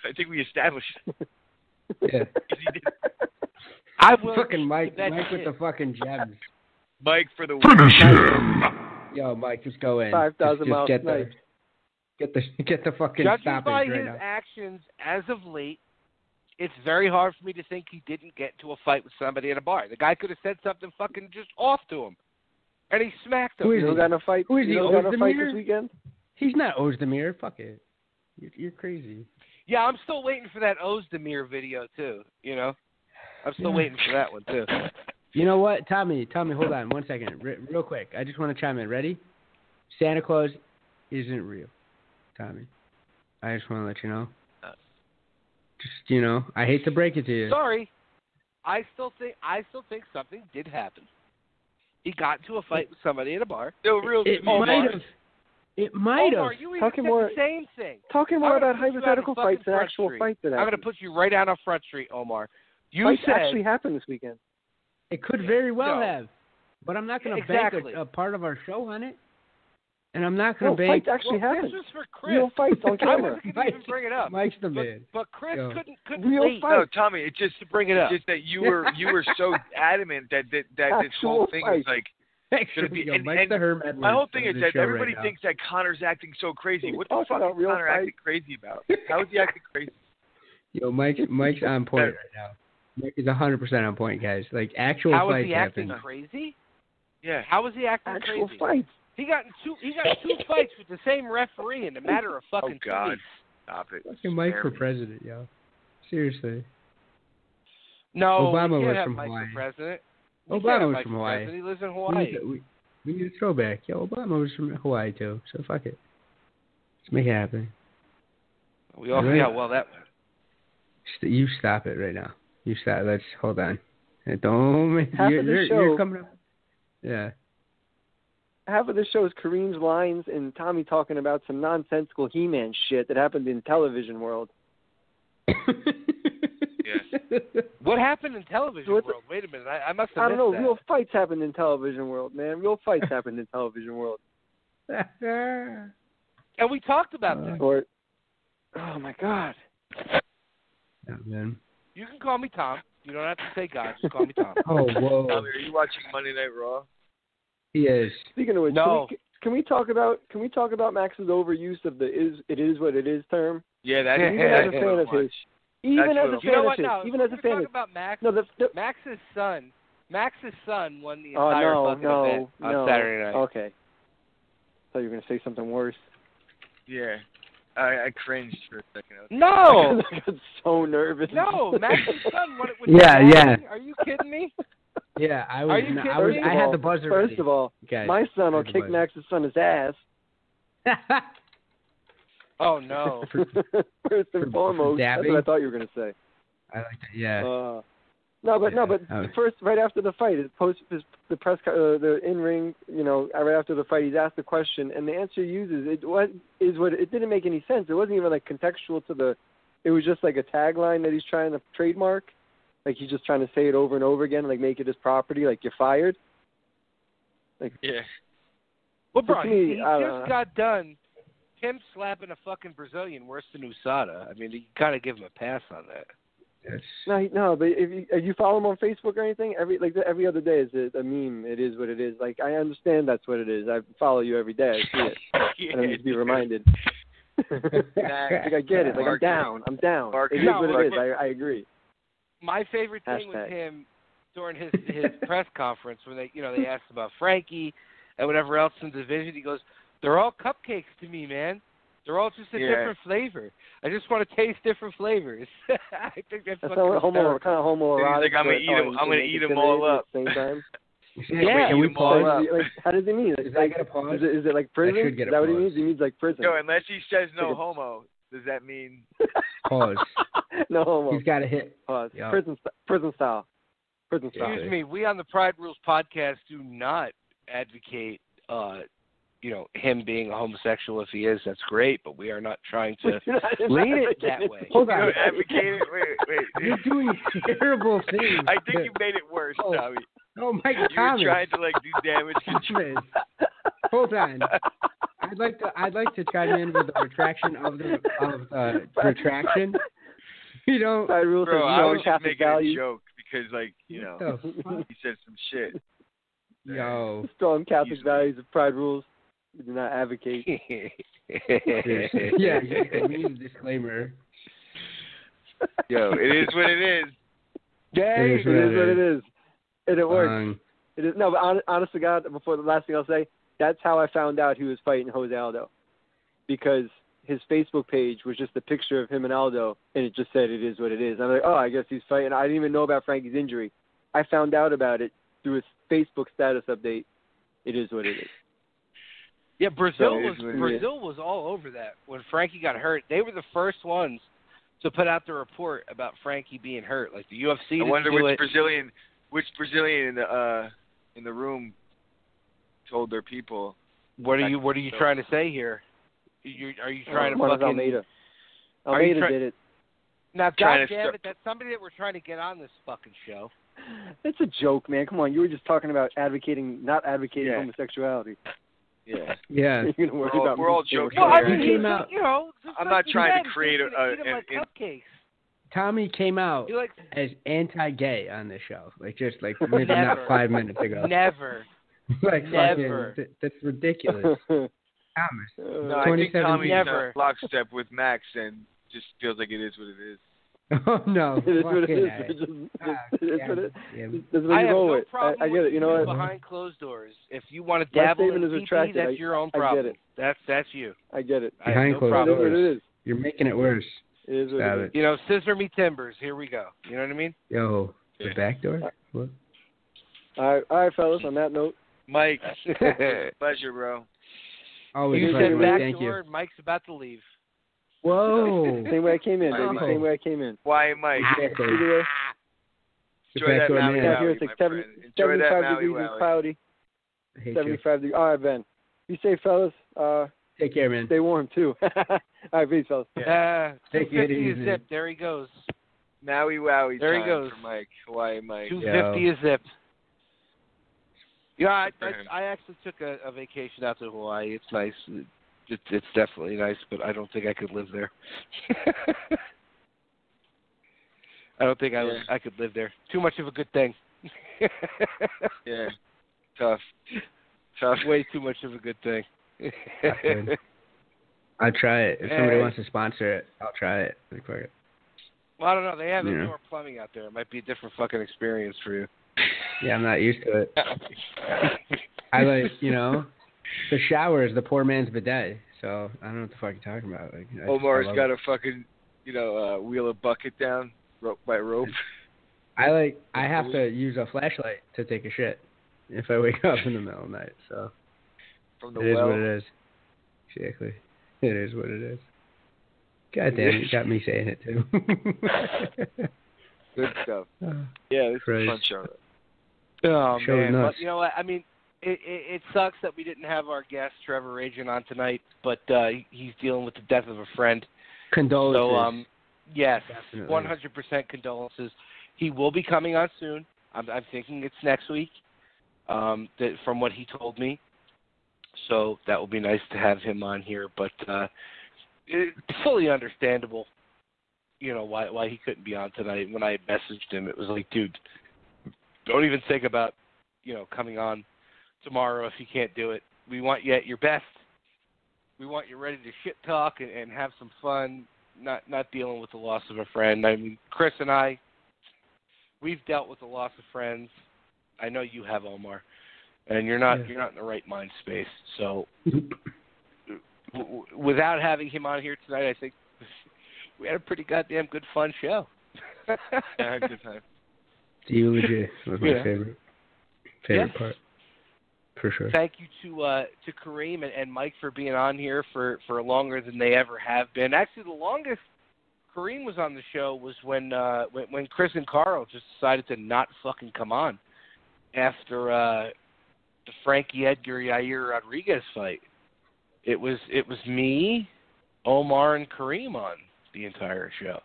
F: I think we established that.
E: Yeah.
F: He did.
B: I will
E: Fucking Mike
B: bet
E: with
B: you
E: the fucking gems.
F: Mike for the
H: Finish him!
E: Yo, Mike, just go in.
G: 5,000
E: Just
G: miles
E: get
G: tonight.
E: get the fucking
B: Judging
E: stoppage
B: by
E: right
B: his
E: now.
B: actions as of late, it's very hard for me to think he didn't get into a fight with somebody at a bar. The guy could have said something fucking just off to him, and he smacked him.
E: Who is
G: You don't
E: he?
G: got in a fight?
E: Who is he,
G: You don't got in a fight
E: Ozdemir?
G: this weekend?
E: He's not Ozdemir. Fuck it. You're crazy.
B: Yeah, I'm still waiting for that Ozdemir video too. You know, I'm still waiting for that one too.
E: You know what, Tommy, hold on 1 second, real quick. I just want to chime in. Ready? Santa Claus isn't real, Tommy. I just want to let you know. Just I hate to break it to you.
B: Sorry, I still think something did happen. He got into a fight with somebody at a bar.
F: Still real.
E: It might have. It might have.
B: Omar, you even
G: Talking
B: said
G: more-
B: the same thing.
G: Talking more
B: I'm gonna
G: about
B: put you
G: hypothetical
B: out on
G: fights than
B: fucking
G: actual
B: Front Street.
G: fights that
B: I'm
G: happen.
B: going to put you right out on Front Street, Omar. You
G: Fights
B: said
G: actually happened this weekend.
E: It could very well
B: No.
E: have. But I'm not going to
B: Exactly.
E: bank a part of our show on it. And I'm not going
G: No,
E: to bank.
G: fights actually
B: well,
G: happened.
B: this was for Chris.
G: Real fights on
B: I
G: camera.
B: wasn't going to even bring it up.
E: Mike's the man.
B: But Chris
E: Yo.
B: couldn't
G: Real
B: wait
G: fight.
F: No, Tommy, it's just
B: to bring it up.
F: Just that you were so adamant that this whole
G: Actual
F: thing
G: fight.
F: was like.
E: Actually,
F: be-
E: yo,
F: and-
E: Mike's
F: and
E: the Herm Edwards
F: My whole thing
E: of
F: is
E: this
F: that
E: show
F: everybody
E: right
F: thinks that Connor's acting so crazy. What the
G: Talking
F: fuck is
G: about real
F: Connor
G: fight.
F: acting crazy about? How is he acting crazy?
E: Yo, Mike's on point right now. Mike is 100% on point, guys. Like, actual
B: How was
E: fights
B: he acting
E: happen.
B: crazy?
F: Yeah.
B: How was he acting
G: Actual
B: crazy?
G: fights.
B: He got two fights with the same referee in a matter of
F: Oh
B: fucking 2
F: God.
B: weeks.
F: Stop it.
E: Fucking Mike
F: Spare
E: for
F: me.
E: president, yo. Seriously.
B: No,
E: Obama
B: we
E: was
B: can't have
E: from
B: Mike
E: Hawaii.
B: for president. We
E: Obama
B: can't have
E: was
B: Mike
E: from
B: for
E: Hawaii.
B: president. He lives in
E: We
B: Hawaii.
E: need a throwback. Yo, Obama was from Hawaii, too. So fuck it. Let's make it happen.
B: We all
E: Right.
B: see how well that went.
E: You stop it right now. You stop. Let's hold on. Don't.
G: Half of the
E: You're
G: show-
E: coming up. Yeah.
G: Half of the show is Kareem's lines and Tommy talking about some nonsensical He-Man shit that happened in television world.
F: Yes.
B: What happened in television
G: What the-
B: world? Wait a minute. I must have
G: I don't
B: missed
G: know.
B: that.
G: Real fights happened in television world, man. Real fights happened in television world.
B: And we talked about this.
G: Or, oh my God.
E: Yeah, man.
B: You can call me Tom. You don't have to say God. Just call me Tom.
E: Oh, whoa.
F: Tommy, are you watching Monday Night Raw?
E: He is.
G: Speaking of which,
B: No.
G: can we talk about Max's overuse of the "it is what it is" term?
F: Yeah, that
G: Even
F: is.
G: as a fan of his. Even
F: That's
G: as a
F: little.
B: You know
G: fan of
B: what?
G: his.
B: No,
G: Even
B: we're
G: as a
B: gonna
G: fan
B: talk
G: of.
B: about Max.
G: No, the
B: Max's son won the
G: oh
B: entire
G: no,
B: fucking
G: no,
B: event on
G: no.
B: Saturday night.
G: Okay. Thought you were gonna say something worse.
F: Yeah. I cringed for a second.
B: No,
G: I got so nervous.
B: no, Max's son won it with
E: Yeah,
B: his
E: yeah.
B: daddy. Are you kidding me?
E: Yeah, I was.
B: Are you
E: I was.
B: kidding
E: I
B: me?
E: had the buzzer.
G: First
E: ready.
G: of all,
E: Guys,
G: my son will
E: I had the
G: kick
E: buzzer.
G: Max's son's ass.
B: Oh no.
G: First and foremost, that's
E: dabbing?
G: what I thought you were gonna say.
E: I like that. Yeah.
G: But first, right after the fight, the press, the in-ring, right after the fight, he's asked the question, and the answer he uses it didn't make any sense. It wasn't even like contextual to the. It was just like a tagline that he's trying to trademark, like he's just trying to say it over and over again, like make it his property, like you're fired. Like
F: yeah.
B: Well, bro, he just got done. Him slapping a fucking Brazilian worse than USADA. I mean, you gotta give him a pass on that.
G: No, but if you follow him on Facebook or anything, every other day is a meme. It is what it is. Like, I understand that's what it is. I follow you every day. I see it, and I'm just be reminded. Like, I get it. Like, I'm down. It is what it is. I agree.
B: My favorite thing was him during his press conference when they asked about Frankie and whatever else in the division. He goes, "They're all cupcakes to me, man. They're all just a different flavor. I just want to taste different flavors." I think that's
G: kind of homoerotic.
F: He's like, I'm gonna eat them all up.
G: At the same time.
B: Yeah,
E: we pause.
G: Like, how does he mean?
E: Is I gotta pause?
G: Is it like prison? Is that what he means? He means like prison.
F: No, unless he says no homo, does that mean
E: pause?
G: No homo.
E: He's got to hit
G: pause.
E: Yep.
G: Prison style.
B: Excuse me. We on the Pride Rules podcast do not advocate, him being a homosexual. If he is, that's great, but we are not trying to lean it that way.
E: Hold on.
F: Advocate it? Wait.
E: You're doing terrible things.
F: I think you made it worse, Tommy.
E: Oh my God!
F: You were trying to do damage control.
E: Hold on. I'd like to chime in with the retraction of the retraction.
F: Bro, I was just making a joke because, he said some shit.
E: Yo.
G: Strong Catholic values of Pride Rules. We do not advocate.
E: Yeah, mean disclaimer.
F: Yo, it is what it is.
G: It is what it is. And it works. It is no, but honest to God, before the last thing I'll say, that's how I found out he was fighting Jose Aldo, because his Facebook page was just a picture of him and Aldo, and it just said it is what it is. I'm like, oh, I guess he's fighting. I didn't even know about Frankie's injury. I found out about it through his Facebook status update. It is what it is.
B: Yeah, Brazil was all over that when Frankie got hurt. They were the first ones to put out the report about Frankie being hurt. Like the UFC.
F: I wonder which Brazilian in the room told their people.
B: What are you trying to say here? Are you trying to fucking?
G: Almeida did it.
B: Now, goddamn it, that's somebody that we're trying to get on this fucking show.
G: It's a joke, man. Come on, you were just talking about not advocating homosexuality.
F: Yeah.
E: Yeah.
F: We're all joking.
B: Well,
F: here.
E: He came out.
F: I'm not trying to create
B: cupcakes.
E: Tommy came out as anti-gay on this show, maybe not 5 minutes ago.
B: Never.
E: Never. That's ridiculous. Thomas.
F: No, I think Tommy's lockstep with Max and just feels like it is what it is.
E: Oh no!
G: It is what it is.
B: I have no problem
G: I get it. You know what?
B: Behind closed doors, if you want to dabble in PP, that's your own problem.
G: I get it.
B: That's you.
G: I get it.
E: Behind closed doors.
G: It is.
E: You're making it worse.
G: It is what it is.
B: Scissor me timbers. Here we go. You know what I mean?
E: Yo, the back door. What?
G: All right, fellas. On that note,
F: Mike, pleasure, bro.
E: Always
B: you
E: pleasure.
B: said back
E: Thank
B: door.
E: you.
B: Mike's about to leave.
E: Whoa.
G: Same way I came in, baby. Same way I came in.
F: Why, Mike?
G: Either way.
F: Enjoy that Maui
G: Here it's like 75 degrees and cloudy. 75 degrees. All right, Ben. Be safe, fellas.
E: Take care, man.
G: Stay warm, too. All right, peace, fellas.
E: Take it easy.
B: A zip. There he goes.
F: Maui Wowie.
B: There he goes.
F: For Mike. Hawaii Mike.
B: 250 a zip. Yeah, I actually took a vacation out to Hawaii. It's nice. It's definitely nice, but I don't think I could live there. I don't think I could live there. Too much of a good thing.
F: Yeah. Tough.
B: Way too much of a good thing.
E: I'll try it. If somebody wants to sponsor it, I'll try it.
B: Well, I don't know. They have indoor plumbing out there. It might be a different fucking experience for you.
E: Yeah, I'm not used to it. I the shower is the poor man's bidet, so I don't know what the fuck you're talking about.
F: Omar's got a fucking, wheel a bucket down by rope.
E: I have to use a flashlight to take a shit if I wake up in the middle of the night. So
F: from the
E: it
F: well.
E: is what it is. Exactly. It is what it is. God damn, you got me saying it too.
F: Good stuff. Yeah, this is a fun show.
B: Oh,
E: Show
B: man.
E: nuts.
B: But, you know what? I mean, it sucks that we didn't have our guest, Trevor Rajan, on tonight, but he's dealing with the death of a friend.
E: Condolences.
B: So, yes,
E: Definitely.
B: 100% condolences. He will be coming on soon. I'm thinking it's next week, from what he told me. So that will be nice to have him on here. But it's fully understandable, you know, why he couldn't be on tonight. When I messaged him, it was like, dude, don't even think about, you know, coming on tomorrow if you can't do it. We want you at your best. We want you ready to shit talk and have some fun, not dealing with the loss of a friend. I mean, Chris and I, we've dealt with the loss of friends. I know you have, Omar, and you're not in the right mind space. So without having him on here tonight, I think we had a pretty goddamn good fun show.
F: Yeah, I had a good time.
E: The eulogy was my favorite part, for sure.
B: Thank you to Kareem and Mike for being on here for longer than they ever have been. Actually, the longest Kareem was on the show was when Chris and Carl just decided to not fucking come on after the Frankie Edgar Yair Rodriguez fight. It was me, Omar, and Kareem on the entire show.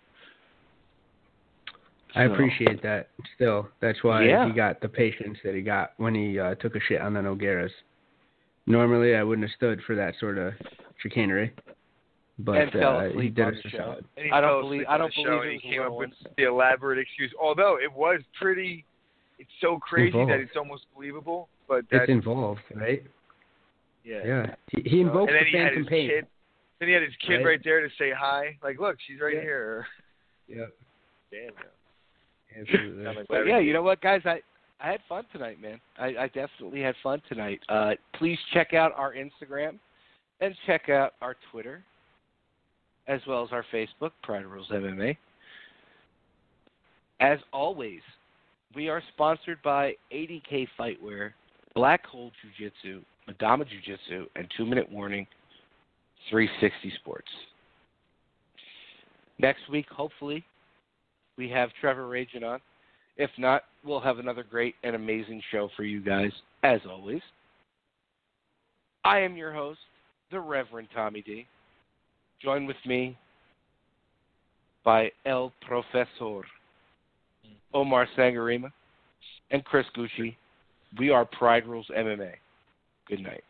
E: I appreciate that still. That's why he got the patience that he got when he took a shit on the Nogueiras. Normally, I wouldn't have stood for that sort of chicanery. But he did us a solid.
B: I don't believe
F: he came up with the elaborate excuse. Although it was pretty, it's so crazy that it's almost believable. But
E: it's involved, right?
F: Yeah.
E: He invoked the phantom pain.
F: Then he had his kid right there to say hi. Like, look, she's right here.
E: Yeah.
F: Damn.
E: Absolutely.
B: But yeah, you know what, guys? I had fun tonight, man. I definitely had fun tonight. Please check out our Instagram and check out our Twitter, as well as our Facebook, Pride Rules MMA. As always, we are sponsored by 80K Fightwear, Black Hole Jiu-Jitsu, Madama Jiu-Jitsu, and 2 Minute Warning, 360 Sports. Next week, hopefully, we have Trevor Rajan on. If not, we'll have another great and amazing show for you guys, as always. I am your host, the Reverend Tommy D. Joined with me by El Professor, Omar Sangarima, and Chris Gucci. We are Pride Rules MMA. Good night.